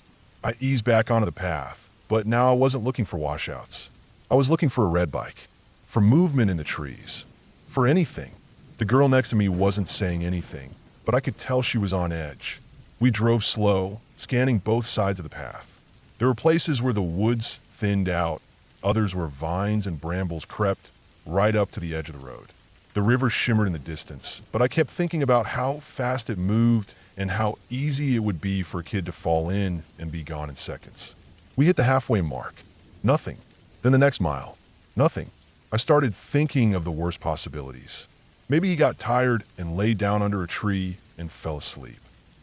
I eased back onto the path, but now I wasn't looking for washouts. I was looking for a red bike, for movement in the trees, for anything. The girl next to me wasn't saying anything, but I could tell she was on edge. We drove slow, scanning both sides of the path. There were places where the woods thinned out, others where vines and brambles crept right up to the edge of the road. The river shimmered in the distance, but I kept thinking about how fast it moved and how easy it would be for a kid to fall in and be gone in seconds. We hit the halfway mark. Nothing. Then the next mile. Nothing. I started thinking of the worst possibilities. Maybe he got tired and lay down under a tree and fell asleep.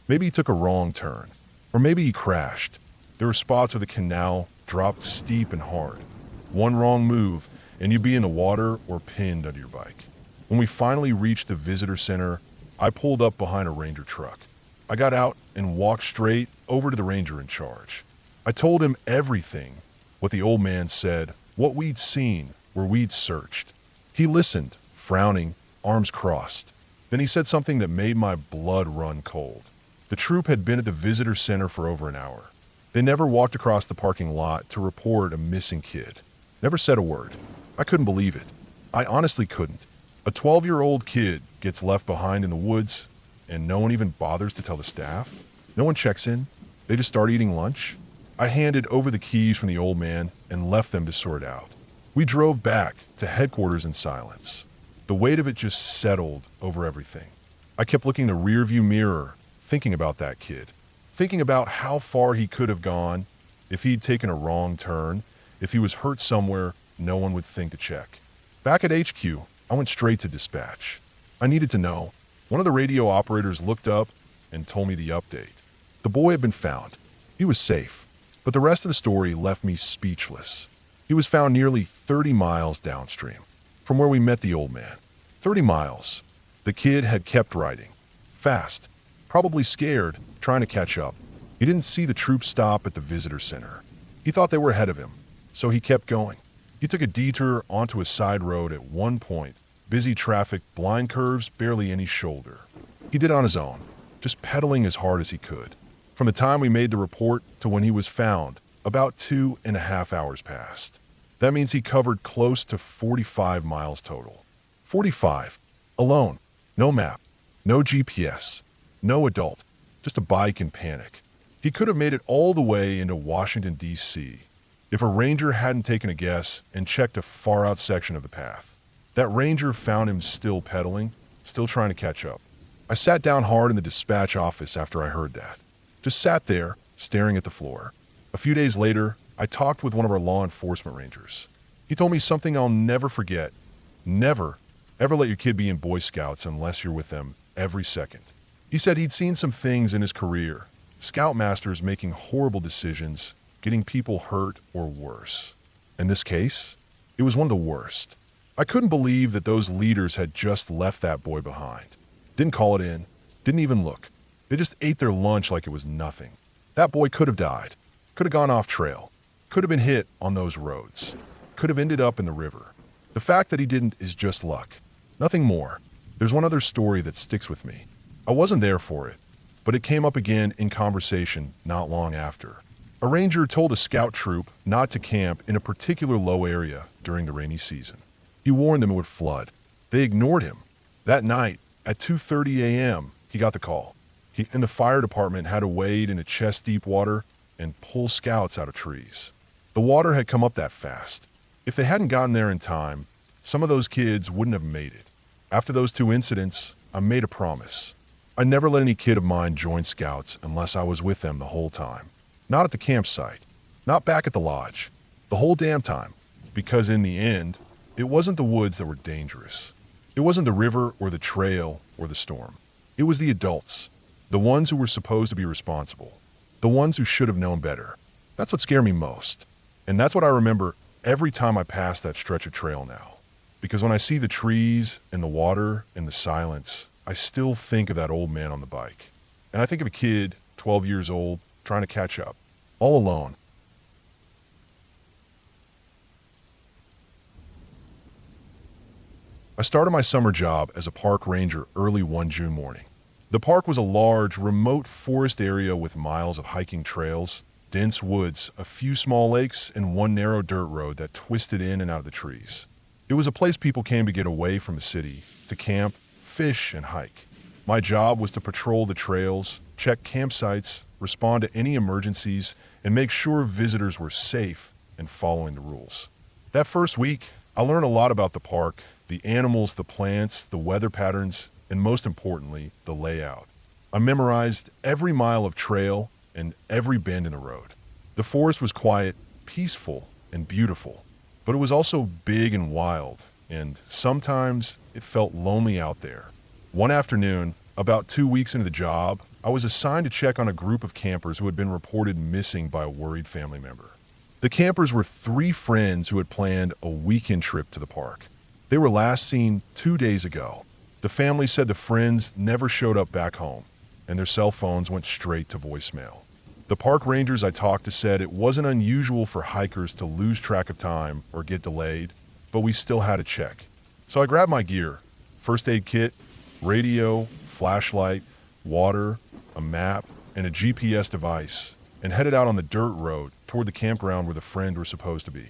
Maybe he took a wrong turn. Or maybe he crashed. There were spots where the canal dropped steep and hard. One wrong move, and you'd be in the water or pinned under your bike. When we finally reached the visitor center, I pulled up behind a ranger truck. I got out and walked straight over to the ranger in charge. I told him everything, what the old man said, what we'd seen, where we'd searched. He listened, frowning, arms crossed. Then he said something that made my blood run cold. The troop had been at the visitor center for over an hour. They never walked across the parking lot to report a missing kid. Never said a word. I couldn't believe it. I honestly couldn't. A 12-year-old kid gets left behind in the woods, and no one even bothers to tell the staff. No one checks in. They just start eating lunch. I handed over the keys from the old man and left them to sort out. We drove back to headquarters in silence. The weight of it just settled over everything. I kept looking in the rearview mirror, thinking about that kid, thinking about how far he could have gone if he'd taken a wrong turn, if he was hurt somewhere no one would think to check. Back at HQ, I went straight to dispatch. I needed to know. One of the radio operators looked up and told me the update. The boy had been found. He was safe, but the rest of the story left me speechless. He was found nearly 30 miles downstream from where we met the old man. 30 miles. The kid had kept riding. Fast. Probably scared, trying to catch up. He didn't see the troop stop at the visitor center. He thought they were ahead of him, so he kept going. He took a detour onto a side road at one point. Busy traffic, blind curves, barely any shoulder. He did it on his own, just pedaling as hard as he could. From the time we made the report to when he was found, about 2.5 hours passed. That means he covered close to 45 miles total. 45. Alone. No map. No GPS. No adult. Just a bike and panic. He could have made it all the way into Washington, D.C. if a ranger hadn't taken a guess and checked a far-out section of the path. That ranger found him still pedaling, still trying to catch up. I sat down hard in the dispatch office after I heard that. Just sat there, staring at the floor. A few days later, I talked with one of our law enforcement rangers. He told me something I'll never forget. Never, ever let your kid be in Boy Scouts unless you're with them every second. He said he'd seen some things in his career. Scoutmasters making horrible decisions, getting people hurt or worse. In this case, it was one of the worst. I couldn't believe that those leaders had just left that boy behind. Didn't call it in, didn't even look. They just ate their lunch like it was nothing. That boy could have died, could have gone off trail, could have been hit on those roads, could have ended up in the river. The fact that he didn't is just luck. Nothing more. There's one other story that sticks with me. I wasn't there for it, but it came up again in conversation not long after. A ranger told a scout troop not to camp in a particular low area during the rainy season. He warned them it would flood. They ignored him. That night, at 2:30 a.m., he got the call. He and the fire department had to wade into chest-deep water and pull scouts out of trees. The water had come up that fast. If they hadn't gotten there in time, some of those kids wouldn't have made it. After those 2 incidents, I made a promise. I never let any kid of mine join scouts unless I was with them the whole time. Not at the campsite, not back at the lodge, the whole damn time. Because in the end, it wasn't the woods that were dangerous. It wasn't the river or the trail or the storm. It was the adults, the ones who were supposed to be responsible. The ones who should have known better. That's what scared me most. And that's what I remember every time I pass that stretch of trail now. Because when I see the trees and the water and the silence, I still think of that old man on the bike. And I think of a kid, 12 years old, trying to catch up, all alone. I started my summer job as a park ranger early one June morning. The park was a large, remote forest area with miles of hiking trails, dense woods, a few small lakes, and one narrow dirt road that twisted in and out of the trees. It was a place people came to get away from the city, to camp, fish, and hike. My job was to patrol the trails, check campsites, respond to any emergencies, and make sure visitors were safe and following the rules. That first week, I learned a lot about the park, the animals, the plants, the weather patterns, and most importantly, the layout. I memorized every mile of trail and every bend in the road. The forest was quiet, peaceful, and beautiful, but it was also big and wild, and sometimes it felt lonely out there. One afternoon, about 2 weeks into the job, I was assigned to check on a group of campers who had been reported missing by a worried family member. The campers were 3 friends who had planned a weekend trip to the park. They were last seen 2 days ago. The family said the friends never showed up back home, and their cell phones went straight to voicemail. The park rangers I talked to said it wasn't unusual for hikers to lose track of time or get delayed, but we still had to check. So I grabbed my gear, first aid kit, radio, flashlight, water, a map, and a GPS device, and headed out on the dirt road toward the campground where the friends were supposed to be.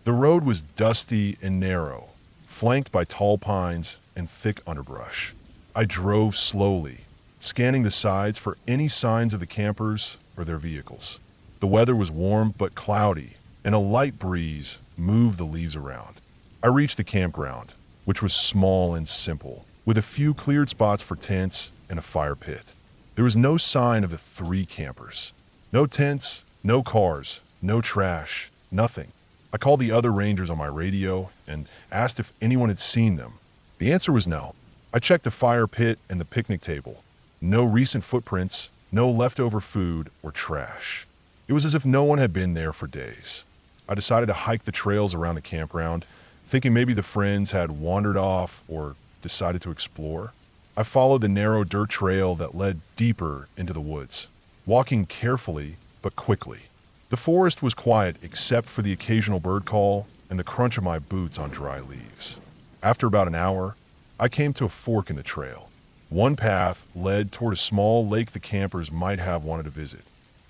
The road was dusty and narrow, flanked by tall pines and thick underbrush. I drove slowly, scanning the sides for any signs of the campers or their vehicles. The weather was warm but cloudy, and a light breeze moved the leaves around. I reached the campground, which was small and simple, with a few cleared spots for tents and a fire pit. There was no sign of the 3 campers. No tents, no cars, no trash, nothing. I called the other rangers on my radio and asked if anyone had seen them. The answer was no. I checked the fire pit and the picnic table. No recent footprints, no leftover food or trash. It was as if no one had been there for days. I decided to hike the trails around the campground, thinking maybe the friends had wandered off or decided to explore. I followed the narrow dirt trail that led deeper into the woods, walking carefully but quickly. The forest was quiet except for the occasional bird call and the crunch of my boots on dry leaves. After about an hour, I came to a fork in the trail. One path led toward a small lake the campers might have wanted to visit.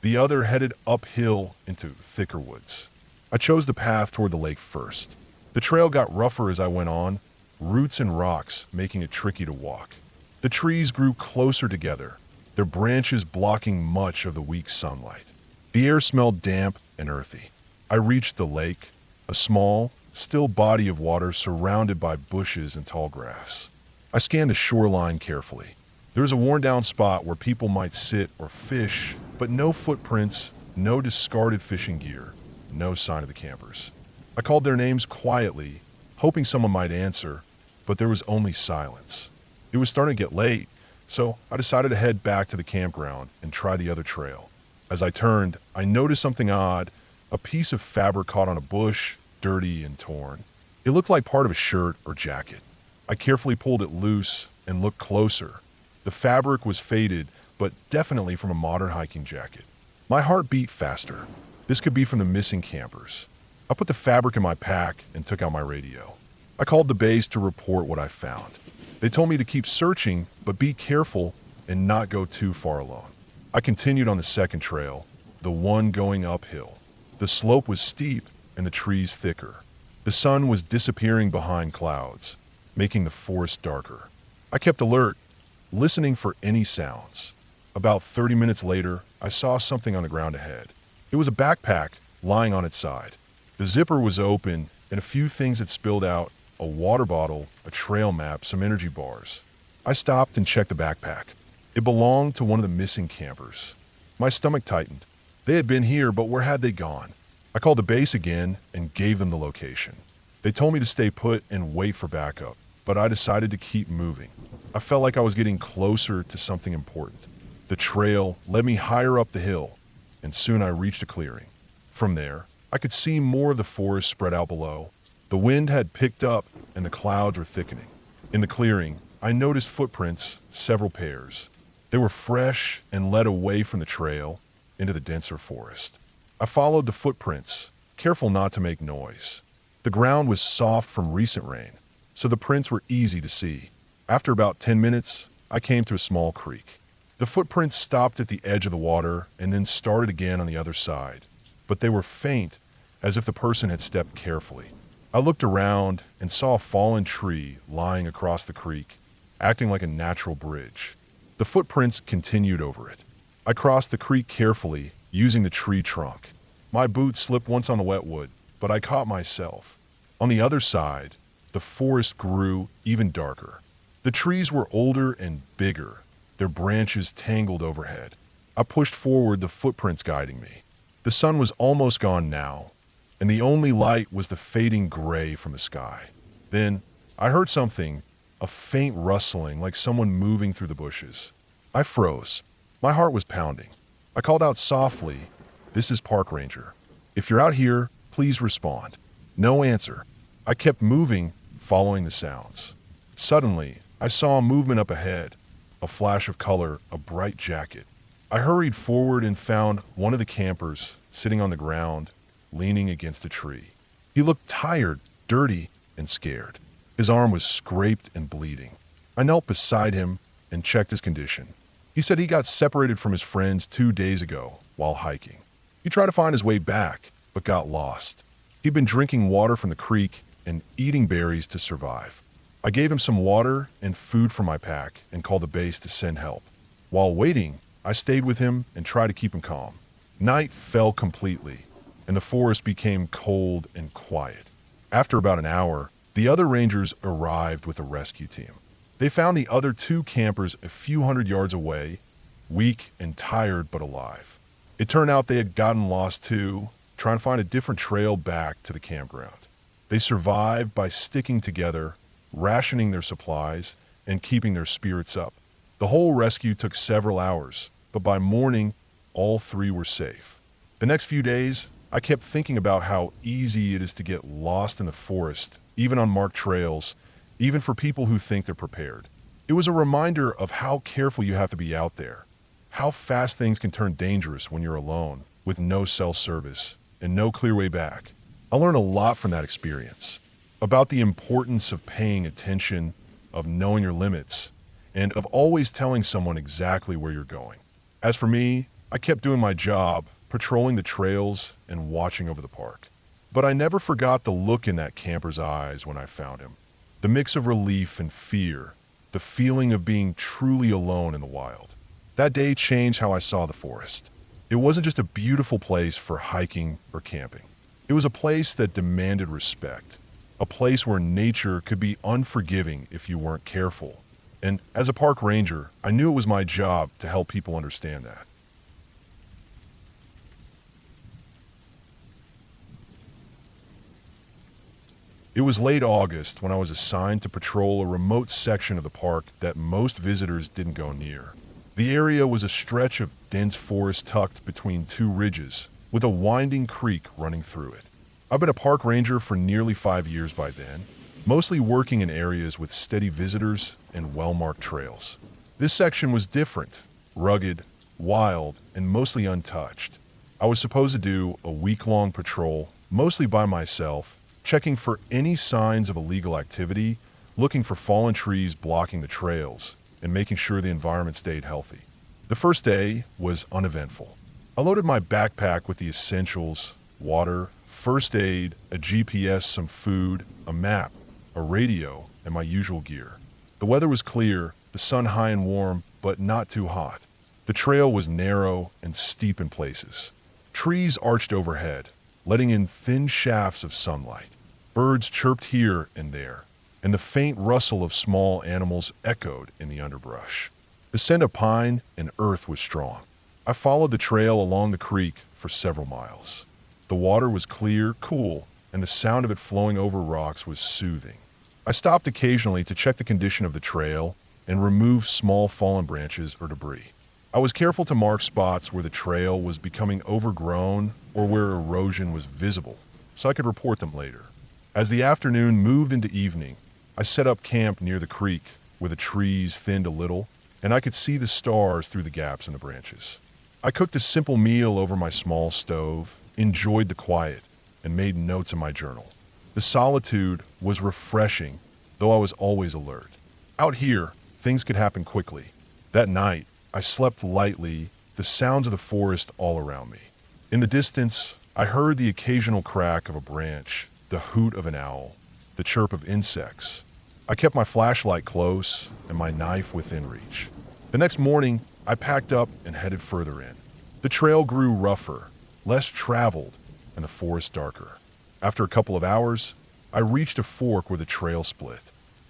The other headed uphill into thicker woods. I chose the path toward the lake first. The trail got rougher as I went on, roots and rocks making it tricky to walk. The trees grew closer together, their branches blocking much of the weak sunlight. The air smelled damp and earthy. I reached the lake, a small, still body of water surrounded by bushes and tall grass. I scanned the shoreline carefully. There was a worn-down spot where people might sit or fish, but no footprints, no discarded fishing gear, no sign of the campers. I called their names quietly, hoping someone might answer, but there was only silence. It was starting to get late, so I decided to head back to the campground and try the other trail. As I turned, I noticed something odd, a piece of fabric caught on a bush, dirty and torn. It looked like part of a shirt or jacket. I carefully pulled it loose and looked closer. The fabric was faded, but definitely from a modern hiking jacket. My heart beat faster. This could be from the missing campers. I put the fabric in my pack and took out my radio. I called the base to report what I found. They told me to keep searching, but be careful and not go too far alone. I continued on the second trail, the one going uphill. The slope was steep and the trees thicker. The sun was disappearing behind clouds, making the forest darker. I kept alert, listening for any sounds. About 30 minutes later, I saw something on the ground ahead. It was a backpack lying on its side. The zipper was open and a few things had spilled out: a water bottle, a trail map, some energy bars. I stopped and checked the backpack. It belonged to one of the missing campers. My stomach tightened. They had been here, but where had they gone? I called the base again and gave them the location. They told me to stay put and wait for backup, but I decided to keep moving. I felt like I was getting closer to something important. The trail led me higher up the hill. and soon I reached a clearing. From there, I could see more of the forest spread out below. The wind had picked up and the clouds were thickening. In the clearing, I noticed footprints, several pairs. They were fresh and led away from the trail into the denser forest. I followed the footprints, careful not to make noise. The ground was soft from recent rain, so the prints were easy to see. After about 10 minutes, I came to a small creek. The footprints stopped at the edge of the water and then started again on the other side, but they were faint, as if the person had stepped carefully. I looked around and saw a fallen tree lying across the creek, acting like a natural bridge. The footprints continued over it. I crossed the creek carefully, using the tree trunk. My boot slipped once on the wet wood, but I caught myself. On the other side, the forest grew even darker. The trees were older and bigger, their branches tangled overhead. I pushed forward, the footprints guiding me. The sun was almost gone now, and the only light was the fading gray from the sky. Then I heard something, a faint rustling like someone moving through the bushes. I froze. My heart was pounding. I called out softly, "This is Park Ranger. If you're out here, please respond." No answer. I kept moving, following the sounds. Suddenly, I saw a movement up ahead, a flash of color, a bright jacket. I hurried forward and found one of the campers sitting on the ground, leaning against a tree. He looked tired, dirty, and scared. His arm was scraped and bleeding. I knelt beside him and checked his condition. He said he got separated from his friends 2 days ago while hiking. He tried to find his way back, but got lost. He'd been drinking water from the creek and eating berries to survive. I gave him some water and food from my pack and called the base to send help. While waiting, I stayed with him and tried to keep him calm. Night fell completely, and the forest became cold and quiet. After about an hour, the other rangers arrived with a rescue team. They found the other 2 campers a few hundred yards away, weak and tired but alive. It turned out they had gotten lost too, trying to find a different trail back to the campground. They survived by sticking together, rationing their supplies, and keeping their spirits up. The whole rescue took several hours, but by morning, all 3 were safe. The next few days, I kept thinking about how easy it is to get lost in the forest, even on marked trails, even for people who think they're prepared. It was a reminder of how careful you have to be out there, how fast things can turn dangerous when you're alone, with no cell service, and no clear way back. I learned a lot from that experience, about the importance of paying attention, of knowing your limits, and of always telling someone exactly where you're going. As for me, I kept doing my job, patrolling the trails and watching over the park. But I never forgot the look in that camper's eyes when I found him. The mix of relief and fear, the feeling of being truly alone in the wild. That day changed how I saw the forest. It wasn't just a beautiful place for hiking or camping. It was a place that demanded respect, a place where nature could be unforgiving if you weren't careful. And as a park ranger, I knew it was my job to help people understand that. It was late August when I was assigned to patrol a remote section of the park that most visitors didn't go near. The area was a stretch of dense forest tucked between 2 ridges, with a winding creek running through it. I've been a park ranger for nearly 5 years by then, mostly working in areas with steady visitors and well-marked trails. This section was different, rugged, wild, and mostly untouched. I was supposed to do a week-long patrol, mostly by myself, checking for any signs of illegal activity, looking for fallen trees blocking the trails, and making sure the environment stayed healthy. The first day was uneventful. I loaded my backpack with the essentials: water, first aid, a GPS, some food, a map, a radio, and my usual gear. The weather was clear, the sun high and warm, but not too hot. The trail was narrow and steep in places. Trees arched overhead, letting in thin shafts of sunlight. Birds chirped here and there, and the faint rustle of small animals echoed in the underbrush. The scent of pine and earth was strong. I followed the trail along the creek for several miles. The water was clear, cool, and the sound of it flowing over rocks was soothing. I stopped occasionally to check the condition of the trail and remove small fallen branches or debris. I was careful to mark spots where the trail was becoming overgrown or where erosion was visible, so I could report them later. As the afternoon moved into evening, I set up camp near the creek where the trees thinned a little and I could see the stars through the gaps in the branches. I cooked a simple meal over my small stove, enjoyed the quiet, and made notes in my journal. The solitude was refreshing, though I was always alert. Out here, things could happen quickly. That night, I slept lightly, the sounds of the forest all around me. In the distance, I heard the occasional crack of a branch, the hoot of an owl, the chirp of insects. I kept my flashlight close and my knife within reach. The next morning, I packed up and headed further in. The trail grew rougher, less traveled, and the forest darker. After a couple of hours, I reached a fork where the trail split.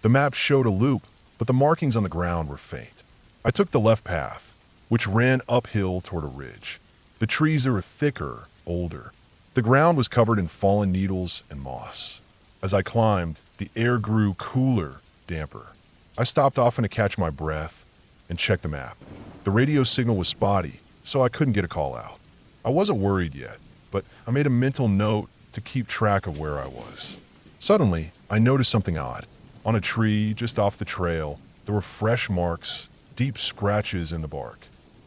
The map showed a loop, but the markings on the ground were faint. I took the left path, which ran uphill toward a ridge. The trees were thicker, older. The ground was covered in fallen needles and moss. As I climbed, the air grew cooler, damper. I stopped often to catch my breath and check the map. The radio signal was spotty, so I couldn't get a call out. I wasn't worried yet, but I made a mental note to keep track of where I was. Suddenly, I noticed something odd. On a tree just off the trail, there were fresh marks, deep scratches in the bark.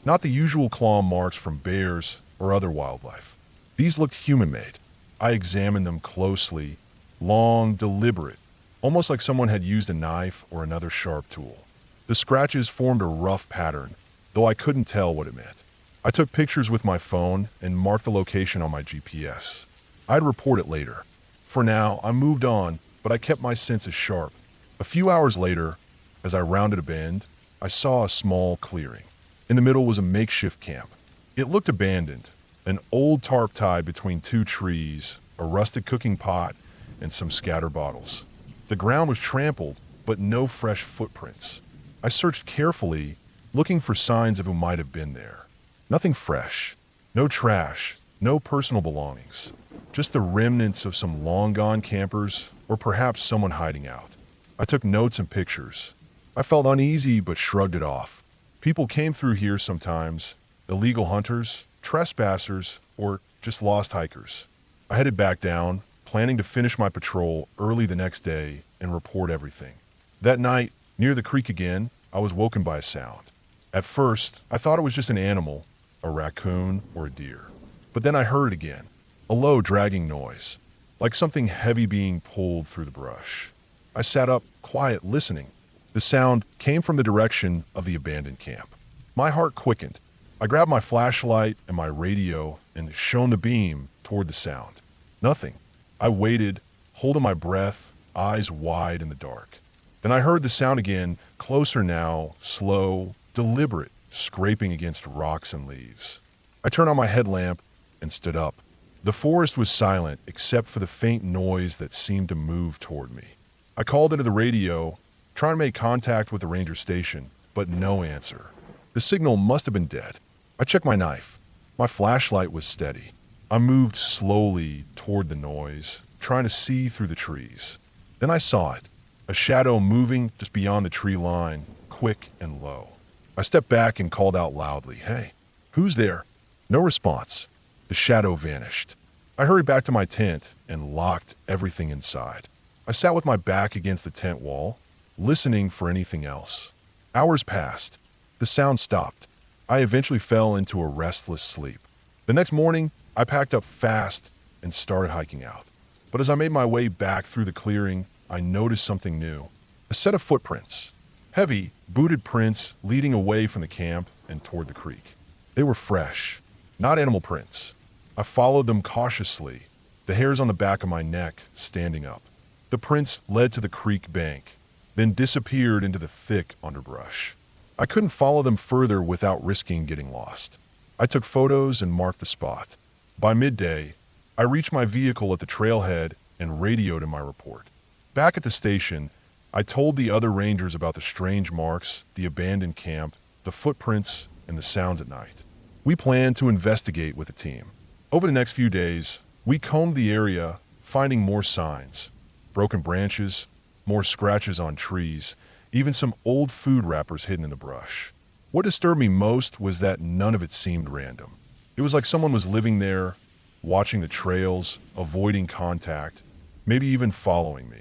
Not the usual claw marks from bears or other wildlife. These looked human-made. I examined them closely, long, deliberate, almost like someone had used a knife or another sharp tool. The scratches formed a rough pattern, though I couldn't tell what it meant. I took pictures with my phone and marked the location on my GPS. I'd report it later. For now, I moved on, but I kept my senses sharp. A few hours later, as I rounded a bend, I saw a small clearing. In the middle was a makeshift camp. It looked abandoned, an old tarp tied between two trees, a rusted cooking pot, and some scattered bottles. The ground was trampled, but no fresh footprints. I searched carefully, looking for signs of who might have been there. Nothing fresh, no trash, no personal belongings, just the remnants of some long-gone campers or perhaps someone hiding out. I took notes and pictures. I felt uneasy but shrugged it off. People came through here sometimes, illegal hunters, trespassers, or just lost hikers. I headed back down, planning to finish my patrol early the next day and report everything. That night, near the creek again, I was woken by a sound. At first, I thought it was just an animal, a raccoon or a deer. But then I heard it again, a low dragging noise, like something heavy being pulled through the brush. I sat up, quiet, listening. The sound came from the direction of the abandoned camp. My heart quickened. I grabbed my flashlight and my radio and shone the beam toward the sound. Nothing. I waited, holding my breath, eyes wide in the dark. Then I heard the sound again, closer now, slow, deliberate, scraping against rocks and leaves. I turned on my headlamp and stood up. The forest was silent except for the faint noise that seemed to move toward me. I called into the radio, trying to make contact with the ranger station, but no answer. The signal must have been dead. I checked my knife. My flashlight was steady. I moved slowly toward the noise, trying to see through the trees. Then I saw it, a shadow moving just beyond the tree line, quick and low. I stepped back and called out loudly, "Hey, who's there?" No response. The shadow vanished. I hurried back to my tent and locked everything inside. I sat with my back against the tent wall, listening for anything else. Hours passed. The sound stopped. I eventually fell into a restless sleep. The next morning, I packed up fast and started hiking out. But as I made my way back through the clearing, I noticed something new. A set of footprints. Heavy, booted prints leading away from the camp and toward the creek. They were fresh, not animal prints. I followed them cautiously, the hairs on the back of my neck standing up. The prints led to the creek bank, then disappeared into the thick underbrush. I couldn't follow them further without risking getting lost. I took photos and marked the spot. By midday, I reached my vehicle at the trailhead and radioed in my report. Back at the station, I told the other rangers about the strange marks, the abandoned camp, the footprints, and the sounds at night. We planned to investigate with the team. Over the next few days, we combed the area, finding more signs. Broken branches, more scratches on trees, even some old food wrappers hidden in the brush. What disturbed me most was that none of it seemed random. It was like someone was living there, watching the trails, avoiding contact, maybe even following me.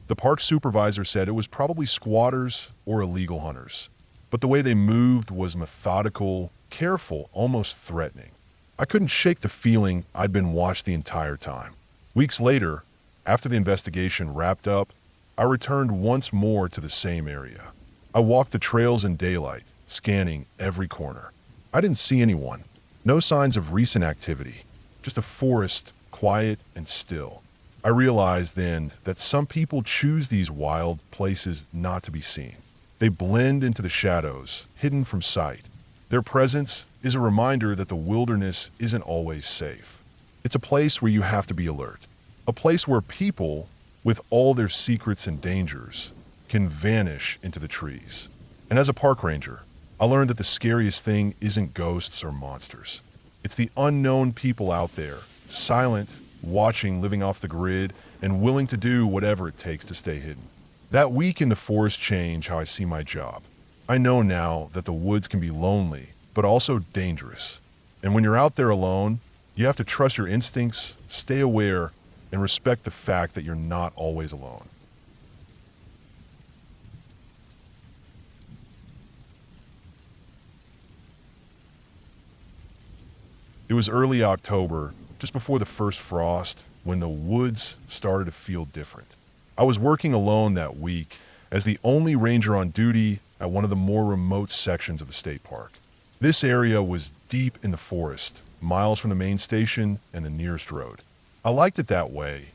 The park supervisor said it was probably squatters or illegal hunters, but the way they moved was methodical, careful, almost threatening. I couldn't shake the feeling I'd been watched the entire time. Weeks later, after the investigation wrapped up, I returned once more to the same area. I walked the trails in daylight, scanning every corner. I didn't see anyone. No signs of recent activity. Just a forest, quiet and still. I realized then that some people choose these wild places not to be seen. They blend into the shadows, hidden from sight. Their presence is a reminder that the wilderness isn't always safe. It's a place where you have to be alert. A place where people, with all their secrets and dangers, can vanish into the trees. And as a park ranger, I learned that the scariest thing isn't ghosts or monsters. It's the unknown people out there, silent, watching, living off the grid, and willing to do whatever it takes to stay hidden. That week in the forest changed how I see my job. I know now that the woods can be lonely, but also dangerous. And when you're out there alone, you have to trust your instincts, stay aware, and respect the fact that you're not always alone. It was early October, just before the first frost, when the woods started to feel different. I was working alone that week as the only ranger on duty at one of the more remote sections of the state park. This area was deep in the forest, miles from the main station and the nearest road. I liked it that way,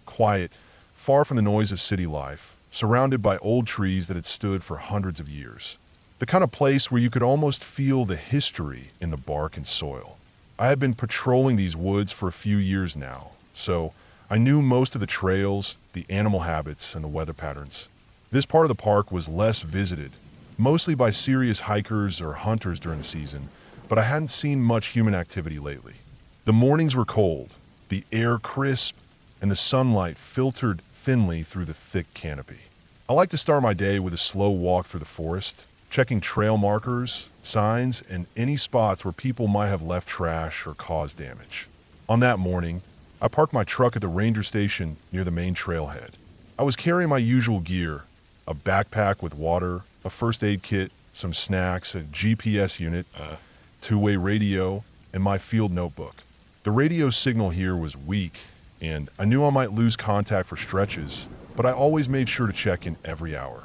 quiet, far from the noise of city life, surrounded by old trees that had stood for hundreds of years. The kind of place where you could almost feel the history in the bark and soil. I had been patrolling these woods for a few years now, so I knew most of the trails, the animal habits, and the weather patterns. This part of the park was less visited, mostly by serious hikers or hunters during the season, but I hadn't seen much human activity lately. The mornings were cold, the air crisp, and the sunlight filtered thinly through the thick canopy. I like to start my day with a slow walk through the forest, checking trail markers, signs, and any spots where people might have left trash or caused damage. On that morning, I parked my truck at the ranger station near the main trailhead. I was carrying my usual gear, a backpack with water, a first aid kit, some snacks, a GPS unit, a two-way radio, and my field notebook. The radio signal here was weak, and I knew I might lose contact for stretches, but I always made sure to check in every hour.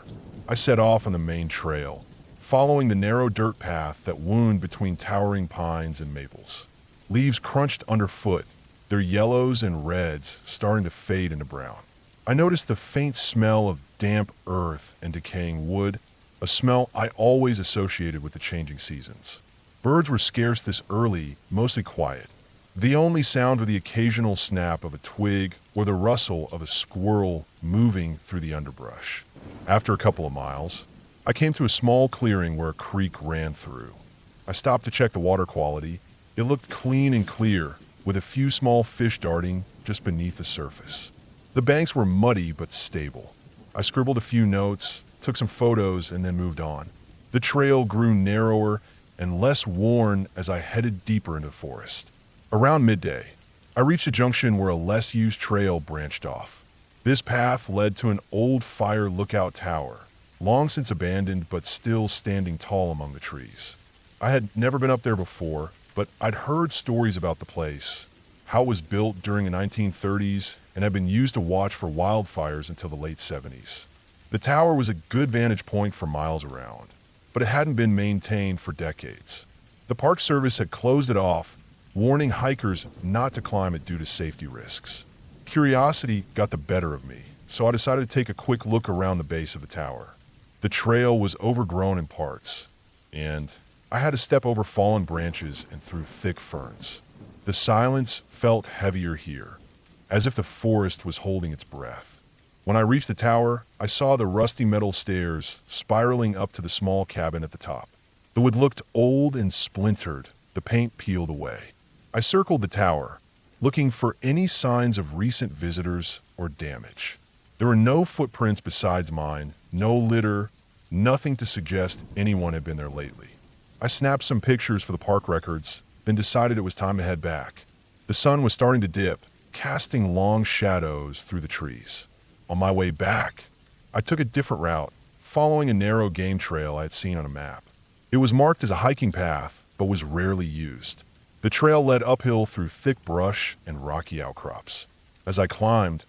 I set off on the main trail, following the narrow dirt path that wound between towering pines and maples. Leaves crunched underfoot, their yellows and reds starting to fade into brown. I noticed the faint smell of damp earth and decaying wood, a smell I always associated with the changing seasons. Birds were scarce this early, mostly quiet. The only sound was the occasional snap of a twig or the rustle of a squirrel moving through the underbrush. After a couple of miles, I came to a small clearing where a creek ran through. I stopped to check the water quality. It looked clean and clear, with a few small fish darting just beneath the surface. The banks were muddy but stable. I scribbled a few notes, took some photos, and then moved on. The trail grew narrower and less worn as I headed deeper into the forest. Around midday, I reached a junction where a less-used trail branched off. This path led to an old fire lookout tower, long since abandoned but still standing tall among the trees. I had never been up there before, but I'd heard stories about the place, how it was built during the 1930s, and had been used to watch for wildfires until the late 70s. The tower was a good vantage point for miles around, but it hadn't been maintained for decades. The Park Service had closed it off, warning hikers not to climb it due to safety risks. Curiosity got the better of me, so I decided to take a quick look around the base of the tower. The trail was overgrown in parts, and I had to step over fallen branches and through thick ferns. The silence felt heavier here, as if the forest was holding its breath. When I reached the tower, I saw the rusty metal stairs spiraling up to the small cabin at the top. The wood looked old and splintered, the paint peeled away. I circled the tower, looking for any signs of recent visitors or damage. There were no footprints besides mine, no litter, nothing to suggest anyone had been there lately. I snapped some pictures for the park records, then decided it was time to head back. The sun was starting to dip, casting long shadows through the trees. On my way back, I took a different route, following a narrow game trail I had seen on a map. It was marked as a hiking path, but was rarely used. The trail led uphill through thick brush and rocky outcrops. As I climbed,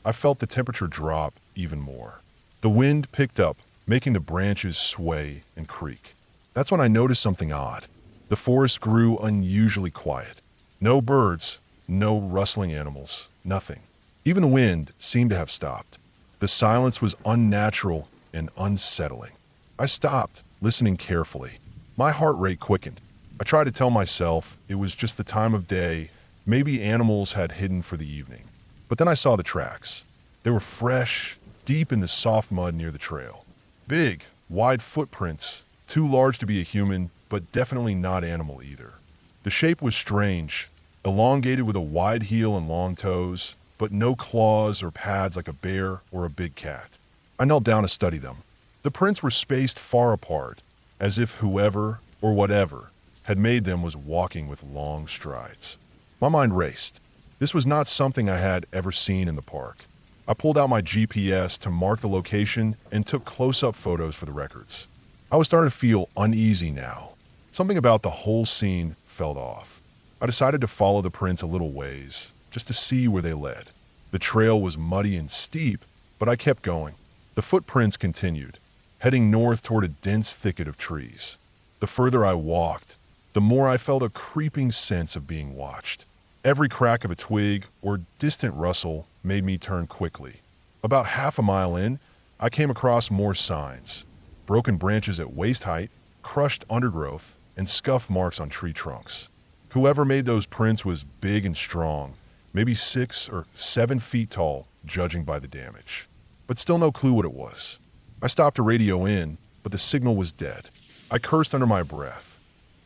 I felt the temperature drop even more. The wind picked up, making the branches sway and creak. That's when I noticed something odd. The forest grew unusually quiet. No birds, no rustling animals, nothing. Even the wind seemed to have stopped. The silence was unnatural and unsettling. I stopped, listening carefully. My heart rate quickened. I tried to tell myself it was just the time of day, maybe animals had hidden for the evening. But then I saw the tracks. They were fresh, deep in the soft mud near the trail. Big, wide footprints, too large to be a human, but definitely not animal either. The shape was strange, elongated with a wide heel and long toes, but no claws or pads like a bear or a big cat. I knelt down to study them. The prints were spaced far apart, as if whoever or whatever had made them was walking with long strides. My mind raced. This was not something I had ever seen in the park. I pulled out my GPS to mark the location and took close-up photos for the records. I was starting to feel uneasy now. Something about the whole scene felt off. I decided to follow the prints a little ways, just to see where they led. The trail was muddy and steep, but I kept going. The footprints continued, heading north toward a dense thicket of trees. The further I walked, the more I felt a creeping sense of being watched. Every crack of a twig or distant rustle made me turn quickly. About half a mile in, I came across more signs. Broken branches at waist height, crushed undergrowth, and scuff marks on tree trunks. Whoever made those prints was big and strong, maybe 6 or 7 feet tall, judging by the damage. But still no clue what it was. I stopped to radio in, but the signal was dead. I cursed under my breath.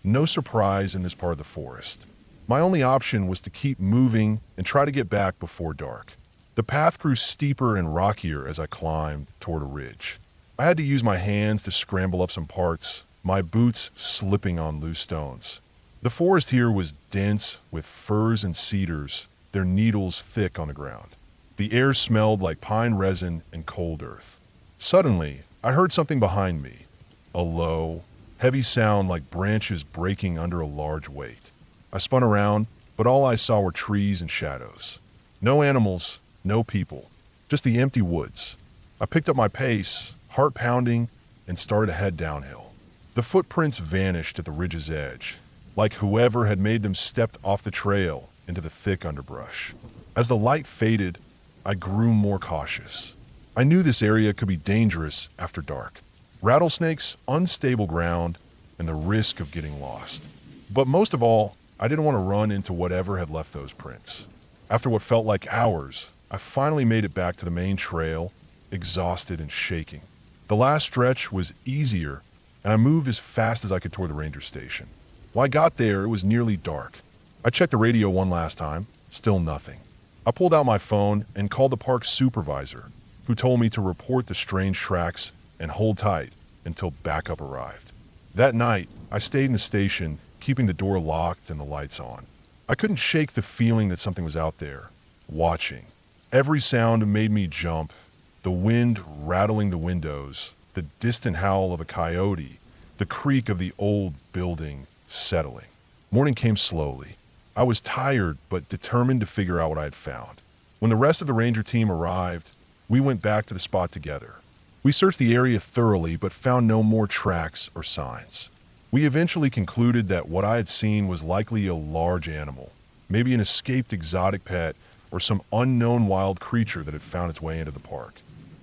No surprise in this part of the forest. My only option was to keep moving and try to get back before dark. The path grew steeper and rockier as I climbed toward a ridge. I had to use my hands to scramble up some parts, my boots slipping on loose stones. The forest here was dense with firs and cedars, their needles thick on the ground. The air smelled like pine resin and cold earth. Suddenly, I heard something behind me, a low, heavy sound like branches breaking under a large weight. I spun around, but all I saw were trees and shadows. No animals, no people, just the empty woods. I picked up my pace, heart pounding, and started to head downhill. The footprints vanished at the ridge's edge, like whoever had made them stepped off the trail into the thick underbrush. As the light faded, I grew more cautious. I knew this area could be dangerous after dark. Rattlesnakes, unstable ground, and the risk of getting lost. But most of all, I didn't want to run into whatever had left those prints. After what felt like hours, I finally made it back to the main trail, exhausted and shaking. The last stretch was easier, and I moved as fast as I could toward the ranger station. When I got there, it was nearly dark. I checked the radio one last time, still nothing. I pulled out my phone and called the park's supervisor, who told me to report the strange tracks and hold tight until backup arrived. That night, I stayed in the station, keeping the door locked and the lights on. I couldn't shake the feeling that something was out there, watching. Every sound made me jump, the wind rattling the windows, the distant howl of a coyote, the creak of the old building settling. Morning came slowly. I was tired but determined to figure out what I had found. When the rest of the ranger team arrived, we went back to the spot together. We searched the area thoroughly but found no more tracks or signs. We eventually concluded that what I had seen was likely a large animal, maybe an escaped exotic pet or some unknown wild creature that had found its way into the park.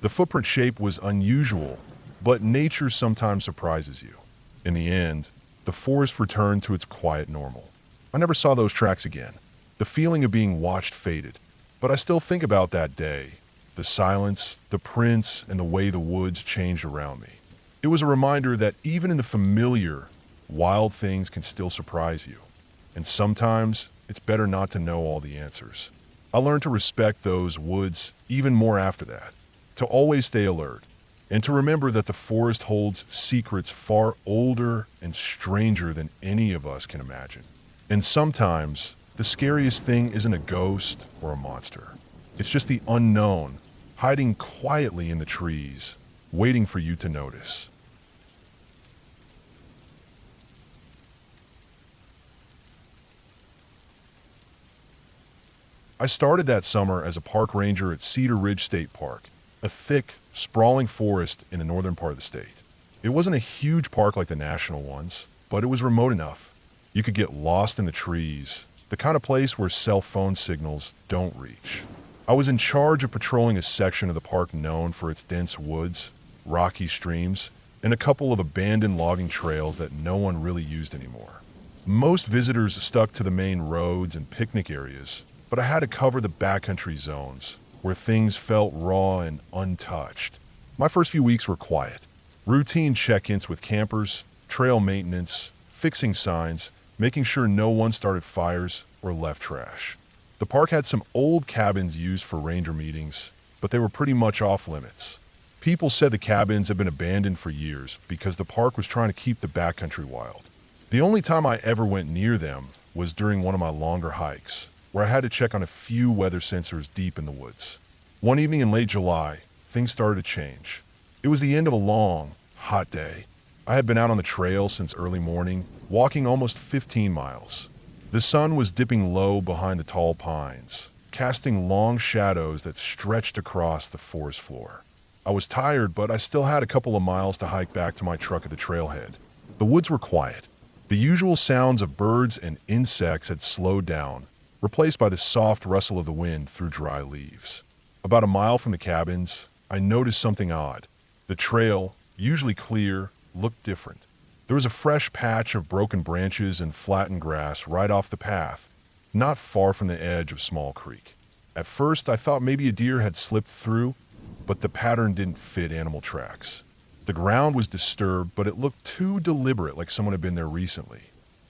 The footprint shape was unusual, but nature sometimes surprises you. In the end, the forest returned to its quiet normal. I never saw those tracks again. The feeling of being watched faded, but I still think about that day, the silence, the prints, and the way the woods changed around me. It was a reminder that even in the familiar, wild things can still surprise you. And sometimes, it's better not to know all the answers. I learned to respect those woods even more after that, to always stay alert, and to remember that the forest holds secrets far older and stranger than any of us can imagine. And sometimes, the scariest thing isn't a ghost or a monster. It's just the unknown, hiding quietly in the trees, waiting for you to notice. I started that summer as a park ranger at Cedar Ridge State Park, a thick, sprawling forest in the northern part of the state. It wasn't a huge park like the national ones, but it was remote enough. You could get lost in the trees, the kind of place where cell phone signals don't reach. I was in charge of patrolling a section of the park known for its dense woods, rocky streams, and a couple of abandoned logging trails that no one really used anymore. Most visitors stuck to the main roads and picnic areas, but I had to cover the backcountry zones, where things felt raw and untouched. My first few weeks were quiet. Routine check-ins with campers, trail maintenance, fixing signs, making sure no one started fires or left trash. The park had some old cabins used for ranger meetings, but they were pretty much off limits. People said the cabins had been abandoned for years because the park was trying to keep the backcountry wild. The only time I ever went near them was during one of my longer hikes, where I had to check on a few weather sensors deep in the woods. One evening in late July, things started to change. It was the end of a long, hot day. I had been out on the trail since early morning, walking almost 15 miles. The sun was dipping low behind the tall pines, casting long shadows that stretched across the forest floor. I was tired, but I still had a couple of miles to hike back to my truck at the trailhead. The woods were quiet. The usual sounds of birds and insects had slowed down, replaced by the soft rustle of the wind through dry leaves. About a mile from the cabins, I noticed something odd. The trail, usually clear, looked different. There was a fresh patch of broken branches and flattened grass right off the path, not far from the edge of Small Creek. At first, I thought maybe a deer had slipped through, but the pattern didn't fit animal tracks. The ground was disturbed, but it looked too deliberate, like someone had been there recently.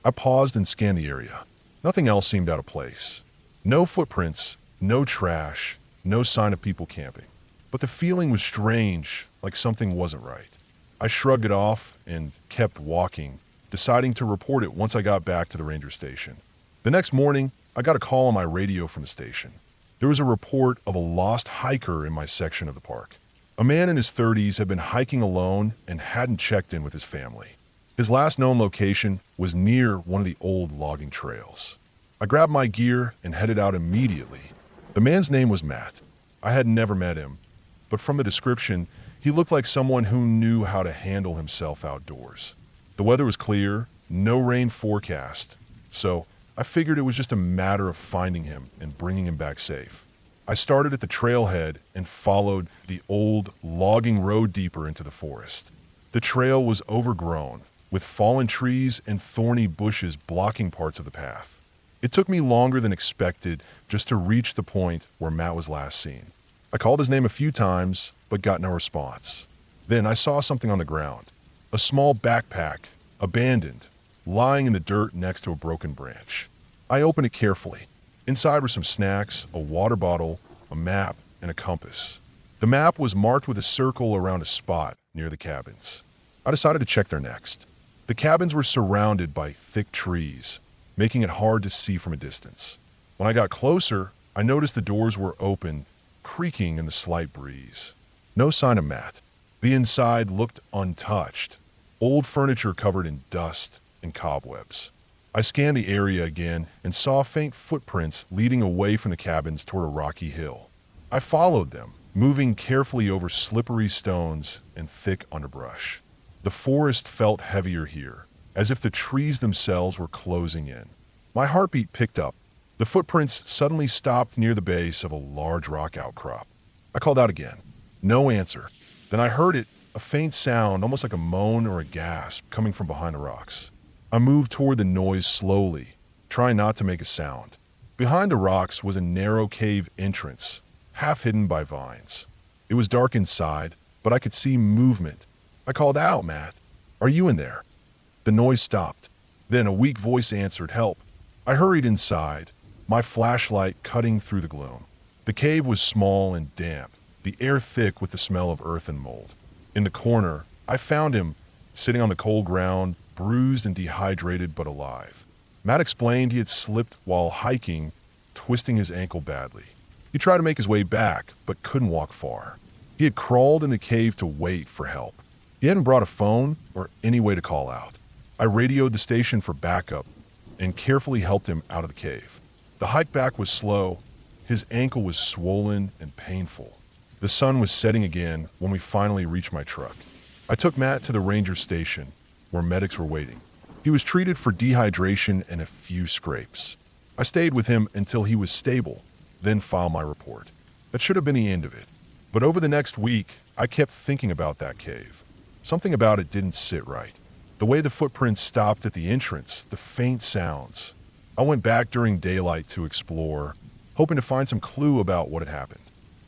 I paused and scanned the area. Nothing else seemed out of place. No footprints, no trash, no sign of people camping. But the feeling was strange, like something wasn't right. I shrugged it off and kept walking, deciding to report it once I got back to the ranger station. The next morning, I got a call on my radio from the station. There was a report of a lost hiker in my section of the park. A man in his 30s had been hiking alone and hadn't checked in with his family. His last known location was near one of the old logging trails. I grabbed my gear and headed out immediately. The man's name was Matt. I had never met him, but from the description, he looked like someone who knew how to handle himself outdoors. The weather was clear, no rain forecast, so I figured it was just a matter of finding him and bringing him back safe. I started at the trailhead and followed the old logging road deeper into the forest. The trail was overgrown, with fallen trees and thorny bushes blocking parts of the path. It took me longer than expected just to reach the point where Matt was last seen. I called his name a few times, but got no response. Then I saw something on the ground. A small backpack, abandoned, lying in the dirt next to a broken branch. I opened it carefully. Inside were some snacks, a water bottle, a map, and a compass. The map was marked with a circle around a spot near the cabins. I decided to check there next. The cabins were surrounded by thick trees, making it hard to see from a distance. When I got closer, I noticed the doors were open, creaking in the slight breeze. No sign of Matt. The inside looked untouched, old furniture covered in dust and cobwebs. I scanned the area again and saw faint footprints leading away from the cabins toward a rocky hill. I followed them, moving carefully over slippery stones and thick underbrush. The forest felt heavier here, as if the trees themselves were closing in. My heartbeat picked up. The footprints suddenly stopped near the base of a large rock outcrop. I called out again. No answer. Then I heard it, a faint sound, almost like a moan or a gasp, coming from behind the rocks. I moved toward the noise slowly, trying not to make a sound. Behind the rocks was a narrow cave entrance, half hidden by vines. It was dark inside, but I could see movement. I called out, Matt. Are you in there? The noise stopped. Then a weak voice answered, help. I hurried inside, my flashlight cutting through the gloom. The cave was small and damp, the air thick with the smell of earth and mold. In the corner, I found him, sitting on the cold ground, bruised and dehydrated but alive. Matt explained he had slipped while hiking, twisting his ankle badly. He tried to make his way back, but couldn't walk far. He had crawled in the cave to wait for help. He hadn't brought a phone or any way to call out. I radioed the station for backup and carefully helped him out of the cave. The hike back was slow. His ankle was swollen and painful. The sun was setting again when we finally reached my truck. I took Matt to the ranger station, where medics were waiting. He was treated for dehydration and a few scrapes. I stayed with him until he was stable, then filed my report. That should have been the end of it. But over the next week, I kept thinking about that cave. Something about it didn't sit right. The way the footprints stopped at the entrance, the faint sounds. I went back during daylight to explore, hoping to find some clue about what had happened.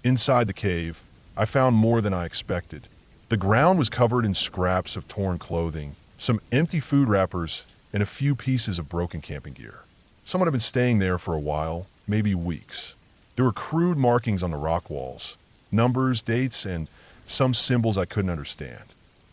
Inside the cave, I found more than I expected. The ground was covered in scraps of torn clothing, some empty food wrappers, and a few pieces of broken camping gear. Someone had been staying there for a while, maybe weeks. There were crude markings on the rock walls, numbers, dates, and some symbols I couldn't understand.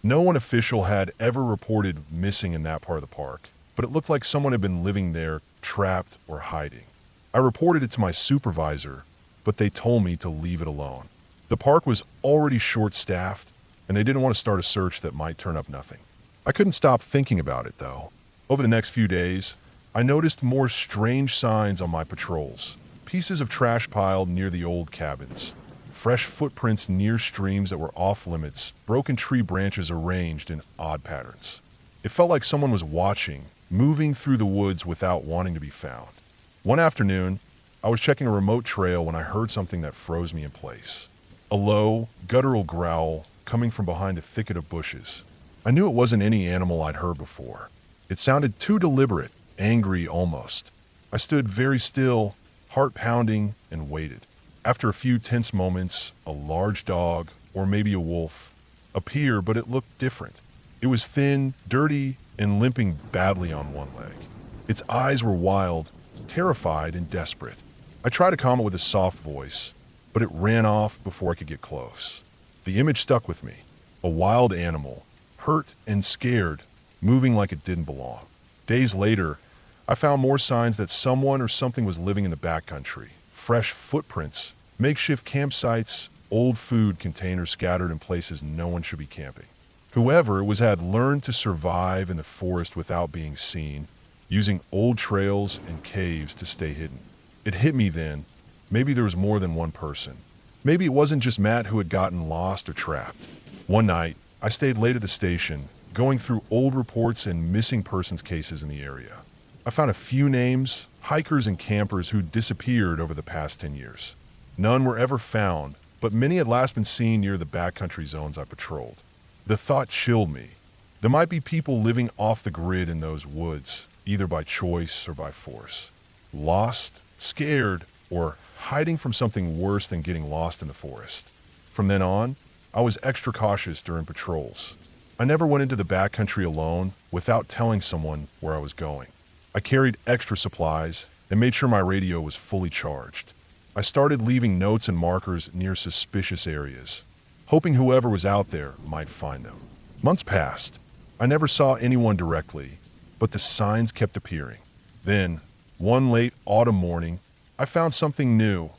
No one official had ever reported missing in that part of the park, but it looked like someone had been living there, trapped or hiding. I reported it to my supervisor, but they told me to leave it alone. The park was already short-staffed, and they didn't want to start a search that might turn up nothing. I couldn't stop thinking about it, though. Over the next few days, I noticed more strange signs on my patrols. Pieces of trash piled near the old cabins, fresh footprints near streams that were off-limits, broken tree branches arranged in odd patterns. It felt like someone was watching, moving through the woods without wanting to be found. One afternoon, I was checking a remote trail when I heard something that froze me in place. A low, guttural growl coming from behind a thicket of bushes. I knew it wasn't any animal I'd heard before. It sounded too deliberate, angry almost. I stood very still, heart pounding, and waited. After a few tense moments, a large dog, or maybe a wolf, appeared, but it looked different. It was thin, dirty, and limping badly on one leg. Its eyes were wild, terrified, and desperate. I tried to calm it with a soft voice, but it ran off before I could get close. The image stuck with me. A wild animal, hurt and scared, moving like it didn't belong. Days later, I found more signs that someone or something was living in the backcountry. Fresh footprints, makeshift campsites, old food containers scattered in places no one should be camping. Whoever had learned to survive in the forest without being seen, using old trails and caves to stay hidden. It hit me then. Maybe there was more than one person. Maybe it wasn't just Matt who had gotten lost or trapped. One night, I stayed late at the station, going through old reports and missing persons cases in the area. I found a few names, hikers and campers who disappeared over the past 10 years. None were ever found, but many had last been seen near the backcountry zones I patrolled. The thought chilled me. There might be people living off the grid in those woods, either by choice or by force. Lost, scared, or hiding from something worse than getting lost in the forest. From then on, I was extra cautious during patrols. I never went into the backcountry alone without telling someone where I was going. I carried extra supplies and made sure my radio was fully charged. I started leaving notes and markers near suspicious areas, hoping whoever was out there might find them. Months passed. I never saw anyone directly, but the signs kept appearing. Then, one late autumn morning, I found something new,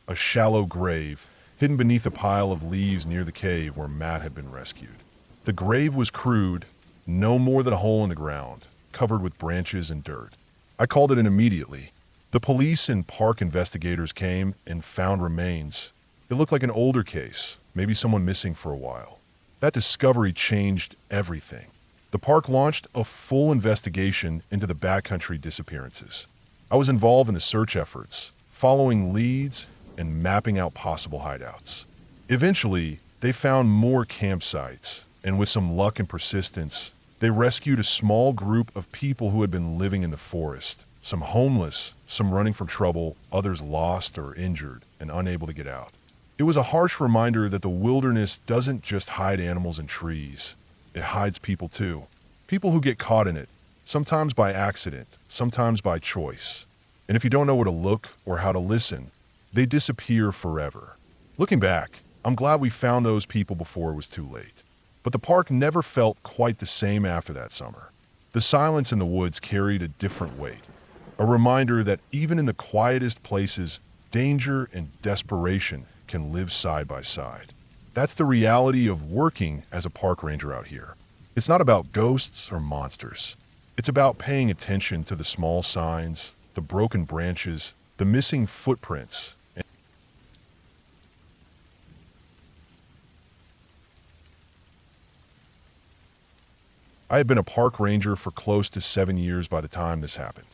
a shallow grave hidden beneath a pile of leaves near the cave where Matt had been rescued. The grave was crude, no more than a hole in the ground, covered with branches and dirt. I called it in immediately. The police and park investigators came and found remains. It looked like an older case, maybe someone missing for a while. That discovery changed everything. The park launched a full investigation into the backcountry disappearances. I was involved in the search efforts, following leads and mapping out possible hideouts. Eventually, they found more campsites, and with some luck and persistence, they rescued a small group of people who had been living in the forest. Some homeless, some running from trouble, others lost or injured and unable to get out. It was a harsh reminder that the wilderness doesn't just hide animals and trees. It hides people too. People who get caught in it, sometimes by accident, sometimes by choice. And if you don't know where to look or how to listen, they disappear forever. Looking back, I'm glad we found those people before it was too late. But the park never felt quite the same after that summer. The silence in the woods carried a different weight, a reminder that even in the quietest places, danger and desperation can live side by side. That's the reality of working as a park ranger out here. It's not about ghosts or monsters. It's about paying attention to the small signs, the broken branches, the missing footprints. I had been a park ranger for close to 7 years by the time this happened.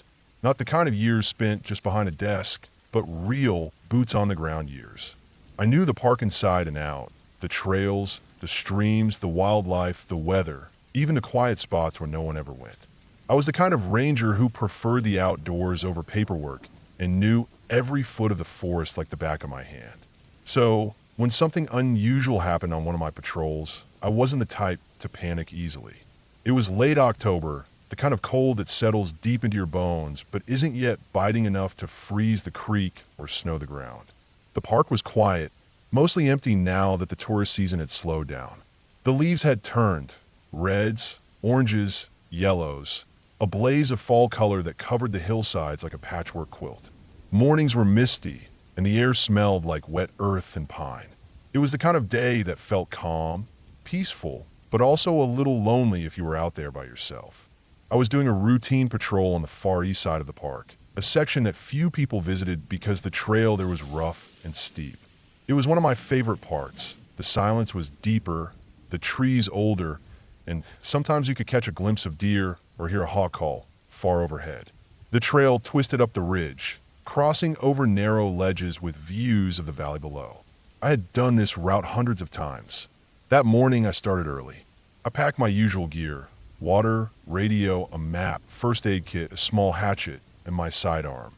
Not the kind of years spent just behind a desk, but real boots on the ground years. I knew the park inside and out, the trails, the streams, the wildlife, the weather, even the quiet spots where no one ever went. I was the kind of ranger who preferred the outdoors over paperwork and knew every foot of the forest like the back of my hand. So, when something unusual happened on one of my patrols, I wasn't the type to panic easily. It was late October, the kind of cold that settles deep into your bones but isn't yet biting enough to freeze the creek or snow the ground. The park was quiet, mostly empty now that the tourist season had slowed down. The leaves had turned, reds, oranges, yellows, a blaze of fall color that covered the hillsides like a patchwork quilt. Mornings were misty, and the air smelled like wet earth and pine. It was the kind of day that felt calm, peaceful, but also a little lonely if you were out there by yourself. I was doing a routine patrol on the far east side of the park, a section that few people visited because the trail there was rough and steep. It was one of my favorite parts. The silence was deeper, the trees older, and sometimes you could catch a glimpse of deer or hear a hawk call far overhead. The trail twisted up the ridge, crossing over narrow ledges with views of the valley below. I had done this route hundreds of times. That morning I started early. I packed my usual gear: water, radio, a map, first aid kit, a small hatchet, and my sidearm.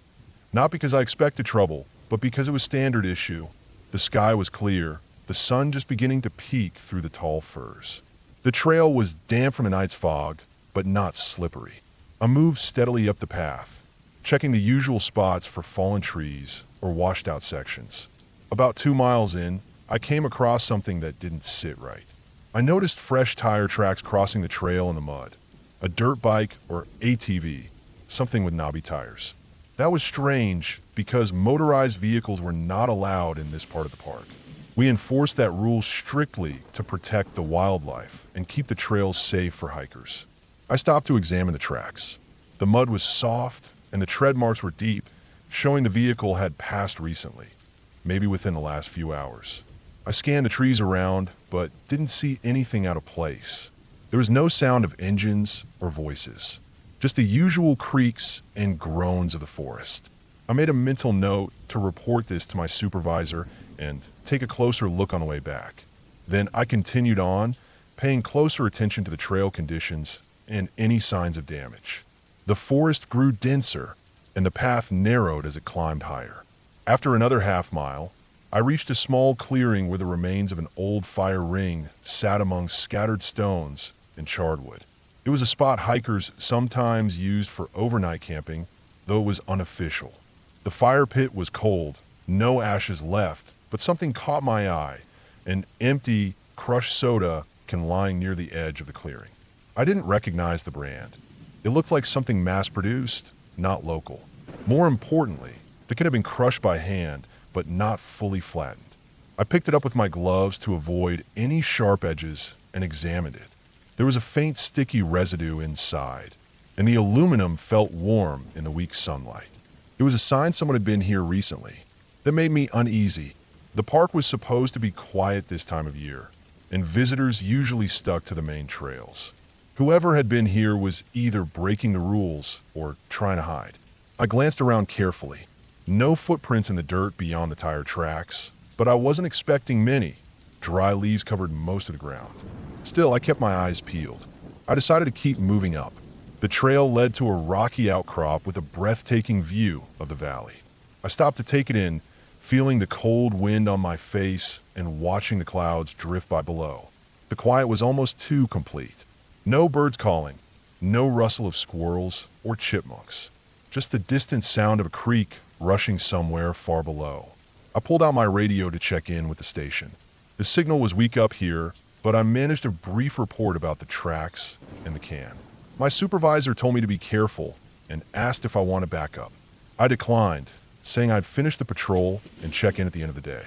Not because I expected trouble, but because it was standard issue. The sky was clear, the sun just beginning to peek through the tall firs. The trail was damp from the night's fog, but not slippery. I moved steadily up the path, checking the usual spots for fallen trees or washed out sections. About 2 miles in, I came across something that didn't sit right. I noticed fresh tire tracks crossing the trail in the mud. A dirt bike or ATV, something with knobby tires. That was strange because motorized vehicles were not allowed in this part of the park. We enforced that rule strictly to protect the wildlife and keep the trails safe for hikers. I stopped to examine the tracks. The mud was soft and the tread marks were deep, showing the vehicle had passed recently, maybe within the last few hours. I scanned the trees around, but didn't see anything out of place. There was no sound of engines or voices, just the usual creaks and groans of the forest. I made a mental note to report this to my supervisor and take a closer look on the way back. Then I continued on, paying closer attention to the trail conditions and any signs of damage. The forest grew denser, and the path narrowed as it climbed higher. After another half-mile, I reached a small clearing where the remains of an old fire ring sat among scattered stones and charred wood. It was a spot hikers sometimes used for overnight camping, though it was unofficial. The fire pit was cold, no ashes left, but something caught my eye: an empty, crushed soda can lying near the edge of the clearing. I didn't recognize the brand. It looked like something mass-produced, not local. More importantly, it could have been crushed by hand, but not fully flattened. I picked it up with my gloves to avoid any sharp edges and examined it. There was a faint sticky residue inside, and the aluminum felt warm in the weak sunlight. It was a sign someone had been here recently. That made me uneasy. The park was supposed to be quiet this time of year, and visitors usually stuck to the main trails. Whoever had been here was either breaking the rules or trying to hide. I glanced around carefully. No footprints in the dirt beyond the tire tracks, but I wasn't expecting many. Dry leaves covered most of the ground. Still, I kept my eyes peeled. I decided to keep moving up. The trail led to a rocky outcrop with a breathtaking view of the valley. I stopped to take it in, feeling the cold wind on my face and watching the clouds drift by below. The quiet was almost too complete. No birds calling, no rustle of squirrels or chipmunks, just the distant sound of a creek rushing somewhere far below. I pulled out my radio to check in with the station. The signal was weak up here, but I managed a brief report about the tracks and the can. My supervisor told me to be careful and asked if I want to back up. I declined, saying I'd finish the patrol and check in at the end of the day.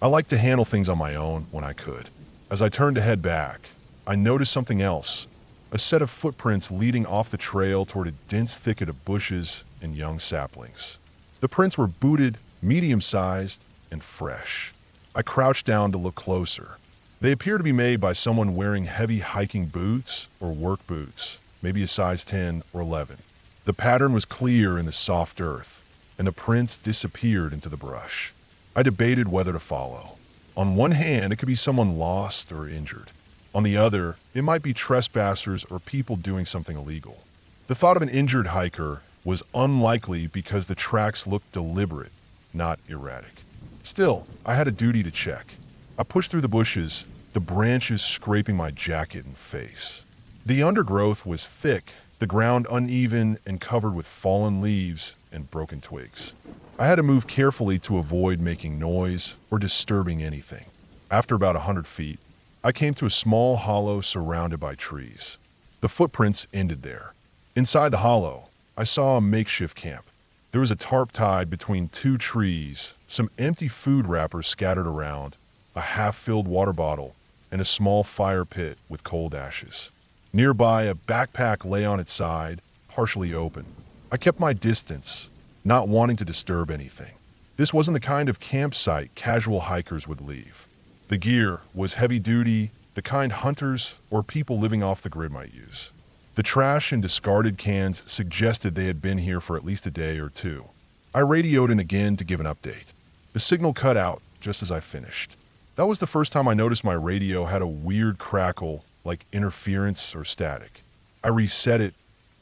I like to handle things on my own when I could. As I turned to head back, I noticed something else, a set of footprints leading off the trail toward a dense thicket of bushes and young saplings. The prints were booted, medium-sized, and fresh. I crouched down to look closer. They appear to be made by someone wearing heavy hiking boots or work boots, maybe a size 10 or 11. The pattern was clear in the soft earth, and the prints disappeared into the brush. I debated whether to follow. On one hand, it could be someone lost or injured. On the other, it might be trespassers or people doing something illegal. The thought of an injured hiker was unlikely because the tracks looked deliberate, not erratic. Still, I had a duty to check. I pushed through the bushes, the branches scraping my jacket and face. The undergrowth was thick, the ground uneven and covered with fallen leaves and broken twigs. I had to move carefully to avoid making noise or disturbing anything. After about 100 feet, I came to a small hollow surrounded by trees. The footprints ended there. Inside the hollow, I saw a makeshift camp. There was a tarp tied between two trees, some empty food wrappers scattered around, a half-filled water bottle, and a small fire pit with cold ashes. Nearby, a backpack lay on its side, partially open. I kept my distance, not wanting to disturb anything. This wasn't the kind of campsite casual hikers would leave. The gear was heavy-duty, the kind hunters or people living off the grid might use. The trash and discarded cans suggested they had been here for at least a day or two. I radioed in again to give an update. The signal cut out just as I finished. That was the first time I noticed my radio had a weird crackle, like interference or static. I reset it,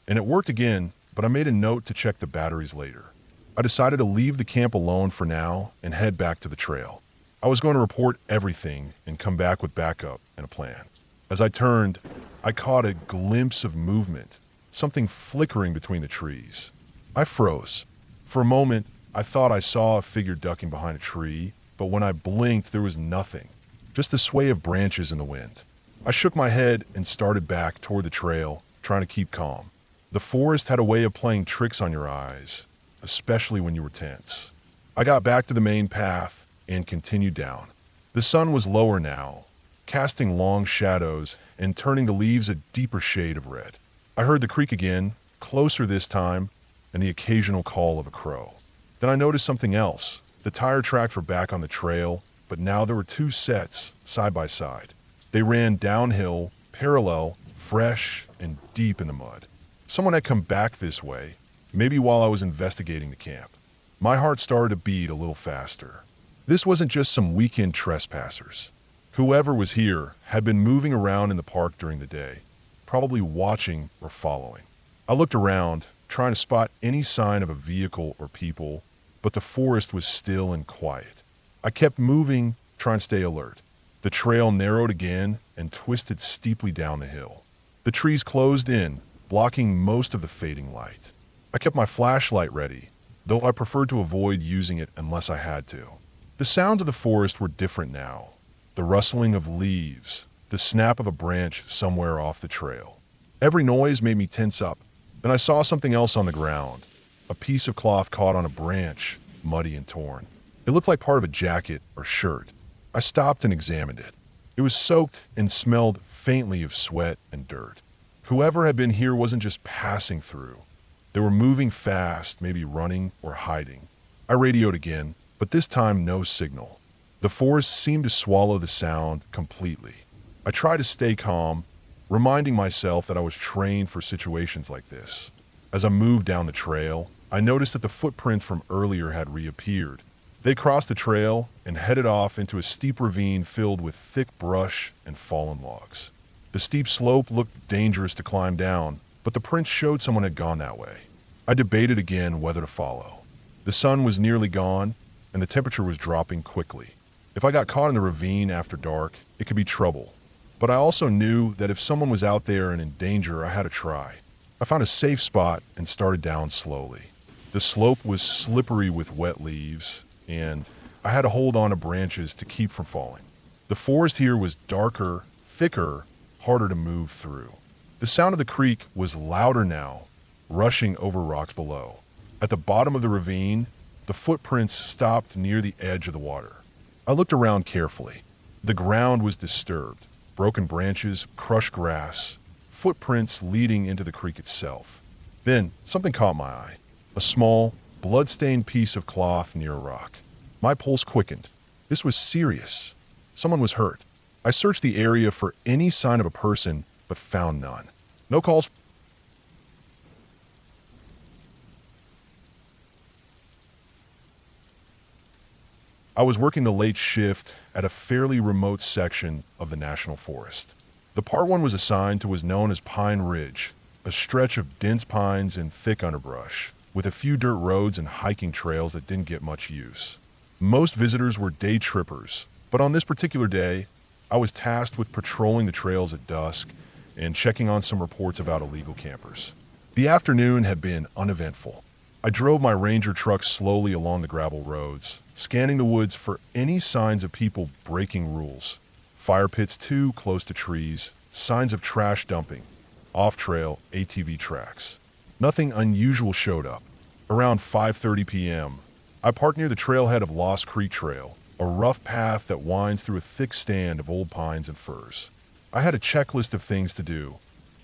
and it worked again, but I made a note to check the batteries later. I decided to leave the camp alone for now and head back to the trail. I was going to report everything and come back with backup and a plan. As I turned, I caught a glimpse of movement, something flickering between the trees. I froze. For a moment, I thought I saw a figure ducking behind a tree, but when I blinked, there was nothing, just the sway of branches in the wind. I shook my head and started back toward the trail, trying to keep calm. The forest had a way of playing tricks on your eyes, especially when you were tense. I got back to the main path and continued down. The sun was lower now, casting long shadows and turning the leaves a deeper shade of red. I heard the creek again, closer this time, and the occasional call of a crow. Then I noticed something else. The tire tracks were back on the trail, but now there were two sets, side by side. They ran downhill, parallel, fresh, and deep in the mud. Someone had come back this way, maybe while I was investigating the camp. My heart started to beat a little faster. This wasn't just some weekend trespassers. Whoever was here had been moving around in the park during the day, probably watching or following. I looked around, trying to spot any sign of a vehicle or people, but the forest was still and quiet. I kept moving, trying to stay alert. The trail narrowed again and twisted steeply down the hill. The trees closed in, blocking most of the fading light. I kept my flashlight ready, though I preferred to avoid using it unless I had to. The sounds of the forest were different now. The rustling of leaves, the snap of a branch somewhere off the trail. Every noise made me tense up. Then I saw something else on the ground. A piece of cloth caught on a branch, muddy and torn. It looked like part of a jacket or shirt. I stopped and examined it. It was soaked and smelled faintly of sweat and dirt. Whoever had been here wasn't just passing through. They were moving fast, maybe running or hiding. I radioed again, but this time no signal. The forest seemed to swallow the sound completely. I tried to stay calm, reminding myself that I was trained for situations like this. As I moved down the trail, I noticed that the footprints from earlier had reappeared. They crossed the trail and headed off into a steep ravine filled with thick brush and fallen logs. The steep slope looked dangerous to climb down, but the prints showed someone had gone that way. I debated again whether to follow. The sun was nearly gone, and the temperature was dropping quickly. If I got caught in the ravine after dark, it could be trouble. But I also knew that if someone was out there and in danger, I had to try. I found a safe spot and started down slowly. The slope was slippery with wet leaves, and I had to hold on to branches to keep from falling. The forest here was darker, thicker, harder to move through. The sound of the creek was louder now, rushing over rocks below. At the bottom of the ravine, the footprints stopped near the edge of the water. I looked around carefully. The ground was disturbed. Broken branches, crushed grass, footprints leading into the creek itself. Then, something caught my eye. A small, blood-stained piece of cloth near a rock. My pulse quickened. This was serious. Someone was hurt. I searched the area for any sign of a person, but found none. No calls. I was working the late shift at a fairly remote section of the National Forest. The part one was assigned to what was known as Pine Ridge, a stretch of dense pines and thick underbrush, with a few dirt roads and hiking trails that didn't get much use. Most visitors were day trippers, but on this particular day, I was tasked with patrolling the trails at dusk and checking on some reports about illegal campers. The afternoon had been uneventful. I drove my Ranger truck slowly along the gravel roads, scanning the woods for any signs of people breaking rules. Fire pits too close to trees, signs of trash dumping, off-trail ATV tracks. Nothing unusual showed up. Around 5:30 p.m., I parked near the trailhead of Lost Creek Trail, a rough path that winds through a thick stand of old pines and firs. I had a checklist of things to do.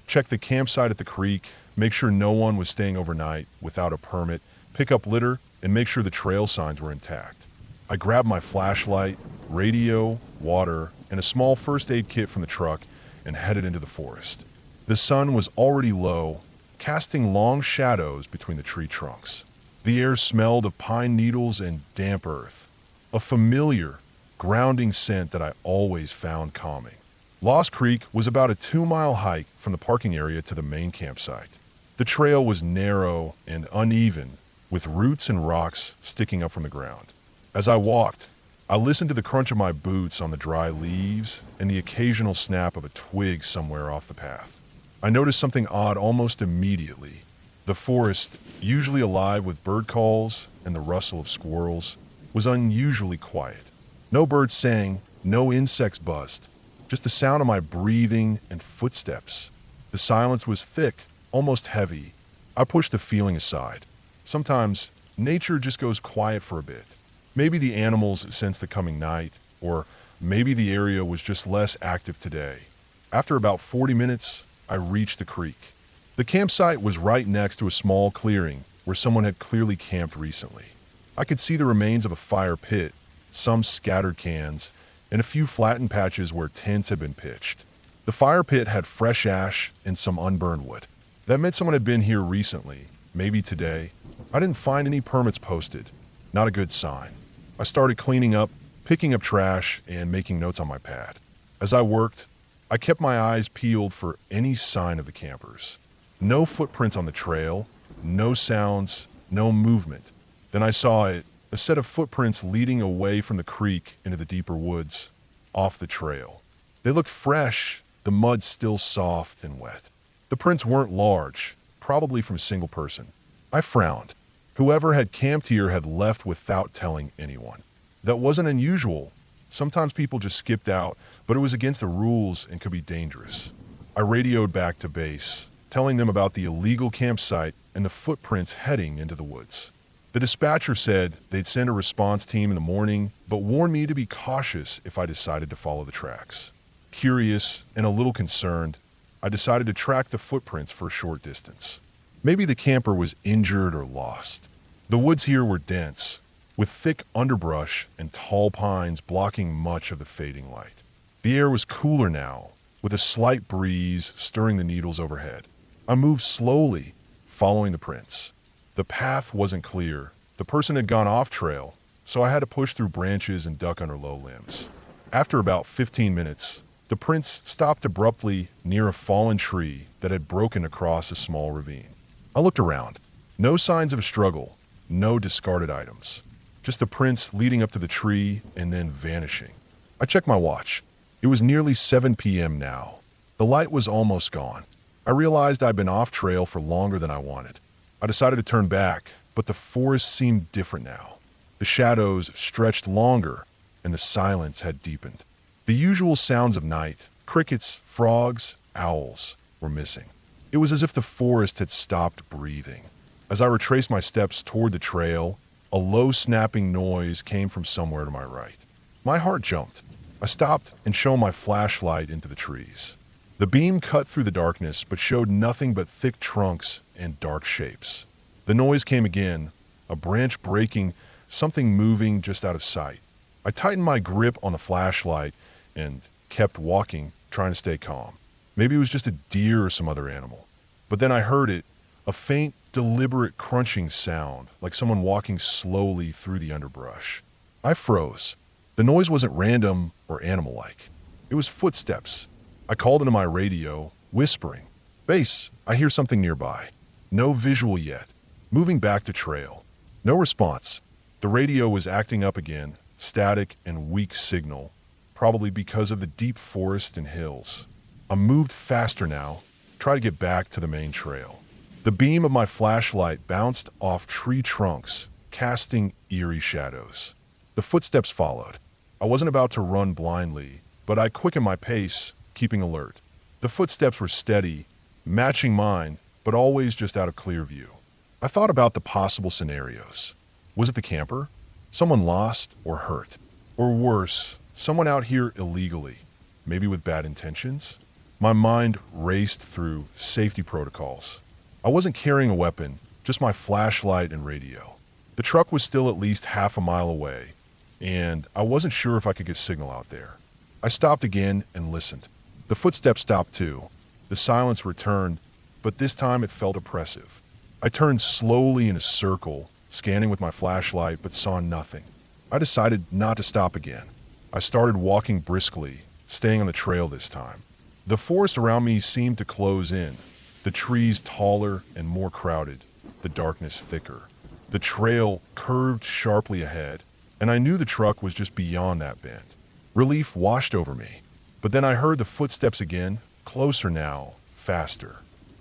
Check the campsite at the creek, make sure no one was staying overnight without a permit, pick up litter, and make sure the trail signs were intact. I grabbed my flashlight, radio, water, and a small first aid kit from the truck and headed into the forest. The sun was already low, casting long shadows between the tree trunks. The air smelled of pine needles and damp earth, a familiar, grounding scent that I always found calming. Lost Creek was about a 2-mile hike from the parking area to the main campsite. The trail was narrow and uneven, with roots and rocks sticking up from the ground. As I walked, I listened to the crunch of my boots on the dry leaves and the occasional snap of a twig somewhere off the path. I noticed something odd almost immediately. The forest, usually alive with bird calls and the rustle of squirrels, was unusually quiet. No birds sang, no insects buzzed, just the sound of my breathing and footsteps. The silence was thick, almost heavy. I pushed the feeling aside. Sometimes, nature just goes quiet for a bit. Maybe the animals sensed the coming night, or maybe the area was just less active today. After about 40 minutes, I reached the creek. The campsite was right next to a small clearing where someone had clearly camped recently. I could see the remains of a fire pit, some scattered cans, and a few flattened patches where tents had been pitched. The fire pit had fresh ash and some unburned wood. That meant someone had been here recently, maybe today. I didn't find any permits posted. Not a good sign. I started cleaning up, picking up trash, and making notes on my pad. As I worked, I kept my eyes peeled for any sign of the campers. No footprints on the trail, no sounds, no movement. Then I saw it, a set of footprints leading away from the creek into the deeper woods, off the trail. They looked fresh, the mud still soft and wet. The prints weren't large, probably from a single person. I frowned. Whoever had camped here had left without telling anyone. That wasn't unusual. Sometimes people just skipped out, but it was against the rules and could be dangerous. I radioed back to base, telling them about the illegal campsite and the footprints heading into the woods. The dispatcher said they'd send a response team in the morning, but warned me to be cautious if I decided to follow the tracks. Curious and a little concerned, I decided to track the footprints for a short distance. Maybe the camper was injured or lost. The woods here were dense, with thick underbrush and tall pines blocking much of the fading light. The air was cooler now, with a slight breeze stirring the needles overhead. I moved slowly, following the prints. The path wasn't clear. The person had gone off trail, so I had to push through branches and duck under low limbs. After about 15 minutes, the prints stopped abruptly near a fallen tree that had broken across a small ravine. I looked around. No signs of a struggle, no discarded items. Just the prints leading up to the tree and then vanishing. I checked my watch. It was nearly 7 p.m. now. The light was almost gone. I realized I'd been off trail for longer than I wanted. I decided to turn back, but the forest seemed different now. The shadows stretched longer, and the silence had deepened. The usual sounds of night, Crickets, frogs, owls were missing. It was as if the forest had stopped breathing. As I retraced my steps toward the trail, a low snapping noise came from somewhere to my right. My heart jumped. I stopped and shone my flashlight into the trees. The beam cut through the darkness but showed nothing but thick trunks and dark shapes. The noise came again, a branch breaking, something moving just out of sight. I tightened my grip on the flashlight and kept walking, trying to stay calm. Maybe it was just a deer or some other animal. But then I heard it, a faint, deliberate crunching sound, like someone walking slowly through the underbrush. I froze. The noise wasn't random or animal-like. It was footsteps. I called into my radio, whispering, "Base, I hear something nearby." No visual yet. Moving back to trail. No response. The radio was acting up again, static and weak signal, probably because of the deep forest and hills. I moved faster now, tried to get back to the main trail. The beam of my flashlight bounced off tree trunks, casting eerie shadows. The footsteps followed. I wasn't about to run blindly, but I quickened my pace, keeping alert. The footsteps were steady, matching mine, but always just out of clear view. I thought about the possible scenarios. Was it the camper? Someone lost or hurt? Or worse, someone out here illegally, maybe with bad intentions? My mind raced through safety protocols. I wasn't carrying a weapon, just my flashlight and radio. The truck was still at least half a mile away, and I wasn't sure if I could get signal out there. I stopped again and listened. The footsteps stopped too. The silence returned, but this time it felt oppressive. I turned slowly in a circle, scanning with my flashlight, but saw nothing. I decided not to stop again. I started walking briskly, staying on the trail this time. The forest around me seemed to close in, the trees taller and more crowded, the darkness thicker. The trail curved sharply ahead, and I knew the truck was just beyond that bend. Relief washed over me, but then I heard the footsteps again, closer now, faster.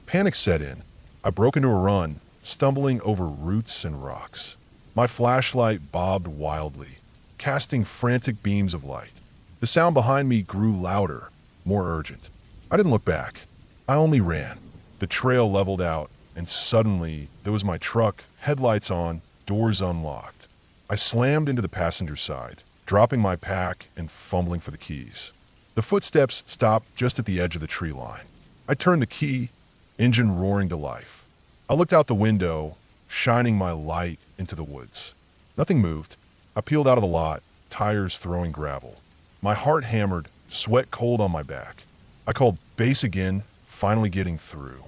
Panic set in. I broke into a run, stumbling over roots and rocks. My flashlight bobbed wildly, casting frantic beams of light. The sound behind me grew louder, more urgent. I didn't look back. I only ran. The trail leveled out, and suddenly there was my truck, headlights on, doors unlocked. I slammed into the passenger side, dropping my pack and fumbling for the keys. The footsteps stopped just at the edge of the tree line. I turned the key, engine roaring to life. I looked out the window, shining my light into the woods. Nothing moved. I peeled out of the lot, tires throwing gravel. My heart hammered, sweat cold on my back. I called base again, finally getting through.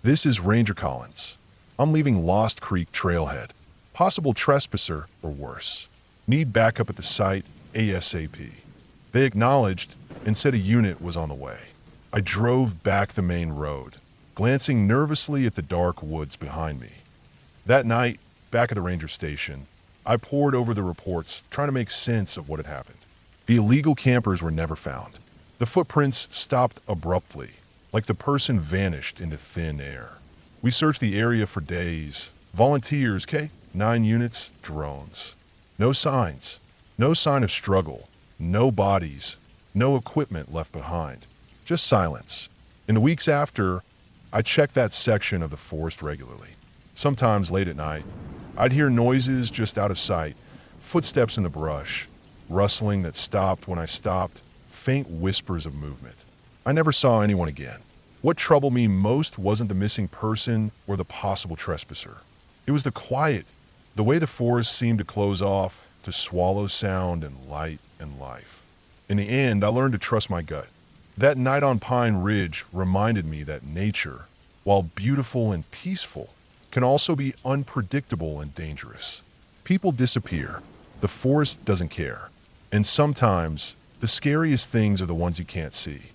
"This is Ranger Collins. I'm leaving Lost Creek Trailhead. Possible trespasser or worse. Need backup at the site ASAP." They acknowledged and said a unit was on the way. I drove back the main road, glancing nervously at the dark woods behind me. That night, back at the ranger station, I pored over the reports, trying to make sense of what had happened. The illegal campers were never found. The footprints stopped abruptly, like the person vanished into thin air. We searched the area for days. Volunteers, 9 units, drones. No signs. No sign of struggle. No bodies. No equipment left behind. Just silence. In the weeks after, I checked that section of the forest regularly. Sometimes late at night, I'd hear noises just out of sight, footsteps in the brush, rustling that stopped when I stopped, faint whispers of movement. I never saw anyone again. What troubled me most wasn't the missing person or the possible trespasser. It was the quiet, the way the forest seemed to close off, to swallow sound and light and life. In the end, I learned to trust my gut. That night on Pine Ridge reminded me that nature, while beautiful and peaceful, can also be unpredictable and dangerous. People disappear. The forest doesn't care. And sometimes, the scariest things are the ones you can't see.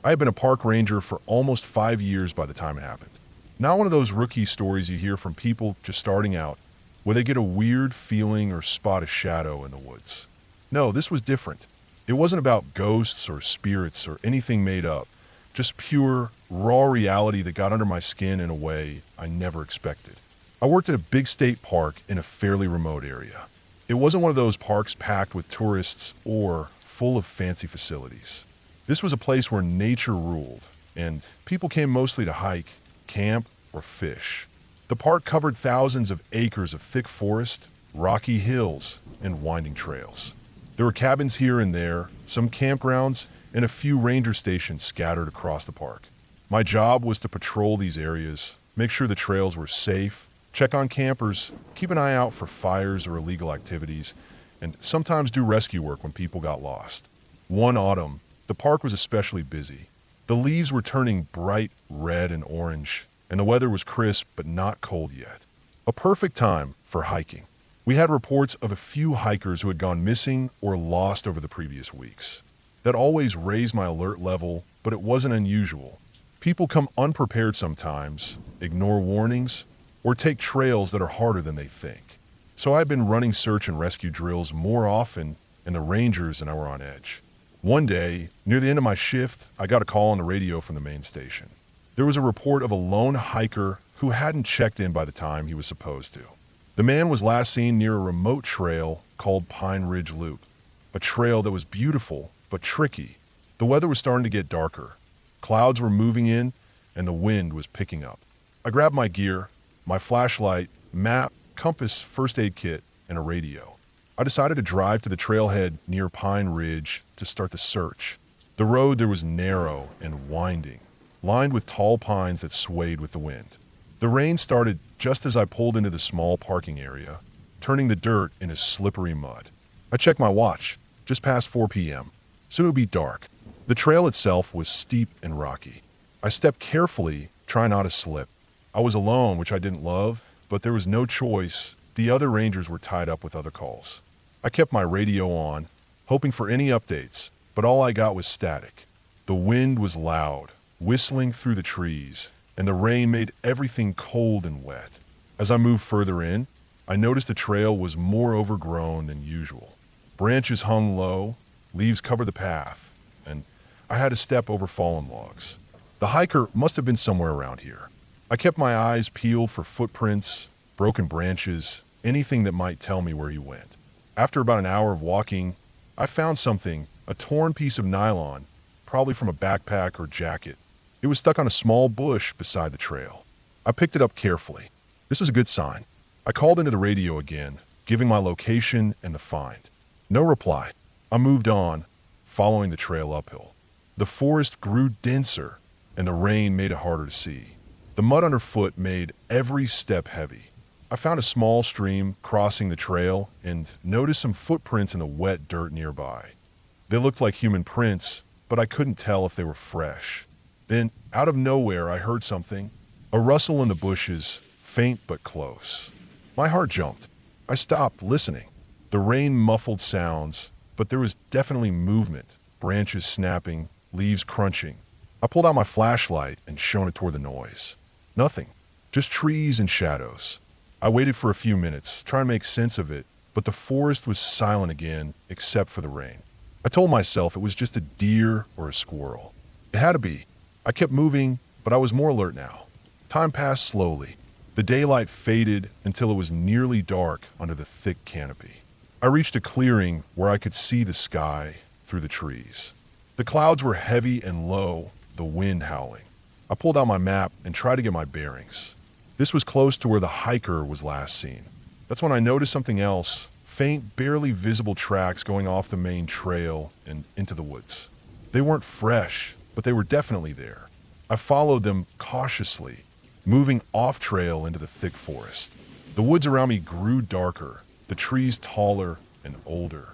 I had been a park ranger for almost 5 years by the time it happened. Not one of those rookie stories you hear from people just starting out, where they get a weird feeling or spot a shadow in the woods. No, this was different. It wasn't about ghosts or spirits or anything made up, just pure, raw reality that got under my skin in a way I never expected. I worked at a big state park in a fairly remote area. It wasn't one of those parks packed with tourists or full of fancy facilities. This was a place where nature ruled, and people came mostly to hike, camp, or fish. The park covered thousands of acres of thick forest, rocky hills, and winding trails. There were cabins here and there, some campgrounds, and a few ranger stations scattered across the park. My job was to patrol these areas, make sure the trails were safe, check on campers, keep an eye out for fires or illegal activities, and sometimes do rescue work when people got lost. One autumn, the park was especially busy. The leaves were turning bright red and orange, and the weather was crisp but not cold yet. A perfect time for hiking. We had reports of a few hikers who had gone missing or lost over the previous weeks. That always raised my alert level, but it wasn't unusual. People come unprepared sometimes, ignore warnings, or take trails that are harder than they think. So I've been running search and rescue drills more often, and the rangers and I were on edge. One day, near the end of my shift, I got a call on the radio from the main station. There was a report of a lone hiker who hadn't checked in by the time he was supposed to. The man was last seen near a remote trail called Pine Ridge Loop, a trail that was beautiful but tricky. The weather was starting to get darker. Clouds were moving in, and the wind was picking up. I grabbed my gear, my flashlight, map, compass, first aid kit, and a radio. I decided to drive to the trailhead near Pine Ridge to start the search. The road there was narrow and winding, lined with tall pines that swayed with the wind. The rain started just as I pulled into the small parking area, turning the dirt into slippery mud. I checked my watch, just past 4 p.m. Soon it would be dark. The trail itself was steep and rocky. I stepped carefully, trying not to slip. I was alone, which I didn't love, but there was no choice. The other rangers were tied up with other calls. I kept my radio on, hoping for any updates, but all I got was static. The wind was loud, whistling through the trees, and the rain made everything cold and wet. As I moved further in, I noticed the trail was more overgrown than usual. Branches hung low, leaves covered the path, and I had to step over fallen logs. The hiker must have been somewhere around here. I kept my eyes peeled for footprints, broken branches, anything that might tell me where he went. After about an hour of walking, I found something, a torn piece of nylon, probably from a backpack or jacket. It was stuck on a small bush beside the trail. I picked it up carefully. This was a good sign. I called into the radio again, giving my location and the find. No reply. I moved on, following the trail uphill. The forest grew denser, and the rain made it harder to see. The mud underfoot made every step heavy. I found a small stream crossing the trail and noticed some footprints in the wet dirt nearby. They looked like human prints, but I couldn't tell if they were fresh. Then, out of nowhere, I heard something. A rustle in the bushes, faint but close. My heart jumped. I stopped, listening. The rain muffled sounds, but there was definitely movement, branches snapping, leaves crunching. I pulled out my flashlight and shone it toward the noise. Nothing, just trees and shadows. I waited for a few minutes, trying to make sense of it, but the forest was silent again, except for the rain. I told myself it was just a deer or a squirrel. It had to be. I kept moving, but I was more alert now. Time passed slowly. The daylight faded until it was nearly dark under the thick canopy. I reached a clearing where I could see the sky through the trees. The clouds were heavy and low, the wind howling. I pulled out my map and tried to get my bearings. This was close to where the hiker was last seen. That's when I noticed something else, faint, barely visible tracks going off the main trail and into the woods. They weren't fresh, but they were definitely there. I followed them cautiously, moving off trail into the thick forest. The woods around me grew darker, the trees taller and older.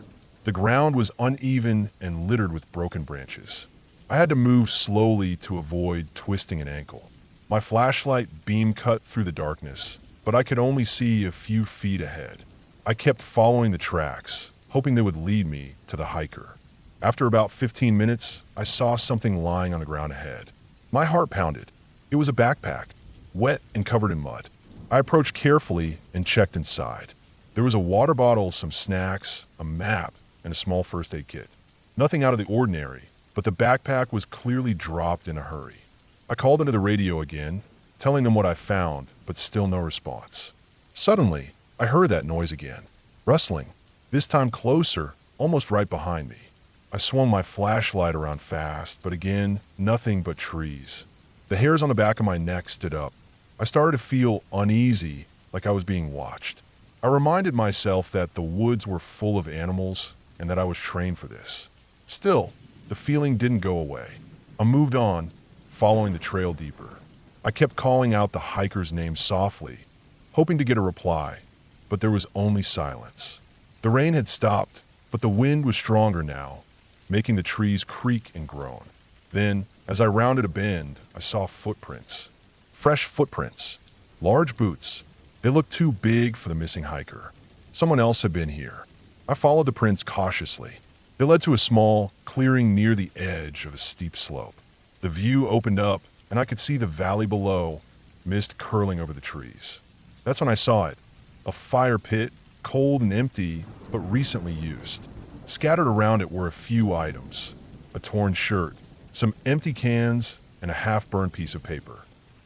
The ground was uneven and littered with broken branches. I had to move slowly to avoid twisting an ankle. My flashlight beam cut through the darkness, but I could only see a few feet ahead. I kept following the tracks, hoping they would lead me to the hiker. After about 15 minutes, I saw something lying on the ground ahead. My heart pounded. It was a backpack, wet and covered in mud. I approached carefully and checked inside. There was a water bottle, some snacks, a map, and a small first aid kit. Nothing out of the ordinary, but the backpack was clearly dropped in a hurry. I called into the radio again, telling them what I found, but still no response. Suddenly, I heard that noise again, rustling, this time closer, almost right behind me. I swung my flashlight around fast, but again, nothing but trees. The hairs on the back of my neck stood up. I started to feel uneasy, like I was being watched. I reminded myself that the woods were full of animals and that I was trained for this. Still, the feeling didn't go away. I moved on, following the trail deeper. I kept calling out the hiker's name softly, hoping to get a reply, but there was only silence. The rain had stopped, but the wind was stronger now, making the trees creak and groan. Then, as I rounded a bend, I saw footprints. Fresh footprints. Large boots. They looked too big for the missing hiker. Someone else had been here. I followed the prints cautiously. They led to a small clearing near the edge of a steep slope. The view opened up, and I could see the valley below, mist curling over the trees. That's when I saw it. A fire pit, cold and empty, but recently used. Scattered around it were a few items. A torn shirt, some empty cans, and a half-burned piece of paper.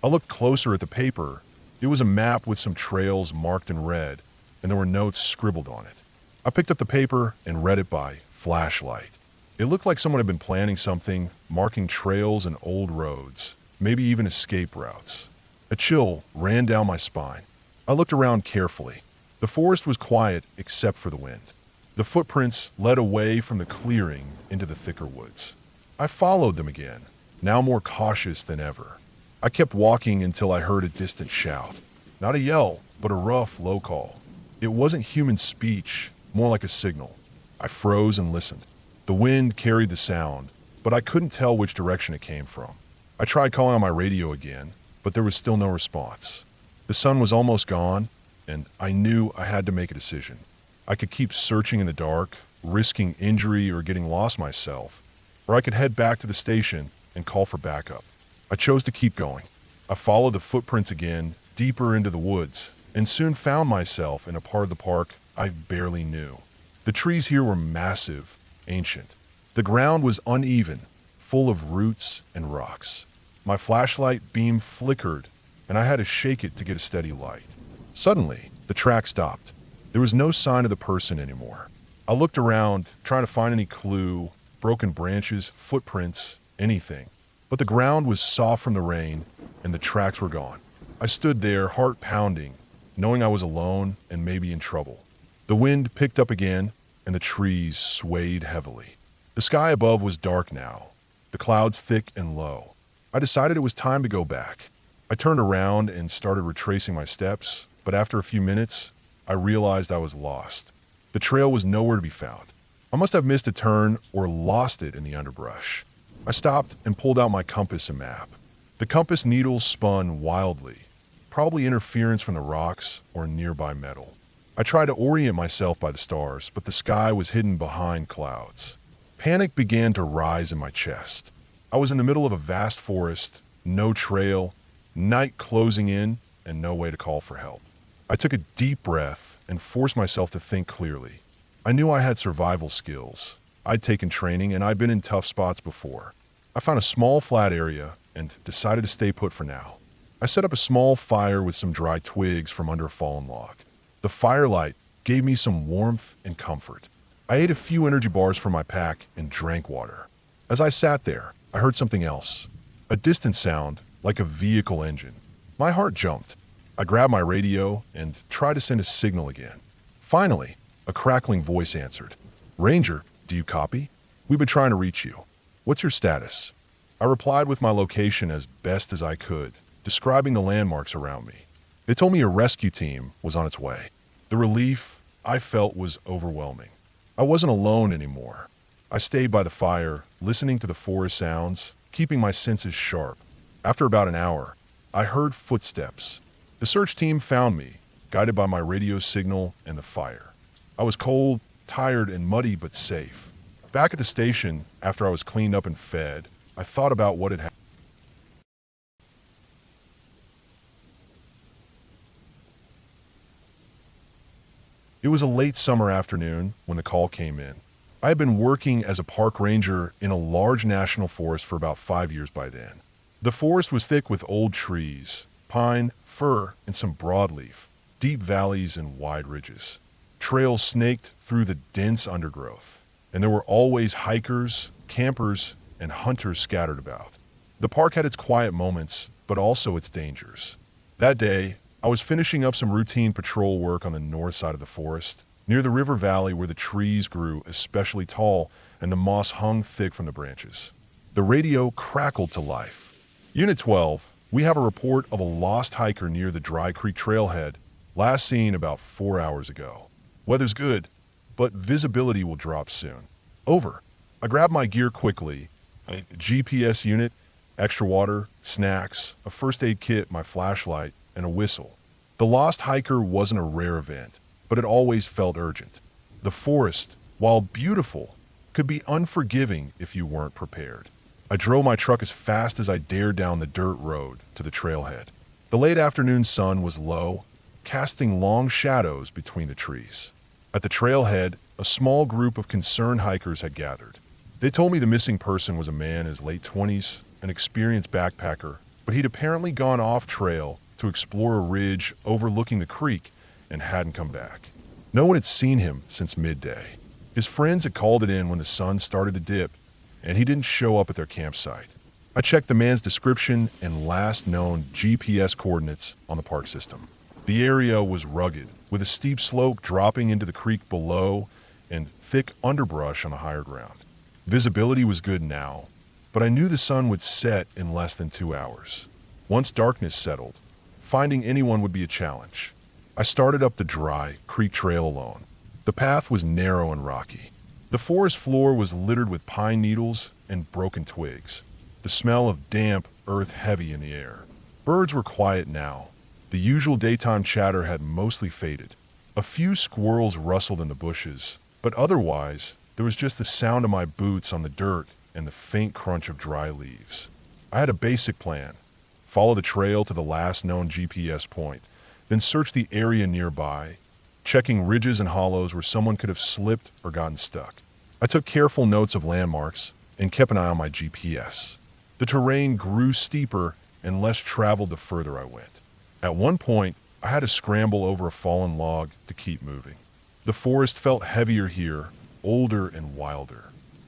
I looked closer at the paper. It was a map with some trails marked in red, and there were notes scribbled on it. I picked up the paper and read it by flashlight. It looked like someone had been planning something, marking trails and old roads, maybe even escape routes. A chill ran down my spine. I looked around carefully. The forest was quiet except for the wind. The footprints led away from the clearing into the thicker woods. I followed them again, now more cautious than ever. I kept walking until I heard a distant shout. Not a yell, but a rough, low call. It wasn't human speech, more like a signal. I froze and listened. The wind carried the sound, but I couldn't tell which direction it came from. I tried calling on my radio again, but there was still no response. The sun was almost gone, and I knew I had to make a decision. I could keep searching in the dark, risking injury or getting lost myself, or I could head back to the station and call for backup. I chose to keep going. I followed the footprints again, deeper into the woods, and soon found myself in a part of the park I barely knew. The trees here were massive, ancient. The ground was uneven, full of roots and rocks. My flashlight beam flickered, and I had to shake it to get a steady light. Suddenly, the track stopped. There was no sign of the person anymore. I looked around, trying to find any clue, broken branches, footprints, anything. But the ground was soft from the rain, and the tracks were gone. I stood there, heart pounding, knowing I was alone and maybe in trouble. The wind picked up again, and the trees swayed heavily. The sky above was dark now, the clouds thick and low. I decided it was time to go back. I turned around and started retracing my steps, but after a few minutes, I realized I was lost. The trail was nowhere to be found. I must have missed a turn or lost it in the underbrush. I stopped and pulled out my compass and map. The compass needle spun wildly, probably interference from the rocks or nearby metal. I tried to orient myself by the stars, but the sky was hidden behind clouds. Panic began to rise in my chest. I was in the middle of a vast forest, no trail, night closing in, and no way to call for help. I took a deep breath and forced myself to think clearly. I knew I had survival skills. I'd taken training and I'd been in tough spots before. I found a small flat area and decided to stay put for now. I set up a small fire with some dry twigs from under a fallen log. The firelight gave me some warmth and comfort. I ate a few energy bars from my pack and drank water. As I sat there, I heard something else. A distant sound, like a vehicle engine. My heart jumped. I grabbed my radio and tried to send a signal again. Finally, a crackling voice answered. "Ranger, do you copy? We've been trying to reach you. What's your status?" I replied with my location as best as I could, describing the landmarks around me. They told me a rescue team was on its way. The relief I felt was overwhelming. I wasn't alone anymore. I stayed by the fire, listening to the forest sounds, keeping my senses sharp. After about an hour, I heard footsteps. The search team found me, guided by my radio signal and the fire. I was cold, tired, and muddy, but safe. Back at the station, after I was cleaned up and fed, I thought about what had happened. It was a late summer afternoon when the call came in. I had been working as a park ranger in a large national forest for about 5 years by then. The forest was thick with old trees, pine, fir, and some broadleaf, deep valleys and wide ridges. Trails snaked through the dense undergrowth, and there were always hikers, campers, and hunters scattered about. The park had its quiet moments, but also its dangers. That day, I was finishing up some routine patrol work on the north side of the forest, near the river valley where the trees grew especially tall and the moss hung thick from the branches. The radio crackled to life. Unit 12, we have a report of a lost hiker near the Dry Creek trailhead, last seen about 4 hours ago. Weather's good, but visibility will drop soon. Over. I grabbed my gear quickly, a GPS unit, extra water, snacks, a first aid kit, my flashlight, and a whistle. The lost hiker wasn't a rare event, but it always felt urgent. The forest, while beautiful, could be unforgiving if you weren't prepared. I drove my truck as fast as I dared down the dirt road to the trailhead. The late afternoon sun was low, casting long shadows between the trees. At the trailhead, a small group of concerned hikers had gathered. They told me the missing person was a man in his late 20s, an experienced backpacker, but he'd apparently gone off trail to explore a ridge overlooking the creek and hadn't come back. No one had seen him since midday. His friends had called it in when the sun started to dip, and he didn't show up at their campsite. I checked the man's description and last known GPS coordinates on the park system. The area was rugged, with a steep slope dropping into the creek below and thick underbrush on the higher ground. Visibility was good now, but I knew the sun would set in less than 2 hours. Once darkness settled, finding anyone would be a challenge. I started up the Dry Creek Trail alone. The path was narrow and rocky. The forest floor was littered with pine needles and broken twigs. The smell of damp earth heavy in the air. Birds were quiet now. The usual daytime chatter had mostly faded. A few squirrels rustled in the bushes, but otherwise, there was just the sound of my boots on the dirt and the faint crunch of dry leaves. I had a basic plan. Follow the trail to the last known GPS point, then search the area nearby, checking ridges and hollows where someone could have slipped or gotten stuck. I took careful notes of landmarks and kept an eye on my GPS. The terrain grew steeper and less traveled the further I went. At one point, I had to scramble over a fallen log to keep moving. The forest felt heavier here, older and wilder.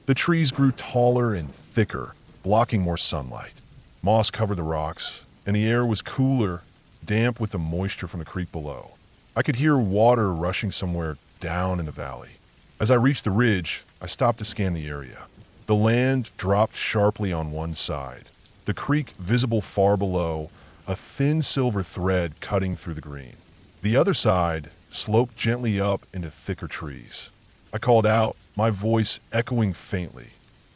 The trees grew taller and thicker, blocking more sunlight. Moss covered the rocks, and the air was cooler, damp with the moisture from the creek below. I could hear water rushing somewhere down in the valley. As I reached the ridge, I stopped to scan the area. The land dropped sharply on one side, the creek visible far below, a thin silver thread cutting through the green. The other side sloped gently up into thicker trees. I called out, my voice echoing faintly.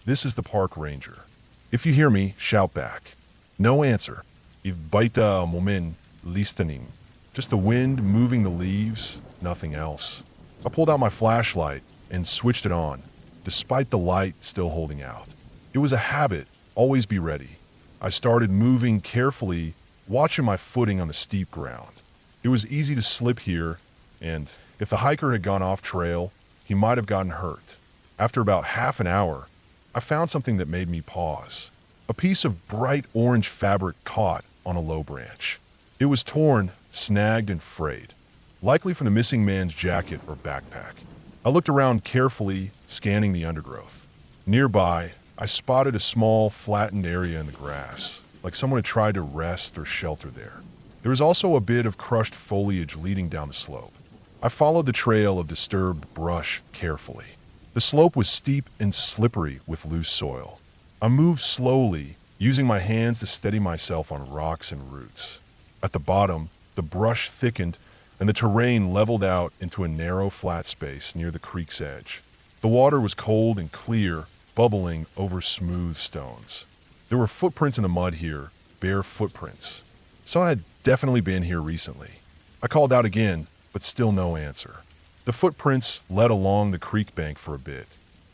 This is the park ranger. If you hear me, shout back. No answer. Ibaita momen listening. Just the wind moving the leaves, nothing else. I pulled out my flashlight and switched it on, despite the light still holding out. It was a habit, always be ready. I started moving carefully, watching my footing on the steep ground. It was easy to slip here, and if the hiker had gone off trail, he might have gotten hurt. After about half an hour, I found something that made me pause. A piece of bright orange fabric caught on a low branch. It was torn, snagged, and frayed, likely from the missing man's jacket or backpack. I looked around carefully, scanning the undergrowth. Nearby, I spotted a small, flattened area in the grass, like someone had tried to rest or shelter there. There was also a bit of crushed foliage leading down the slope. I followed the trail of disturbed brush carefully. The slope was steep and slippery with loose soil. I moved slowly, using my hands to steady myself on rocks and roots. At the bottom, the brush thickened and the terrain leveled out into a narrow flat space near the creek's edge. The water was cold and clear, bubbling over smooth stones. There were footprints in the mud here, bare footprints. So I had definitely been here recently. I called out again, but still no answer. The footprints led along the creek bank for a bit,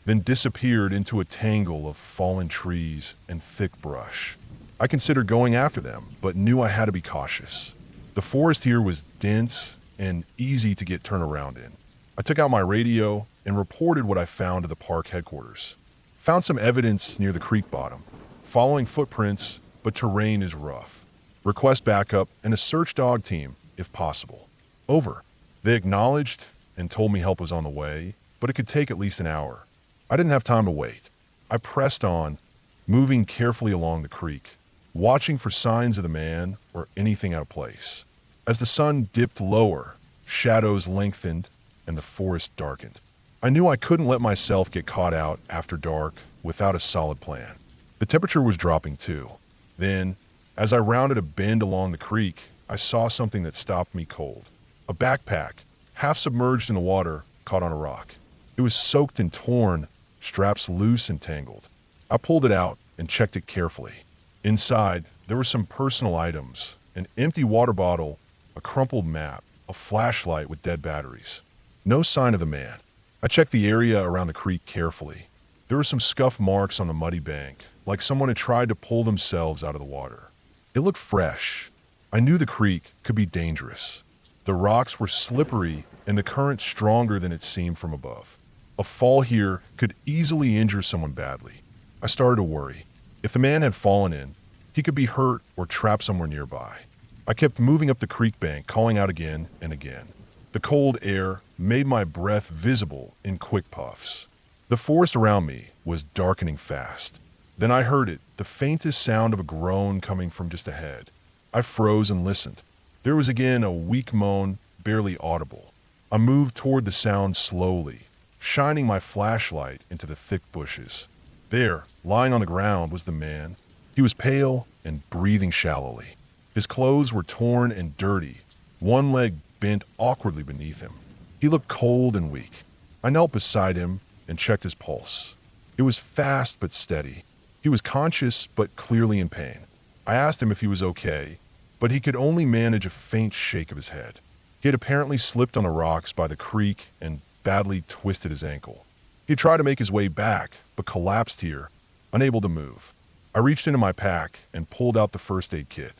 then disappeared into a tangle of fallen trees and thick brush. I considered going after them, but knew I had to be cautious. The forest here was dense and easy to get turned around in. I took out my radio and reported what I found to the park headquarters. Found some evidence near the creek bottom, following footprints, but terrain is rough. Request backup and a search dog team, if possible. Over. They acknowledged and told me help was on the way, but it could take at least an hour. I didn't have time to wait. I pressed on, moving carefully along the creek, watching for signs of the man or anything out of place. As the sun dipped lower, shadows lengthened and the forest darkened. I knew I couldn't let myself get caught out after dark without a solid plan. The temperature was dropping too. Then, as I rounded a bend along the creek, I saw something that stopped me cold. A backpack, half submerged in the water, caught on a rock. It was soaked and torn, straps loose and tangled. I pulled it out and checked it carefully. Inside, there were some personal items, an empty water bottle, a crumpled map, a flashlight with dead batteries. No sign of the man. I checked the area around the creek carefully. There were some scuff marks on the muddy bank, like someone had tried to pull themselves out of the water. It looked fresh. I knew the creek could be dangerous. The rocks were slippery and the current stronger than it seemed from above. A fall here could easily injure someone badly. I started to worry. If the man had fallen in, he could be hurt or trapped somewhere nearby. I kept moving up the creek bank, calling out again and again. The cold air made my breath visible in quick puffs. The forest around me was darkening fast. Then I heard it, the faintest sound of a groan coming from just ahead. I froze and listened. There was again a weak moan, barely audible. I moved toward the sound slowly, shining my flashlight into the thick bushes. There, lying on the ground, was the man. He was pale and breathing shallowly. His clothes were torn and dirty, one leg bent awkwardly beneath him. He looked cold and weak. I knelt beside him and checked his pulse. It was fast but steady. He was conscious but clearly in pain. I asked him if he was okay, but he could only manage a faint shake of his head. He had apparently slipped on the rocks by the creek and badly twisted his ankle. He tried to make his way back, but collapsed here, unable to move. I reached into my pack and pulled out the first aid kit.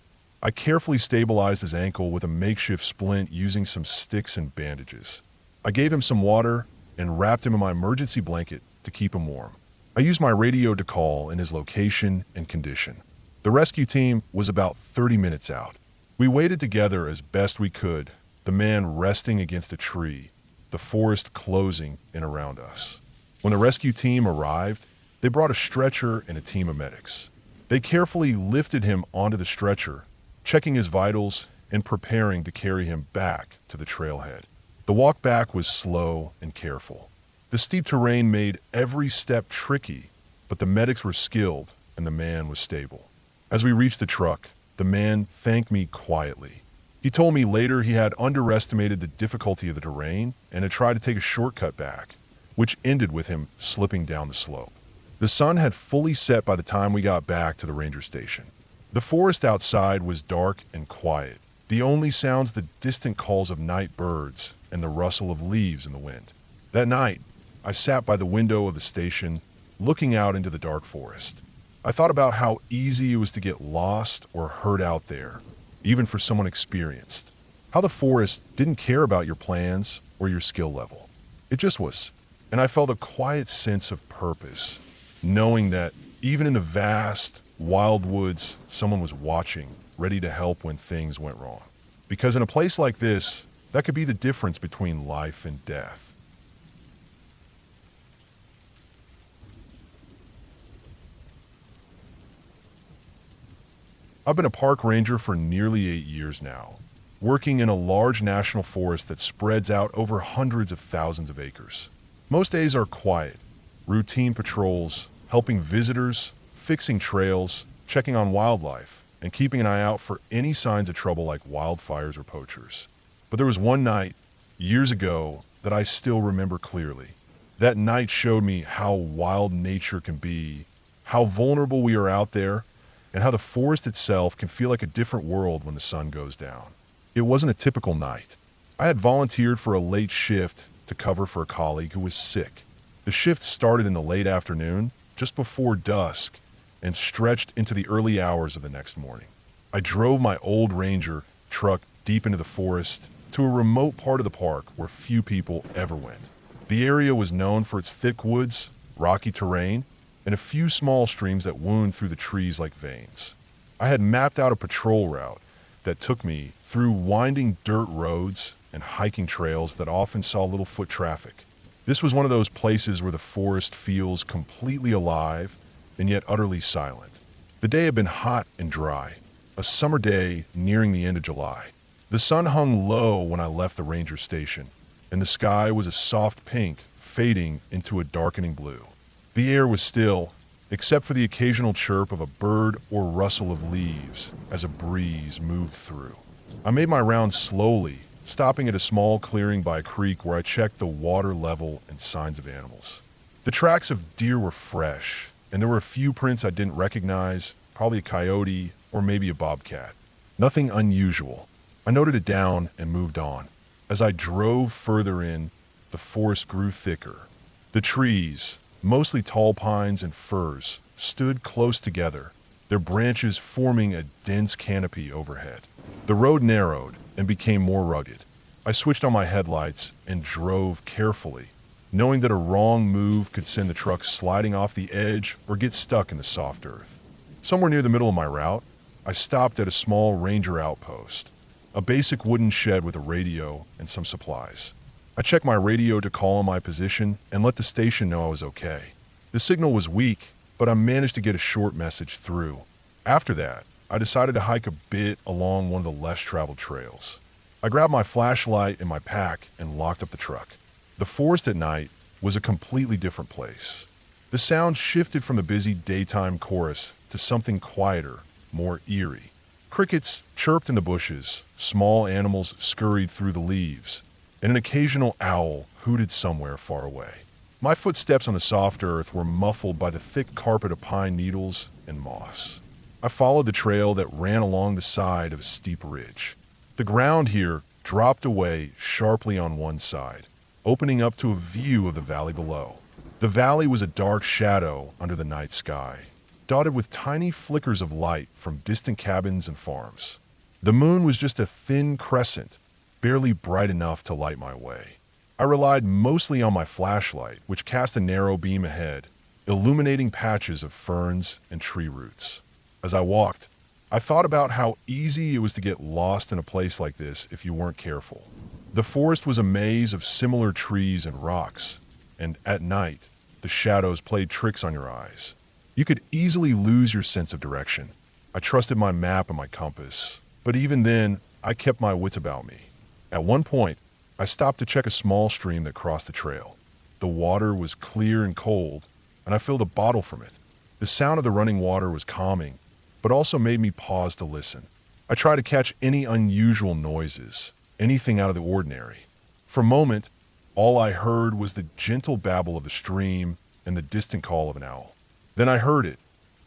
I carefully stabilized his ankle with a makeshift splint using some sticks and bandages. I gave him some water and wrapped him in my emergency blanket to keep him warm. I used my radio to call in his location and condition. The rescue team was about 30 minutes out. We waited together as best we could, the man resting against a tree, the forest closing in around us. When the rescue team arrived, they brought a stretcher and a team of medics. They carefully lifted him onto the stretcher, checking his vitals and preparing to carry him back to the trailhead. The walk back was slow and careful. The steep terrain made every step tricky, but the medics were skilled and the man was stable. As we reached the truck, the man thanked me quietly. He told me later he had underestimated the difficulty of the terrain and had tried to take a shortcut back, which ended with him slipping down the slope. The sun had fully set by the time we got back to the ranger station. The forest outside was dark and quiet. The only sounds the distant calls of night birds and the rustle of leaves in the wind. That night, I sat by the window of the station, looking out into the dark forest. I thought about how easy it was to get lost or hurt out there, even for someone experienced. How the forest didn't care about your plans or your skill level. It just was. And I felt a quiet sense of purpose, knowing that even in the vast, wild woods, someone was watching, ready to help when things went wrong. Because in a place like this, that could be the difference between life and death. I've been a park ranger for nearly 8 years now, working in a large national forest that spreads out over hundreds of thousands of acres. Most days are quiet, routine patrols, helping visitors, fixing trails, checking on wildlife, and keeping an eye out for any signs of trouble like wildfires or poachers. But there was one night, years ago, that I still remember clearly. That night showed me how wild nature can be, how vulnerable we are out there, and how the forest itself can feel like a different world when the sun goes down. It wasn't a typical night. I had volunteered for a late shift to cover for a colleague who was sick. The shift started in the late afternoon, just before dusk, and stretched into the early hours of the next morning. I drove my old Ranger truck deep into the forest to a remote part of the park where few people ever went. The area was known for its thick woods, rocky terrain, and a few small streams that wound through the trees like veins. I had mapped out a patrol route that took me through winding dirt roads and hiking trails that often saw little foot traffic. This was one of those places where the forest feels completely alive and yet utterly silent. The day had been hot and dry, a summer day nearing the end of July. The sun hung low when I left the ranger station, and the sky was a soft pink fading into a darkening blue. The air was still, except for the occasional chirp of a bird or rustle of leaves as a breeze moved through. I made my rounds slowly, stopping at a small clearing by a creek where I checked the water level and signs of animals. The tracks of deer were fresh, and there were a few prints I didn't recognize, probably a coyote or maybe a bobcat. Nothing unusual. I noted it down and moved on. As I drove further in, the forest grew thicker. The trees, mostly tall pines and firs, stood close together, their branches forming a dense canopy overhead. The road narrowed and became more rugged. I switched on my headlights and drove carefully, knowing that a wrong move could send the truck sliding off the edge or get stuck in the soft earth. Somewhere near the middle of my route, I stopped at a small ranger outpost, a basic wooden shed with a radio and some supplies. I checked my radio to call on my position and let the station know I was okay. The signal was weak, but I managed to get a short message through. After that, I decided to hike a bit along one of the less traveled trails. I grabbed my flashlight and my pack and locked up the truck. The forest at night was a completely different place. The sound shifted from the busy daytime chorus to something quieter, more eerie. Crickets chirped in the bushes, small animals scurried through the leaves, and an occasional owl hooted somewhere far away. My footsteps on the soft earth were muffled by the thick carpet of pine needles and moss. I followed the trail that ran along the side of a steep ridge. The ground here dropped away sharply on one side, opening up to a view of the valley below. The valley was a dark shadow under the night sky, dotted with tiny flickers of light from distant cabins and farms. The moon was just a thin crescent, barely bright enough to light my way. I relied mostly on my flashlight, which cast a narrow beam ahead, illuminating patches of ferns and tree roots. As I walked, I thought about how easy it was to get lost in a place like this if you weren't careful. The forest was a maze of similar trees and rocks, and at night, the shadows played tricks on your eyes. You could easily lose your sense of direction. I trusted my map and my compass, but even then, I kept my wits about me. At one point, I stopped to check a small stream that crossed the trail. The water was clear and cold, and I filled a bottle from it. The sound of the running water was calming, but also made me pause to listen. I tried to catch any unusual noises, anything out of the ordinary. For a moment, all I heard was the gentle babble of the stream and the distant call of an owl. Then I heard it,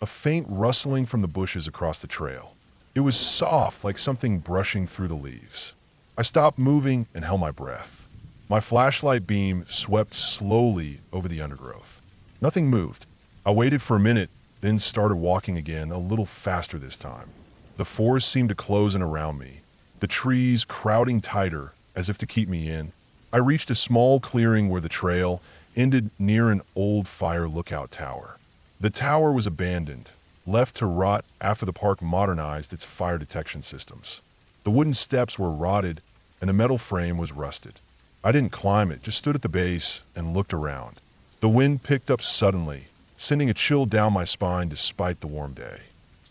a faint rustling from the bushes across the trail. It was soft, like something brushing through the leaves. I stopped moving and held my breath. My flashlight beam swept slowly over the undergrowth. Nothing moved. I waited for a minute, then started walking again, a little faster this time. The forest seemed to close in around me, the trees crowding tighter as if to keep me in. I reached a small clearing where the trail ended near an old fire lookout tower. The tower was abandoned, left to rot after the park modernized its fire detection systems. The wooden steps were rotted and the metal frame was rusted. I didn't climb it, just stood at the base and looked around. The wind picked up suddenly, sending a chill down my spine despite the warm day.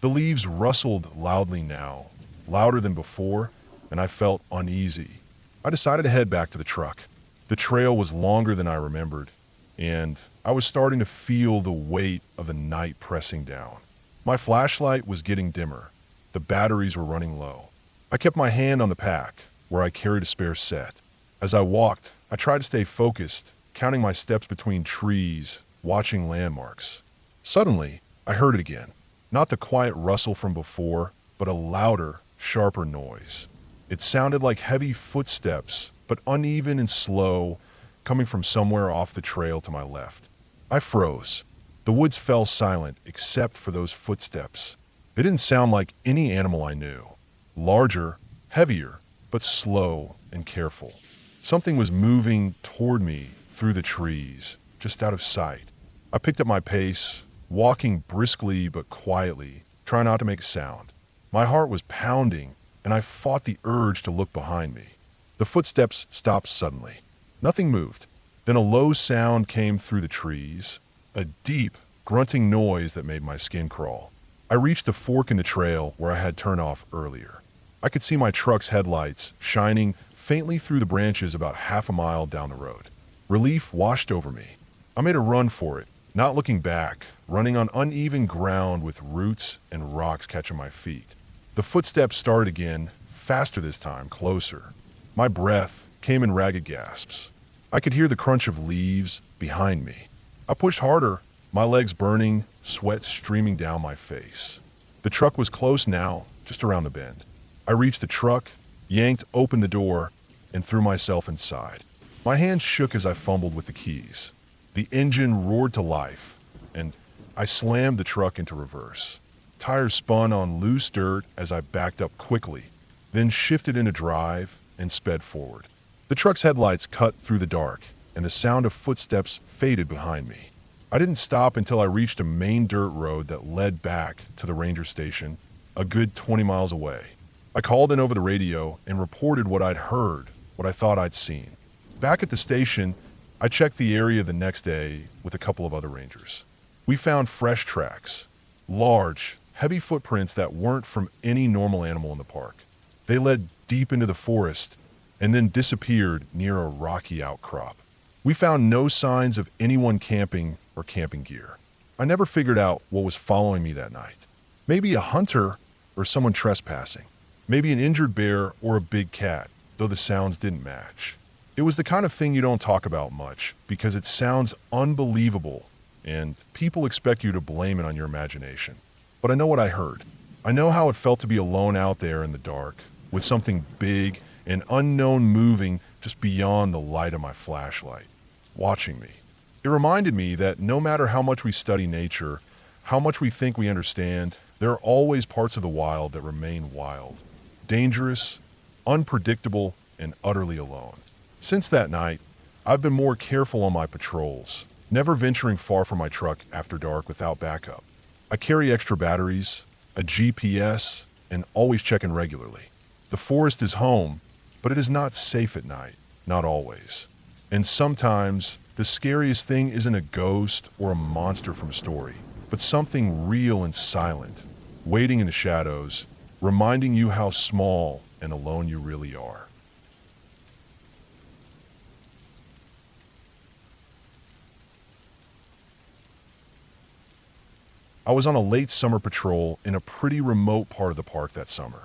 The leaves rustled loudly now, louder than before, and I felt uneasy. I decided to head back to the truck. The trail was longer than I remembered, and I was starting to feel the weight of the night pressing down. My flashlight was getting dimmer. The batteries were running low. I kept my hand on the pack, where I carried a spare set. As I walked, I tried to stay focused, counting my steps between trees, watching landmarks. Suddenly, I heard it again. Not the quiet rustle from before, but a louder, sharper noise. It sounded like heavy footsteps, but uneven and slow, coming from somewhere off the trail to my left. I froze. The woods fell silent except for those footsteps. They didn't sound like any animal I knew. Larger, heavier, but slow and careful. Something was moving toward me through the trees, just out of sight. I picked up my pace, walking briskly but quietly, trying not to make a sound. My heart was pounding, and I fought the urge to look behind me. The footsteps stopped suddenly. Nothing moved. Then a low sound came through the trees, a deep, grunting noise that made my skin crawl. I reached a fork in the trail where I had turned off earlier. I could see my truck's headlights shining faintly through the branches about half a mile down the road. Relief washed over me. I made a run for it, not looking back, running on uneven ground with roots and rocks catching my feet. The footsteps started again, faster this time, closer. My breath came in ragged gasps. I could hear the crunch of leaves behind me. I pushed harder, my legs burning, sweat streaming down my face. The truck was close now, just around the bend. I reached the truck, yanked open the door, and threw myself inside. My hands shook as I fumbled with the keys. The engine roared to life, and I slammed the truck into reverse. Tires spun on loose dirt as I backed up quickly, then shifted into drive and sped forward. The truck's headlights cut through the dark, and the sound of footsteps faded behind me. I didn't stop until I reached a main dirt road that led back to the ranger station, a good 20 miles away. I called in over the radio and reported what I'd heard, what I thought I'd seen. Back at the station, I checked the area the next day with a couple of other rangers. We found fresh tracks, large, heavy footprints that weren't from any normal animal in the park. They led deep into the forest and then disappeared near a rocky outcrop. We found no signs of anyone camping or camping gear. I never figured out what was following me that night. Maybe a hunter or someone trespassing. Maybe an injured bear or a big cat, though the sounds didn't match. It was the kind of thing you don't talk about much because it sounds unbelievable and people expect you to blame it on your imagination. But I know what I heard. I know how it felt to be alone out there in the dark with something big and unknown moving just beyond the light of my flashlight, watching me. It reminded me that no matter how much we study nature, how much we think we understand, there are always parts of the wild that remain wild, dangerous, unpredictable, and utterly alone. Since that night, I've been more careful on my patrols, never venturing far from my truck after dark without backup. I carry extra batteries, a GPS, and always check in regularly. The forest is home, but it is not safe at night, not always. And sometimes, the scariest thing isn't a ghost or a monster from a story, but something real and silent, waiting in the shadows, reminding you how small and alone you really are. I was on a late summer patrol in a pretty remote part of the park that summer.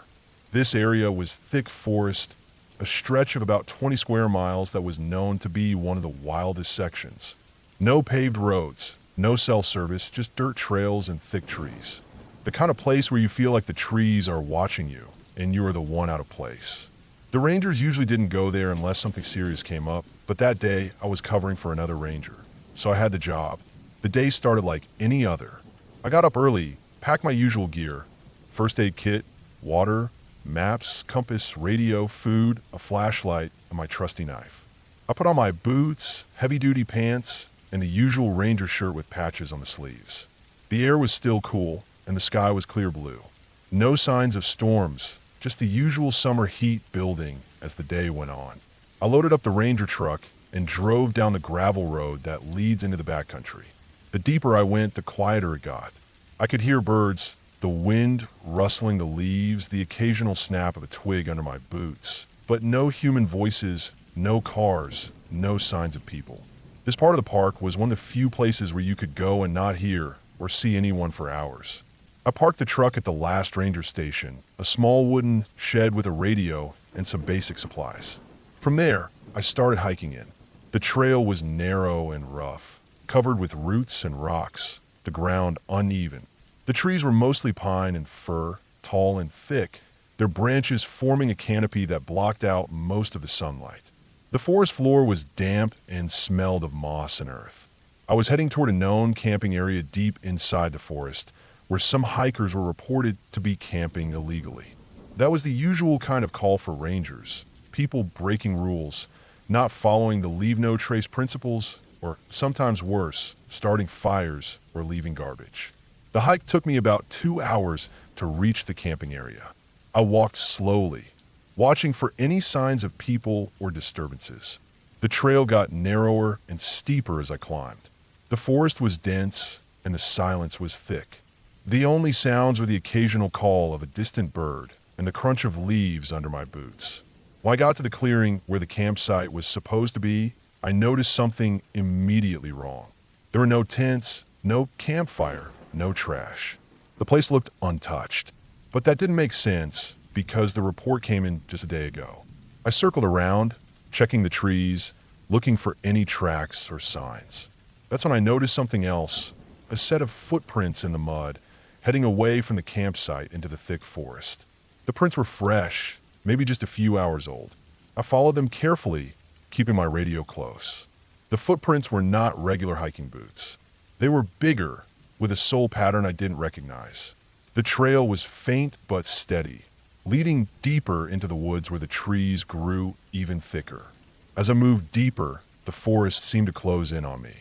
This area was thick forest, a stretch of about 20 square miles that was known to be one of the wildest sections. No paved roads, no cell service, just dirt trails and thick trees. The kind of place where you feel like the trees are watching you and you are the one out of place. The rangers usually didn't go there unless something serious came up, but that day I was covering for another ranger, so I had the job. The day started like any other. I got up early, packed my usual gear, first aid kit, water, maps, compass, radio, food, a flashlight, and my trusty knife. I put on my boots, heavy-duty pants, and the usual ranger shirt with patches on the sleeves. The air was still cool, and the sky was clear blue. No signs of storms, just the usual summer heat building as the day went on. I loaded up the ranger truck and drove down the gravel road that leads into the backcountry. The deeper I went, the quieter it got. I could hear birds, the wind rustling the leaves, the occasional snap of a twig under my boots, but no human voices, no cars, no signs of people. This part of the park was one of the few places where you could go and not hear or see anyone for hours. I parked the truck at the last ranger station, a small wooden shed with a radio and some basic supplies. From there, I started hiking in. The trail was narrow and rough, covered with roots and rocks, the ground uneven. The trees were mostly pine and fir, tall and thick, their branches forming a canopy that blocked out most of the sunlight. The forest floor was damp and smelled of moss and earth. I was heading toward a known camping area deep inside the forest, where some hikers were reported to be camping illegally. That was the usual kind of call for rangers, people breaking rules, not following the leave no trace principles, or sometimes worse, starting fires or leaving garbage. The hike took me about 2 hours to reach the camping area. I walked slowly, watching for any signs of people or disturbances. The trail got narrower and steeper as I climbed. The forest was dense and the silence was thick. The only sounds were the occasional call of a distant bird and the crunch of leaves under my boots. When I got to the clearing where the campsite was supposed to be, I noticed something immediately wrong. There were no tents, no campfire, no trash. The place looked untouched. But that didn't make sense because the report came in just a day ago. I circled around, checking the trees, looking for any tracks or signs. That's when I noticed something else, a set of footprints in the mud, heading away from the campsite into the thick forest. The prints were fresh, maybe just a few hours old. I followed them carefully, keeping my radio close. The footprints were not regular hiking boots. They were bigger, with a sole pattern I didn't recognize. The trail was faint but steady, leading deeper into the woods where the trees grew even thicker. As I moved deeper, the forest seemed to close in on me.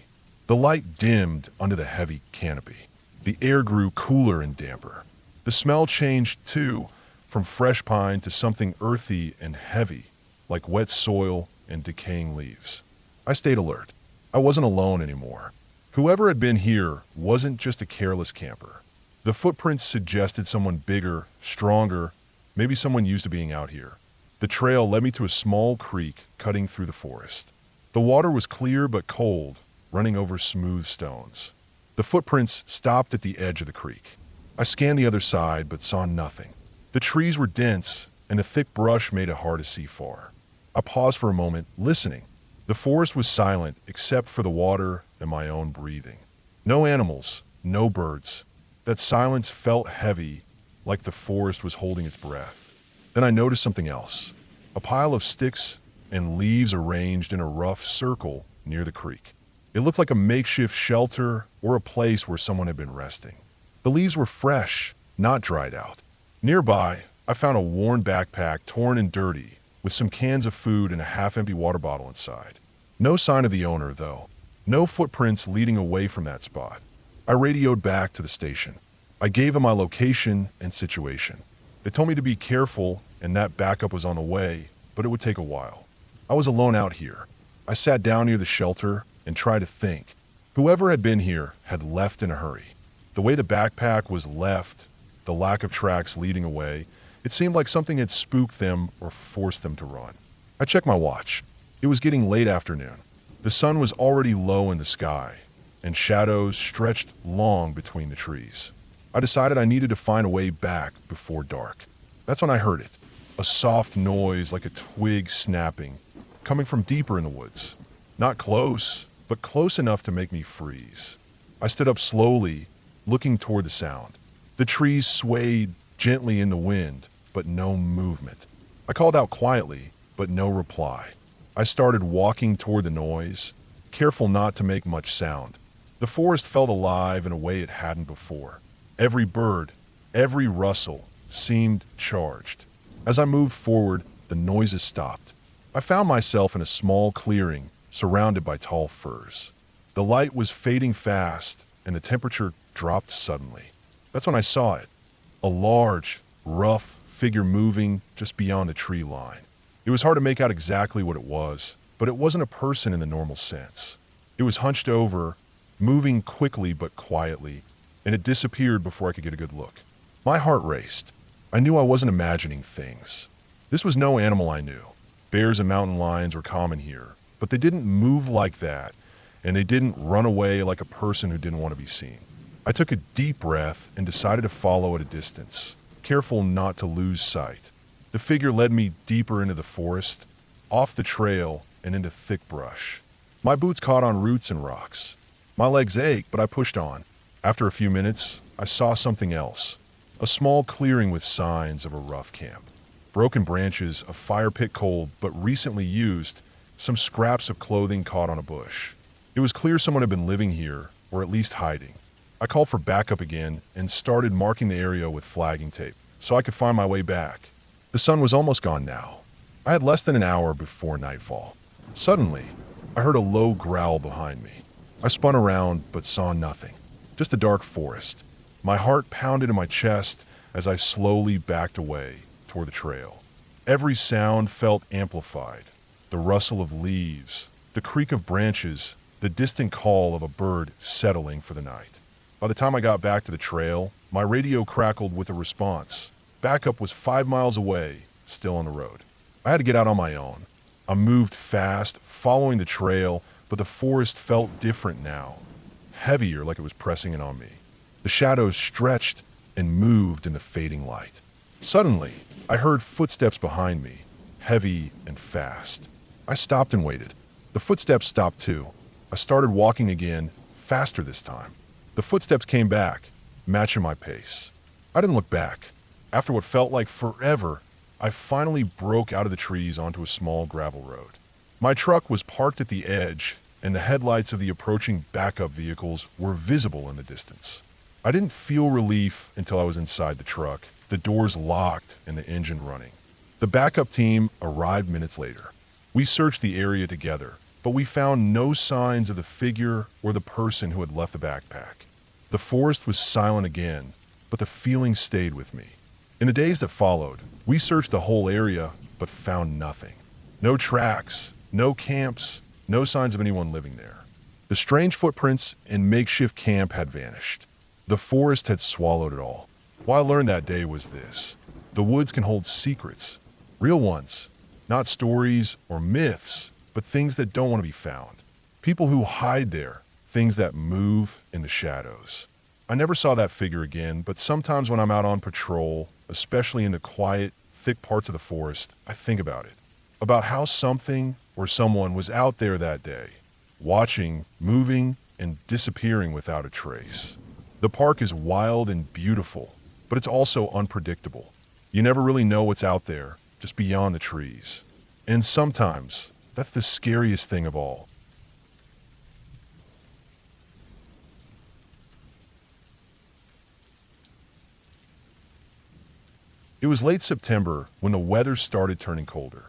The light dimmed under the heavy canopy. The air grew cooler and damper. The smell changed, too, from fresh pine to something earthy and heavy, like wet soil and decaying leaves. I stayed alert. I wasn't alone anymore. Whoever had been here wasn't just a careless camper. The footprints suggested someone bigger, stronger, maybe someone used to being out here. The trail led me to a small creek cutting through the forest. The water was clear but cold, running over smooth stones. The footprints stopped at the edge of the creek. I scanned the other side but saw nothing. The trees were dense, and the thick brush made it hard to see far. I paused for a moment, listening. The forest was silent except for the water and my own breathing. No animals, no birds. That silence felt heavy, like the forest was holding its breath. Then I noticed something else. A pile of sticks and leaves arranged in a rough circle near the creek. It looked like a makeshift shelter or a place where someone had been resting. The leaves were fresh, not dried out. Nearby, I found a worn backpack, torn and dirty, with some cans of food and a half-empty water bottle inside. No sign of the owner, though. No footprints leading away from that spot. I radioed back to the station. I gave them my location and situation. They told me to be careful and that backup was on the way, but it would take a while. I was alone out here. I sat down near the shelter and tried to think. Whoever had been here had left in a hurry. The way the backpack was left, the lack of tracks leading away, it seemed like something had spooked them or forced them to run. I checked my watch. It was getting late afternoon. The sun was already low in the sky, and shadows stretched long between the trees. I decided I needed to find a way back before dark. That's when I heard it, a soft noise like a twig snapping, coming from deeper in the woods. Not close, but close enough to make me freeze. I stood up slowly, looking toward the sound. The trees swayed gently in the wind, but no movement. I called out quietly, but no reply. I started walking toward the noise, careful not to make much sound. The forest felt alive in a way it hadn't before. Every bird, every rustle seemed charged. As I moved forward, the noises stopped. I found myself in a small clearing surrounded by tall firs. The light was fading fast, and the temperature dropped suddenly. That's when I saw it. A large, rough figure moving just beyond the tree line. It was hard to make out exactly what it was, but it wasn't a person in the normal sense. It was hunched over, moving quickly but quietly, and it disappeared before I could get a good look. My heart raced. I knew I wasn't imagining things. This was no animal I knew. Bears and mountain lions were common here, but they didn't move like that, and they didn't run away like a person who didn't want to be seen. I took a deep breath and decided to follow at a distance, careful not to lose sight. The figure led me deeper into the forest, off the trail, and into thick brush. My boots caught on roots and rocks. My legs ached, but I pushed on. After a few minutes, I saw something else. A small clearing with signs of a rough camp. Broken branches, a fire pit cold but recently used, some scraps of clothing caught on a bush. It was clear someone had been living here, or at least hiding. I called for backup again and started marking the area with flagging tape so I could find my way back. The sun was almost gone now. I had less than an hour before nightfall. Suddenly, I heard a low growl behind me. I spun around but saw nothing, just a dark forest. My heart pounded in my chest as I slowly backed away toward the trail. Every sound felt amplified. The rustle of leaves, the creak of branches, the distant call of a bird settling for the night. By the time I got back to the trail, my radio crackled with a response. Backup was 5 miles away, still on the road. I had to get out on my own. I moved fast, following the trail, but the forest felt different now. Heavier, like it was pressing in on me. The shadows stretched and moved in the fading light. Suddenly, I heard footsteps behind me, heavy and fast. I stopped and waited. The footsteps stopped too. I started walking again, faster this time. The footsteps came back, matching my pace. I didn't look back. After what felt like forever, I finally broke out of the trees onto a small gravel road. My truck was parked at the edge, and the headlights of the approaching backup vehicles were visible in the distance. I didn't feel relief until I was inside the truck, the doors locked and the engine running. The backup team arrived minutes later. We searched the area together, but we found no signs of the figure or the person who had left the backpack. The forest was silent again, but the feeling stayed with me. In the days that followed, we searched the whole area, but found nothing. No tracks, no camps, no signs of anyone living there. The strange footprints and makeshift camp had vanished. The forest had swallowed it all. What I learned that day was this: the woods can hold secrets, real ones, not stories or myths, but things that don't want to be found. People who hide there, things that move in the shadows. I never saw that figure again, but sometimes when I'm out on patrol, especially in the quiet, thick parts of the forest, I think about it. About how something or someone was out there that day, watching, moving, and disappearing without a trace. The park is wild and beautiful, but it's also unpredictable. You never really know what's out there, just beyond the trees. And sometimes, that's the scariest thing of all. It was late September when the weather started turning colder.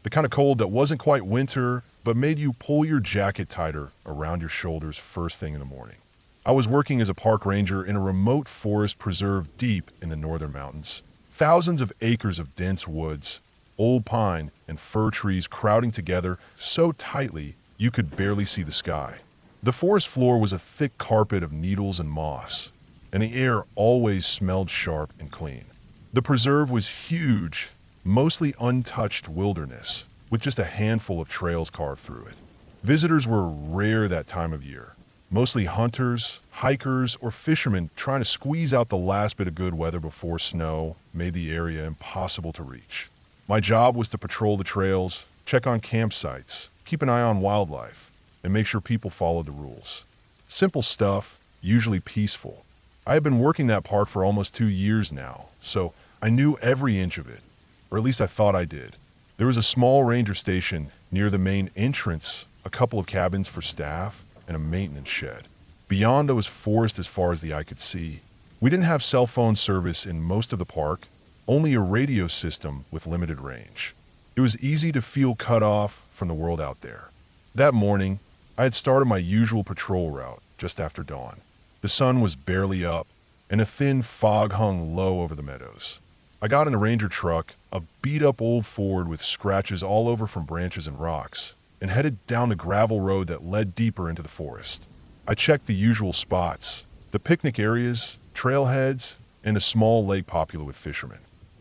The kind of cold that wasn't quite winter, but made you pull your jacket tighter around your shoulders first thing in the morning. I was working as a park ranger in a remote forest preserve deep in the northern mountains. Thousands of acres of dense woods, old pine and fir trees crowding together so tightly you could barely see the sky. The forest floor was a thick carpet of needles and moss, and the air always smelled sharp and clean. The preserve was huge, mostly untouched wilderness, with just a handful of trails carved through it. Visitors were rare that time of year, mostly hunters, hikers, or fishermen trying to squeeze out the last bit of good weather before snow made the area impossible to reach. My job was to patrol the trails, check on campsites, keep an eye on wildlife, and make sure people followed the rules. Simple stuff, usually peaceful. I had been working that park for almost 2 years now, so I knew every inch of it, or at least I thought I did. There was a small ranger station near the main entrance, a couple of cabins for staff, and a maintenance shed. Beyond there was forest as far as the eye could see. We didn't have cell phone service in most of the park, only a radio system with limited range. It was easy to feel cut off from the world out there. That morning, I had started my usual patrol route just after dawn. The sun was barely up, and a thin fog hung low over the meadows. I got in a ranger truck, a beat-up old Ford with scratches all over from branches and rocks, and headed down the gravel road that led deeper into the forest. I checked the usual spots, the picnic areas, trailheads, and a small lake popular with fishermen.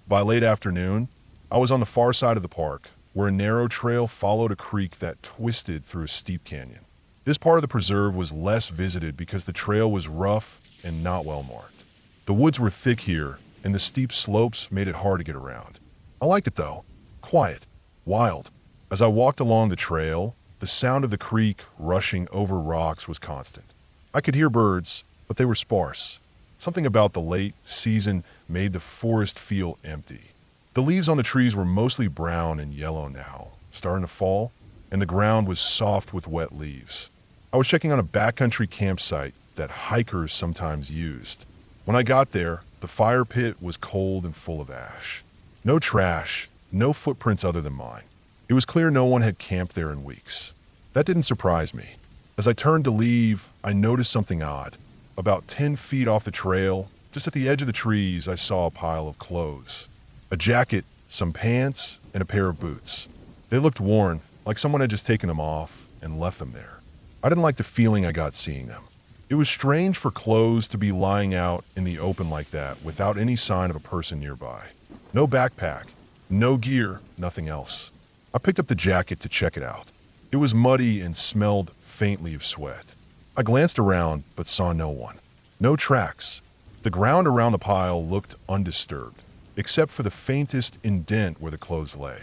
By late afternoon, I was on the far side of the park, where a narrow trail followed a creek that twisted through a steep canyon. This part of the preserve was less visited because the trail was rough and not well marked. The woods were thick here, and the steep slopes made it hard to get around. I liked it though. Quiet. Wild. As I walked along the trail, the sound of the creek rushing over rocks was constant. I could hear birds, but they were sparse. Something about the late season made the forest feel empty. The leaves on the trees were mostly brown and yellow now, starting to fall, and the ground was soft with wet leaves. I was checking on a backcountry campsite that hikers sometimes used. When I got there, the fire pit was cold and full of ash. No trash, no footprints other than mine. It was clear no one had camped there in weeks. That didn't surprise me. As I turned to leave, I noticed something odd. About 10 feet off the trail, Just at the edge of the trees, I saw a pile of clothes. A jacket, some pants, and a pair of boots. They looked worn, like someone had just taken them off and left them there. I didn't like the feeling I got seeing them. It was strange for clothes to be lying out in the open like that without any sign of a person nearby. No backpack, no gear, nothing else. I picked up the jacket to check it out. It was muddy and smelled faintly of sweat. I glanced around but saw no one. No tracks. The ground around the pile looked undisturbed, except for the faintest indent where the clothes lay.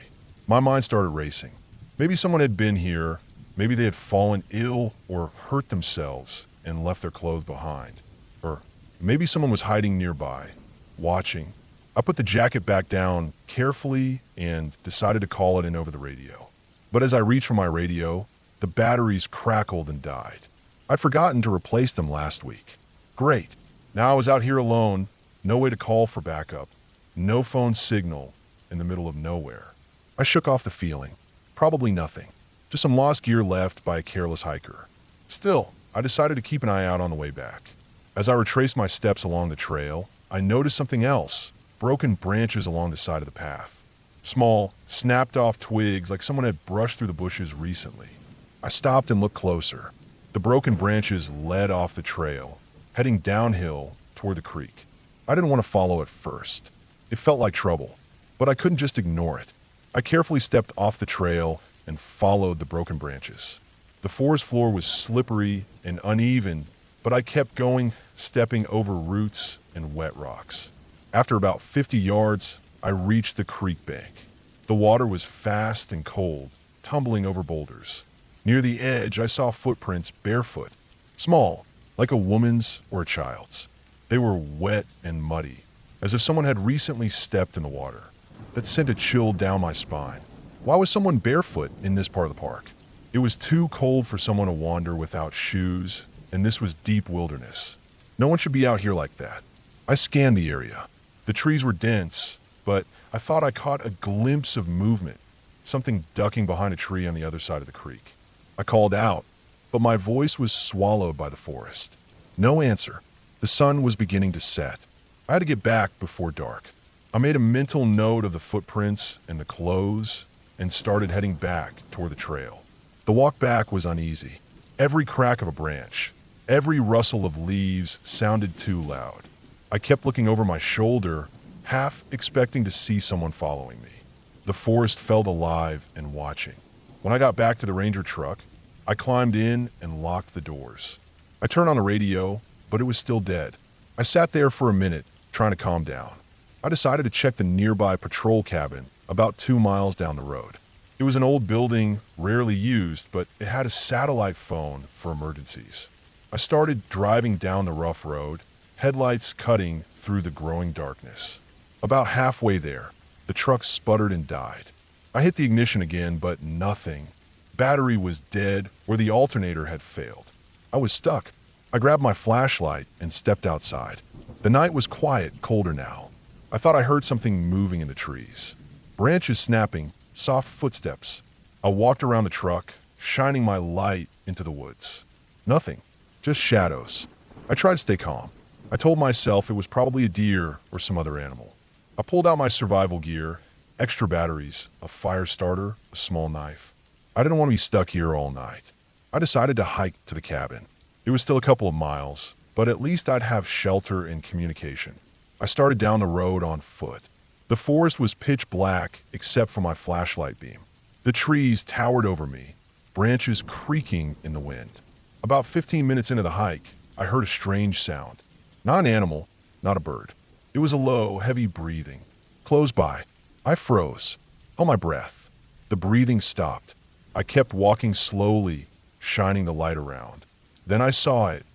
My mind started racing. Maybe someone had been here, maybe they had fallen ill or hurt themselves and left their clothes behind. Or maybe someone was hiding nearby, watching. I put the jacket back down carefully and decided to call it in over the radio. But as I reached for my radio, the batteries crackled and died. I'd forgotten to replace them last week. Great. Now I was out here alone, no way to call for backup, no phone signal in the middle of nowhere. I shook off the feeling. Probably nothing. Just some lost gear left by a careless hiker. Still, I decided to keep an eye out on the way back. As I retraced my steps along the trail, I noticed something else. Broken branches along the side of the path. Small, snapped-off twigs like someone had brushed through the bushes recently. I stopped and looked closer. The broken branches led off the trail, heading downhill toward the creek. I didn't want to follow at first. It felt like trouble, but I couldn't just ignore it. I carefully stepped off the trail and followed the broken branches. The forest floor was slippery and uneven, but I kept going, stepping over roots and wet rocks. After about 50 yards, I reached the creek bank. The water was fast and cold, tumbling over boulders. Near the edge, I saw footprints barefoot, small, like a woman's or a child's. They were wet and muddy, as if someone had recently stepped in the water. That sent a chill down my spine. Why was someone barefoot in this part of the park? It was too cold for someone to wander without shoes, and this was deep wilderness. No one should be out here like that. I scanned the area. The trees were dense, but I thought I caught a glimpse of movement, something ducking behind a tree on the other side of the creek. I called out, but my voice was swallowed by the forest. No answer. The sun was beginning to set. I had to get back before dark. I made a mental note of the footprints and the clothes and started heading back toward the trail. The walk back was uneasy. Every crack of a branch, every rustle of leaves sounded too loud. I kept looking over my shoulder, half expecting to see someone following me. The forest felt alive and watching. When I got back to the ranger truck, I climbed in and locked the doors. I turned on the radio, but it was still dead. I sat there for a minute, trying to calm down. I decided to check the nearby patrol cabin, about 2 miles down the road. It was an old building, rarely used, but it had a satellite phone for emergencies. I started driving down the rough road, headlights cutting through the growing darkness. About halfway there, the truck sputtered and died. I hit the ignition again, but nothing. Battery was dead, or the alternator had failed. I was stuck. I grabbed my flashlight and stepped outside. The night was quiet, colder now. I thought I heard something moving in the trees. Branches snapping, soft footsteps. I walked around the truck, shining my light into the woods. Nothing, just shadows. I tried to stay calm. I told myself it was probably a deer or some other animal. I pulled out my survival gear, extra batteries, a fire starter, a small knife. I didn't want to be stuck here all night. I decided to hike to the cabin. It was still a couple of miles, but at least I'd have shelter and communication. I started down the road on foot. The forest was pitch black except for my flashlight beam. The trees towered over me, branches creaking in the wind. About 15 minutes into the hike, I heard a strange sound. Not an animal, not a bird. It was a low, heavy breathing. Close by. I froze. Held my breath. The breathing stopped. I kept walking slowly, shining the light around. Then I saw it,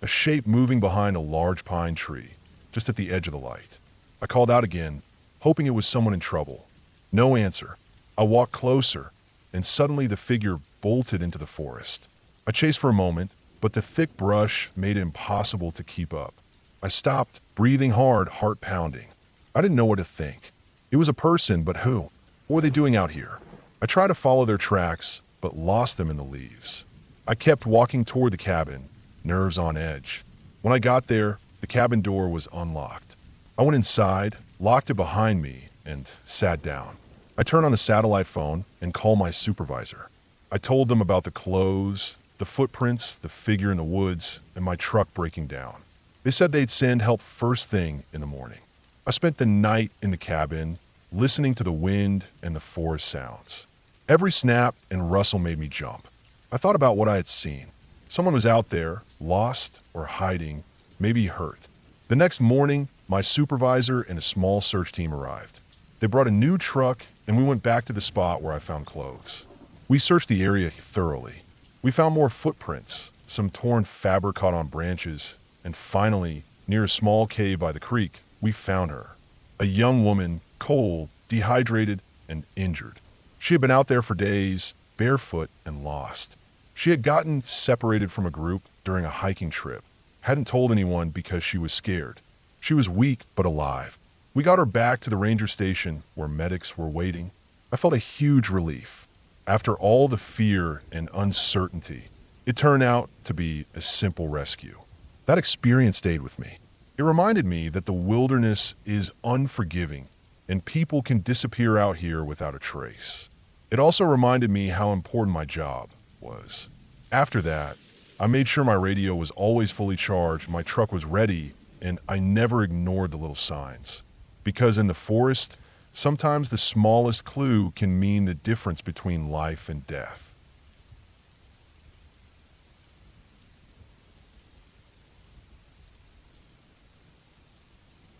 a shape moving behind a large pine tree, just at the edge of the light. I called out again, hoping it was someone in trouble. No answer. I walked closer, and suddenly the figure bolted into the forest. I chased for a moment, but the thick brush made it impossible to keep up. I stopped, breathing hard, heart pounding. I didn't know what to think. It was a person, but who? What were they doing out here? I tried to follow their tracks, but lost them in the leaves. I kept walking toward the cabin, nerves on edge. When I got there, The cabin door was unlocked. I went inside, locked it behind me, and sat down. I turned on the satellite phone and called my supervisor. I told them about the clothes, the footprints, the figure in the woods, and my truck breaking down. They said they'd send help first thing in the morning. I spent the night in the cabin, listening to the wind and the forest sounds. Every snap and rustle made me jump. I thought about what I had seen. Someone was out there, lost or hiding, maybe hurt. The next morning, my supervisor and a small search team arrived. They brought a new truck, and we went back to the spot where I found clothes. We searched the area thoroughly. We found more footprints, some torn fabric caught on branches, and finally, near a small cave by the creek, we found her. A young woman, cold, dehydrated, and injured. She had been out there for days, barefoot and lost. She had gotten separated from a group during a hiking trip. Hadn't told anyone because she was scared. She was weak but alive. We got her back to the ranger station where medics were waiting. I felt a huge relief. After all the fear and uncertainty, it turned out to be a simple rescue. That experience stayed with me. It reminded me that the wilderness is unforgiving and people can disappear out here without a trace. It also reminded me how important my job was. After that, I made sure my radio was always fully charged, my truck was ready, and I never ignored the little signs. Because in the forest, sometimes the smallest clue can mean the difference between life and death.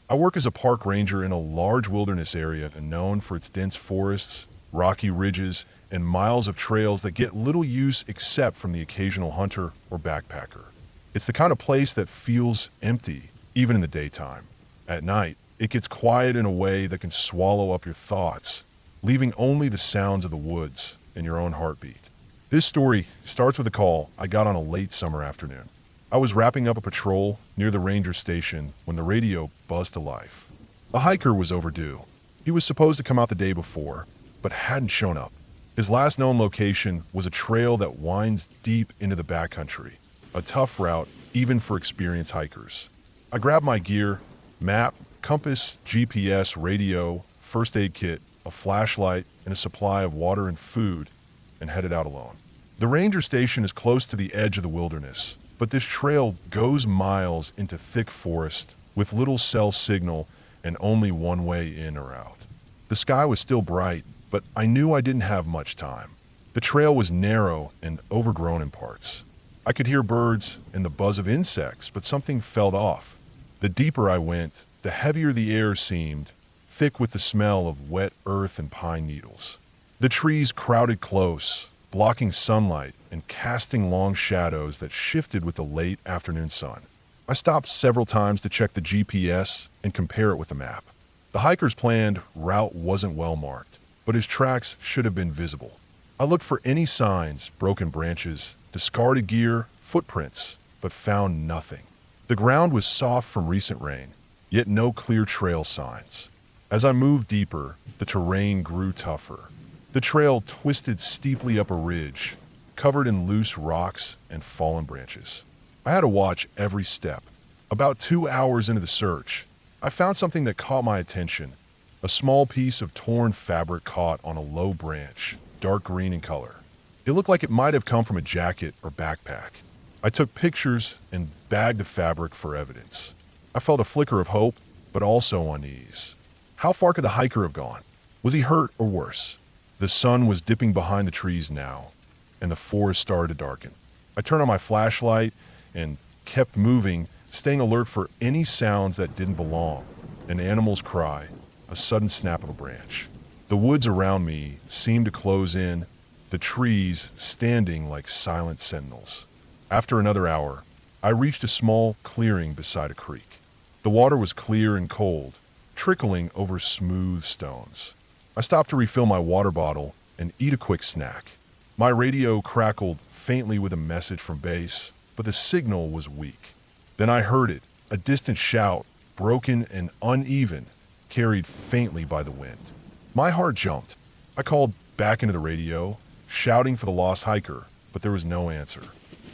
I work as a park ranger in a large wilderness area known for its dense forests, rocky ridges, and miles of trails that get little use except from the occasional hunter or backpacker. It's the kind of place that feels empty, even in the daytime. At night, it gets quiet in a way that can swallow up your thoughts, leaving only the sounds of the woods and your own heartbeat. This story starts with a call I got on a late summer afternoon. I was wrapping up a patrol near the ranger station when the radio buzzed to life. A hiker was overdue. He was supposed to come out the day before, but hadn't shown up. His last known location was a trail that winds deep into the backcountry, a tough route even for experienced hikers. I grabbed my gear, map, compass, GPS, radio, first aid kit, a flashlight, and a supply of water and food, and headed out alone. The ranger station is close to the edge of the wilderness, but this trail goes miles into thick forest with little cell signal and only one way in or out. The sky was still bright, but I knew I didn't have much time. The trail was narrow and overgrown in parts. I could hear birds and the buzz of insects, but something felt off. The deeper I went, the heavier the air seemed, thick with the smell of wet earth and pine needles. The trees crowded close, blocking sunlight and casting long shadows that shifted with the late afternoon sun. I stopped several times to check the GPS and compare it with the map. The hiker's planned route wasn't well marked, but his tracks should have been visible. I looked for any signs, broken branches, discarded gear, footprints, but found nothing. The ground was soft from recent rain, yet no clear trail signs. As I moved deeper, the terrain grew tougher. The trail twisted steeply up a ridge, covered in loose rocks and fallen branches. I had to watch every step. About 2 hours into the search, I found something that caught my attention. A small piece of torn fabric caught on a low branch, dark green in color. It looked like it might have come from a jacket or backpack. I took pictures and bagged the fabric for evidence. I felt a flicker of hope, but also unease. How far could the hiker have gone? Was he hurt or worse? The sun was dipping behind the trees now, and the forest started to darken. I turned on my flashlight and kept moving, staying alert for any sounds that didn't belong. An animal's cry, a sudden snap of a branch. The woods around me seemed to close in, the trees standing like silent sentinels. After another hour, I reached a small clearing beside a creek. The water was clear and cold, trickling over smooth stones. I stopped to refill my water bottle and eat a quick snack. My radio crackled faintly with a message from base, but the signal was weak. Then I heard it, a distant shout, broken and uneven, carried faintly by the wind. My heart jumped. I called back into the radio, shouting for the lost hiker, but there was no answer.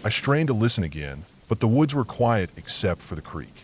I strained to listen again, but the woods were quiet except for the creek.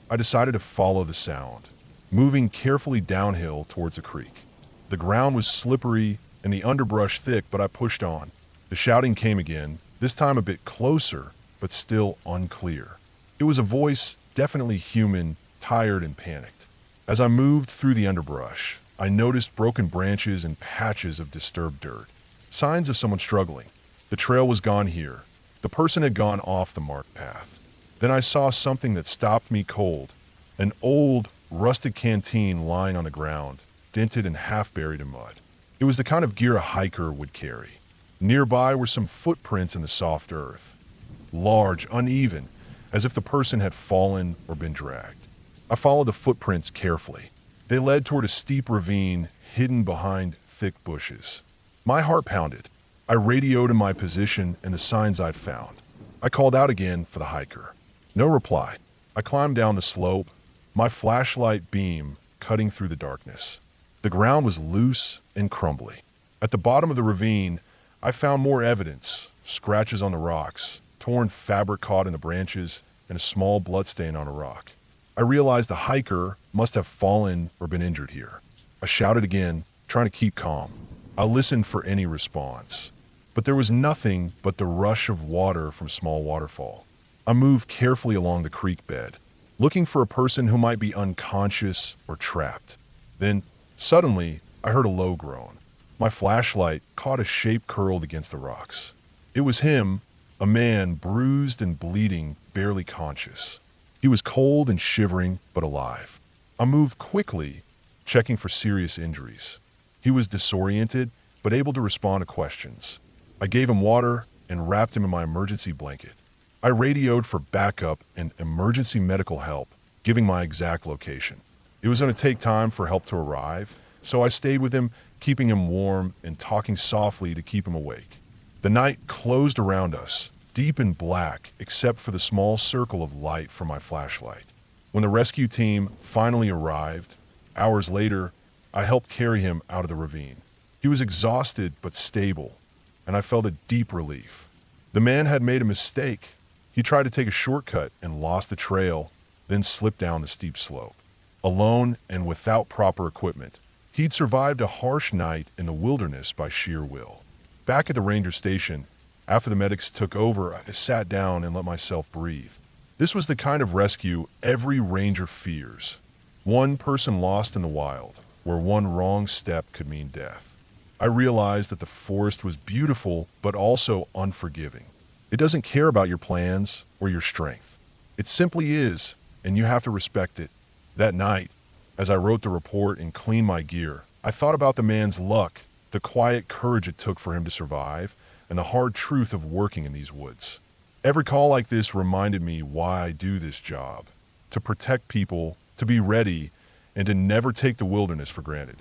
I decided to follow the sound, moving carefully downhill towards the creek. The ground was slippery and the underbrush thick, but I pushed on. The shouting came again, this time a bit closer, but still unclear. It was a voice, definitely human, tired and panicked. As I moved through the underbrush, I noticed broken branches and patches of disturbed dirt. Signs of someone struggling. The trail was gone here. The person had gone off the marked path. Then I saw something that stopped me cold. An old, rusted canteen lying on the ground, dented and half buried in mud. It was the kind of gear a hiker would carry. Nearby were some footprints in the soft earth. Large, uneven, as if the person had fallen or been dragged. I followed the footprints carefully. They led toward a steep ravine hidden behind thick bushes. My heart pounded. I radioed in my position and the signs I'd found. I called out again for the hiker. No reply. I climbed down the slope, my flashlight beam cutting through the darkness. The ground was loose and crumbly. At the bottom of the ravine, I found more evidence, scratches on the rocks, torn fabric caught in the branches, and a small bloodstain on a rock. I realized the hiker must have fallen or been injured here. I shouted again, trying to keep calm. I listened for any response, but there was nothing but the rush of water from small waterfall. I moved carefully along the creek bed, looking for a person who might be unconscious or trapped. Then, suddenly, I heard a low groan. My flashlight caught a shape curled against the rocks. It was him, a man bruised and bleeding, barely conscious. He was cold and shivering, but alive. I moved quickly, checking for serious injuries. He was disoriented, but able to respond to questions. I gave him water and wrapped him in my emergency blanket. I radioed for backup and emergency medical help, giving my exact location. It was going to take time for help to arrive, so I stayed with him, keeping him warm and talking softly to keep him awake. The night closed around us, deep and black except for the small circle of light from my flashlight. When the rescue team finally arrived, hours later, I helped carry him out of the ravine. He was exhausted but stable, and I felt a deep relief. The man had made a mistake. He tried to take a shortcut and lost the trail, then slipped down the steep slope. Alone and without proper equipment, he'd survived a harsh night in the wilderness by sheer will. Back at the ranger station, after the medics took over, I sat down and let myself breathe. This was the kind of rescue every ranger fears. One person lost in the wild, where one wrong step could mean death. I realized that the forest was beautiful, but also unforgiving. It doesn't care about your plans or your strength. It simply is, and you have to respect it. That night, as I wrote the report and cleaned my gear, I thought about the man's luck, the quiet courage it took for him to survive, and the hard truth of working in these woods. Every call like this reminded me why I do this job: to protect people, to be ready, and to never take the wilderness for granted.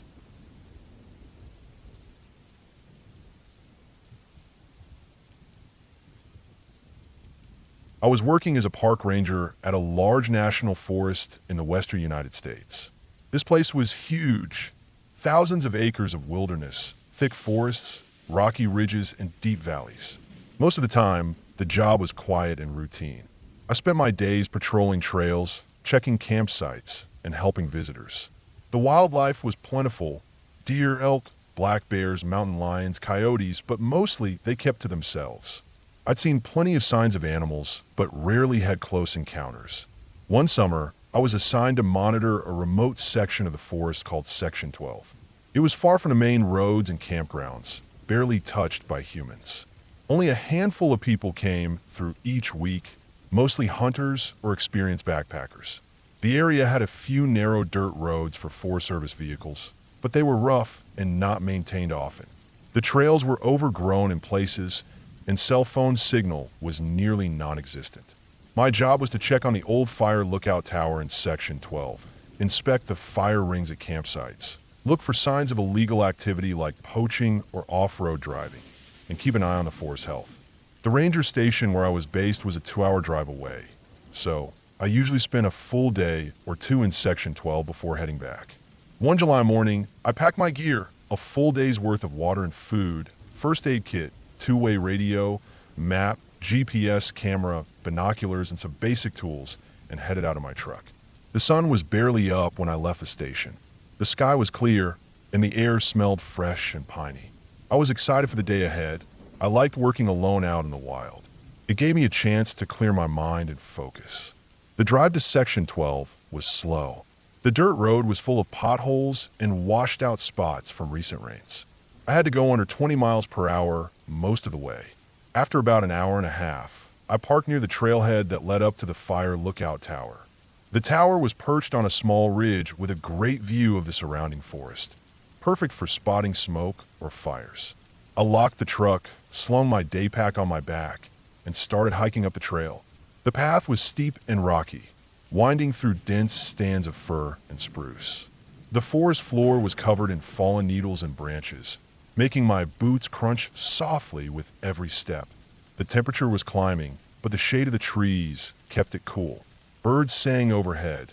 I was working as a park ranger at a large national forest in the western United States. This place was huge. Thousands of acres of wilderness, thick forests, rocky ridges, and deep valleys. Most of the time, the job was quiet and routine. I spent my days patrolling trails, checking campsites, and helping visitors. The wildlife was plentiful: deer, elk, black bears, mountain lions, coyotes, but mostly they kept to themselves. I'd seen plenty of signs of animals, but rarely had close encounters. One summer, I was assigned to monitor a remote section of the forest called Section 12. It was far from the main roads and campgrounds, barely touched by humans. Only a handful of people came through each week, mostly hunters or experienced backpackers. The area had a few narrow dirt roads for Forest Service vehicles, but they were rough and not maintained often. The trails were overgrown in places, and cell phone signal was nearly non-existent. My job was to check on the old fire lookout tower in Section 12, inspect the fire rings at campsites, look for signs of illegal activity like poaching or off-road driving, and keep an eye on the forest health. The ranger station where I was based was a 2-hour drive away, so I usually spent a full day or two in Section 12 before heading back. One July morning, I packed my gear, a full day's worth of water and food, first aid kit, two-way radio, map, GPS, camera, binoculars, and some basic tools, and headed out of my truck. The sun was barely up when I left the station. The sky was clear, and the air smelled fresh and piney. I was excited for the day ahead. I liked working alone out in the wild. It gave me a chance to clear my mind and focus. The drive to Section 12 was slow. The dirt road was full of potholes and washed out spots from recent rains. I had to go under 20 miles per hour most of the way. After about an hour and a half, I parked near the trailhead that led up to the fire lookout tower. The tower was perched on a small ridge with a great view of the surrounding forest, perfect for spotting smoke or fires. I locked the truck, slung my day pack on my back, and started hiking up the trail. The path was steep and rocky, winding through dense stands of fir and spruce. The forest floor was covered in fallen needles and branches, making my boots crunch softly with every step. The temperature was climbing, but the shade of the trees kept it cool. Birds sang overhead,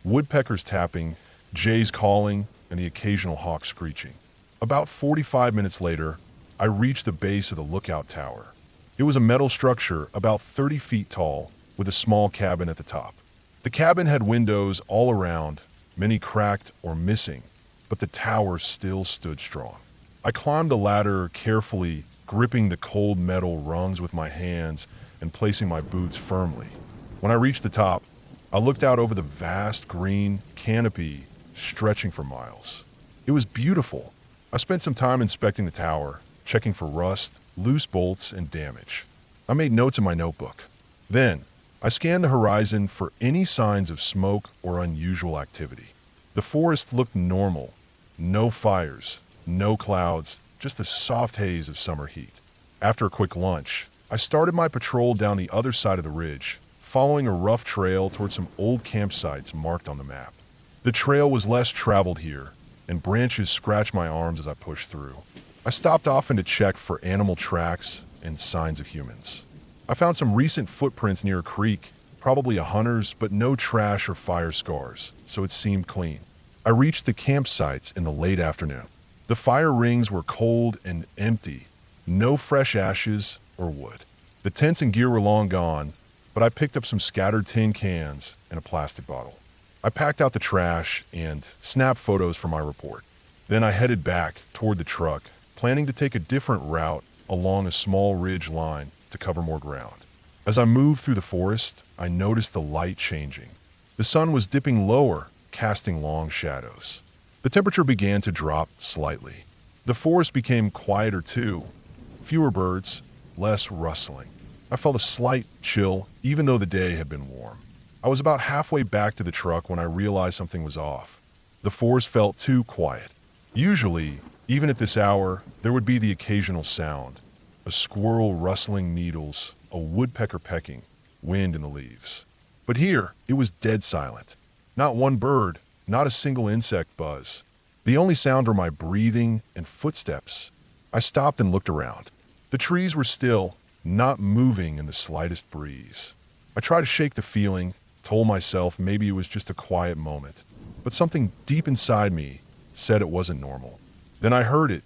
woodpeckers tapping, jays calling, and the occasional hawk screeching. About 45 minutes later, I reached the base of the lookout tower. It was a metal structure about 30 feet tall with a small cabin at the top. The cabin had windows all around, many cracked or missing, but the tower still stood strong. I climbed the ladder carefully, gripping the cold metal rungs with my hands and placing my boots firmly. When I reached the top, I looked out over the vast green canopy stretching for miles. It was beautiful. I spent some time inspecting the tower, checking for rust, loose bolts, and damage. I made notes in my notebook. Then, I scanned the horizon for any signs of smoke or unusual activity. The forest looked normal. No fires, no clouds, just a soft haze of summer heat. After a quick lunch, I started my patrol down the other side of the ridge, following a rough trail toward some old campsites marked on the map. The trail was less traveled here, and branches scratched my arms as I pushed through. I stopped often to check for animal tracks and signs of humans. I found some recent footprints near a creek, probably a hunter's, but no trash or fire scars, so it seemed clean. I reached the campsites in the late afternoon. The fire rings were cold and empty, no fresh ashes or wood. The tents and gear were long gone, but I picked up some scattered tin cans and a plastic bottle. I packed out the trash and snapped photos for my report. Then I headed back toward the truck, planning to take a different route along a small ridge line to cover more ground. As I moved through the forest, I noticed the light changing. The sun was dipping lower, casting long shadows. The temperature began to drop slightly. The forest became quieter too. Fewer birds, less rustling. I felt a slight chill, even though the day had been warm. I was about halfway back to the truck when I realized something was off. The forest felt too quiet. Usually, even at this hour, there would be the occasional sound. A squirrel rustling needles, a woodpecker pecking, wind in the leaves. But here, it was dead silent. Not one bird, not a single insect buzz. The only sound were my breathing and footsteps. I stopped and looked around. The trees were still, not moving in the slightest breeze. I tried to shake the feeling, told myself maybe it was just a quiet moment, but something deep inside me said it wasn't normal. Then I heard it,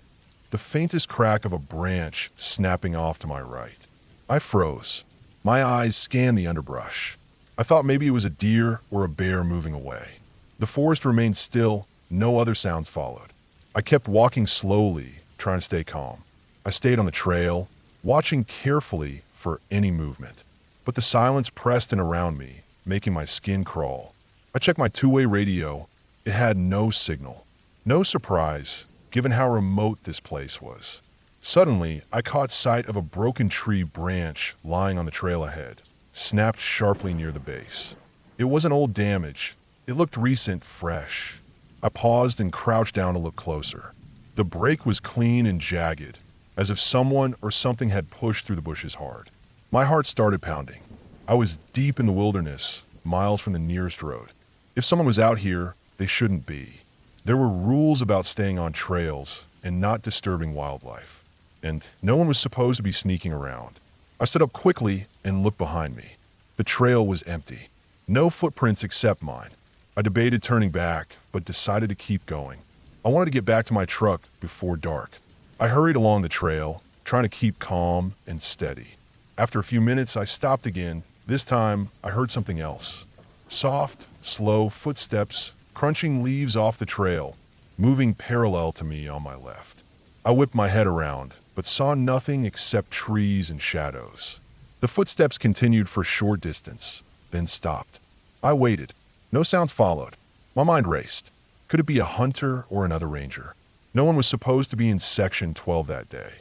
the faintest crack of a branch snapping off to my right. I froze. My eyes scanned the underbrush. I thought maybe it was a deer or a bear moving away. The forest remained still, no other sounds followed. I kept walking slowly, trying to stay calm. I stayed on the trail, watching carefully for any movement. But the silence pressed in around me, making my skin crawl. I checked my two-way radio. It had no signal. No surprise, given how remote this place was. Suddenly, I caught sight of a broken tree branch lying on the trail ahead, snapped sharply near the base. It wasn't old damage. It looked recent, fresh. I paused and crouched down to look closer. The break was clean and jagged, as if someone or something had pushed through the bushes hard. My heart started pounding. I was deep in the wilderness, miles from the nearest road. If someone was out here, they shouldn't be. There were rules about staying on trails and not disturbing wildlife, and no one was supposed to be sneaking around. I stood up quickly and looked behind me. The trail was empty. No footprints except mine. I debated turning back, but decided to keep going. I wanted to get back to my truck before dark. I hurried along the trail, trying to keep calm and steady. After a few minutes, I stopped again. This time, I heard something else. Soft, slow footsteps, crunching leaves off the trail, moving parallel to me on my left. I whipped my head around, but saw nothing except trees and shadows. The footsteps continued for a short distance, then stopped. I waited. No sounds followed. My mind raced. Could it be a hunter or another ranger? No one was supposed to be in Section 12 that day.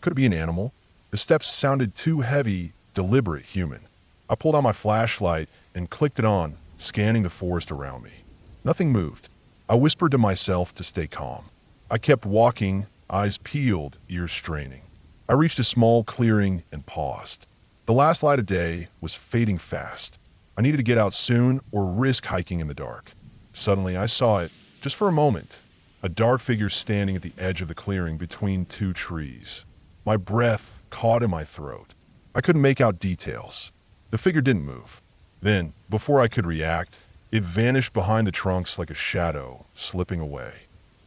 Could it be an animal? The steps sounded too heavy, deliberate human. I pulled out my flashlight and clicked it on, scanning the forest around me. Nothing moved. I whispered to myself to stay calm. I kept walking, eyes peeled, ears straining. I reached a small clearing and paused. The last light of day was fading fast. I needed to get out soon or risk hiking in the dark. Suddenly, I saw it, just for a moment, a dark figure standing at the edge of the clearing between two trees. My breath caught in my throat. I couldn't make out details. The figure didn't move. Then, before I could react, it vanished behind the trunks like a shadow, slipping away.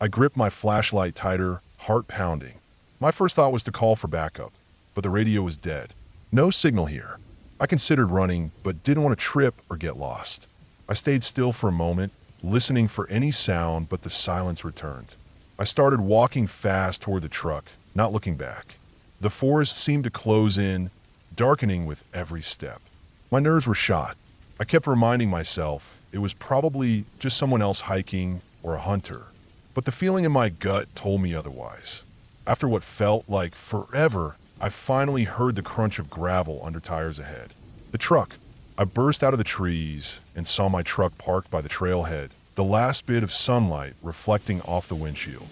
I gripped my flashlight tighter, heart pounding. My first thought was to call for backup, but the radio was dead. No signal here. I considered running, but didn't want to trip or get lost. I stayed still for a moment, listening for any sound, but the silence returned. I started walking fast toward the truck, not looking back. The forest seemed to close in, darkening with every step. My nerves were shot. I kept reminding myself it was probably just someone else hiking or a hunter, but the feeling in my gut told me otherwise. After what felt like forever, I finally heard the crunch of gravel under tires ahead. The truck. I burst out of the trees and saw my truck parked by the trailhead, the last bit of sunlight reflecting off the windshield.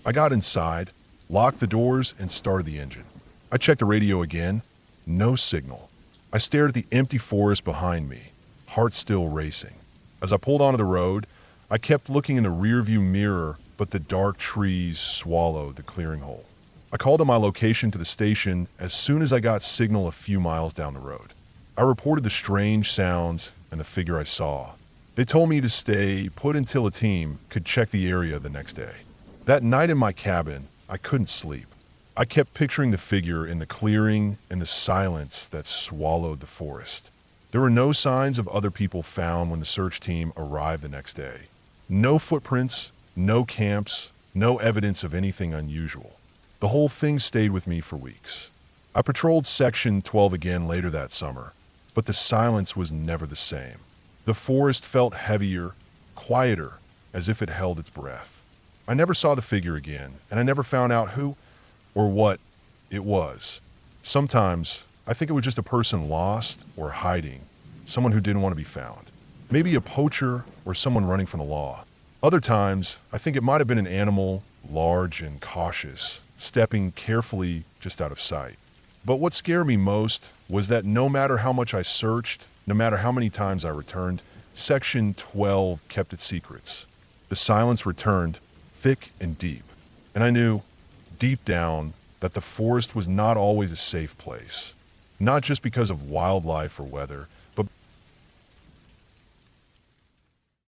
I got inside, locked the doors, and started the engine. I checked the radio again. No signal. I stared at the empty forest behind me, heart still racing. As I pulled onto the road, I kept looking in the rearview mirror, but the dark trees swallowed the clearing hole. I called to my location to the station as soon as I got signal a few miles down the road. I reported the strange sounds and the figure I saw. They told me to stay put until a team could check the area the next day. That night in my cabin, I couldn't sleep. I kept picturing the figure in the clearing and the silence that swallowed the forest. There were no signs of other people found when the search team arrived the next day. No footprints, no camps, no evidence of anything unusual. The whole thing stayed with me for weeks. I patrolled Section 12 again later that summer, but the silence was never the same. The forest felt heavier, quieter, as if it held its breath. I never saw the figure again, and I never found out who or what it was. Sometimes, I think it was just a person lost or hiding, someone who didn't want to be found. Maybe a poacher or someone running from the law. Other times, I think it might have been an animal, large and cautious, stepping carefully just out of sight. But what scared me most was that no matter how much I searched, no matter how many times I returned, Section 12 kept its secrets. The silence returned, thick and deep, and I knew, deep down, that the forest was not always a safe place. Not just because of wildlife or weather,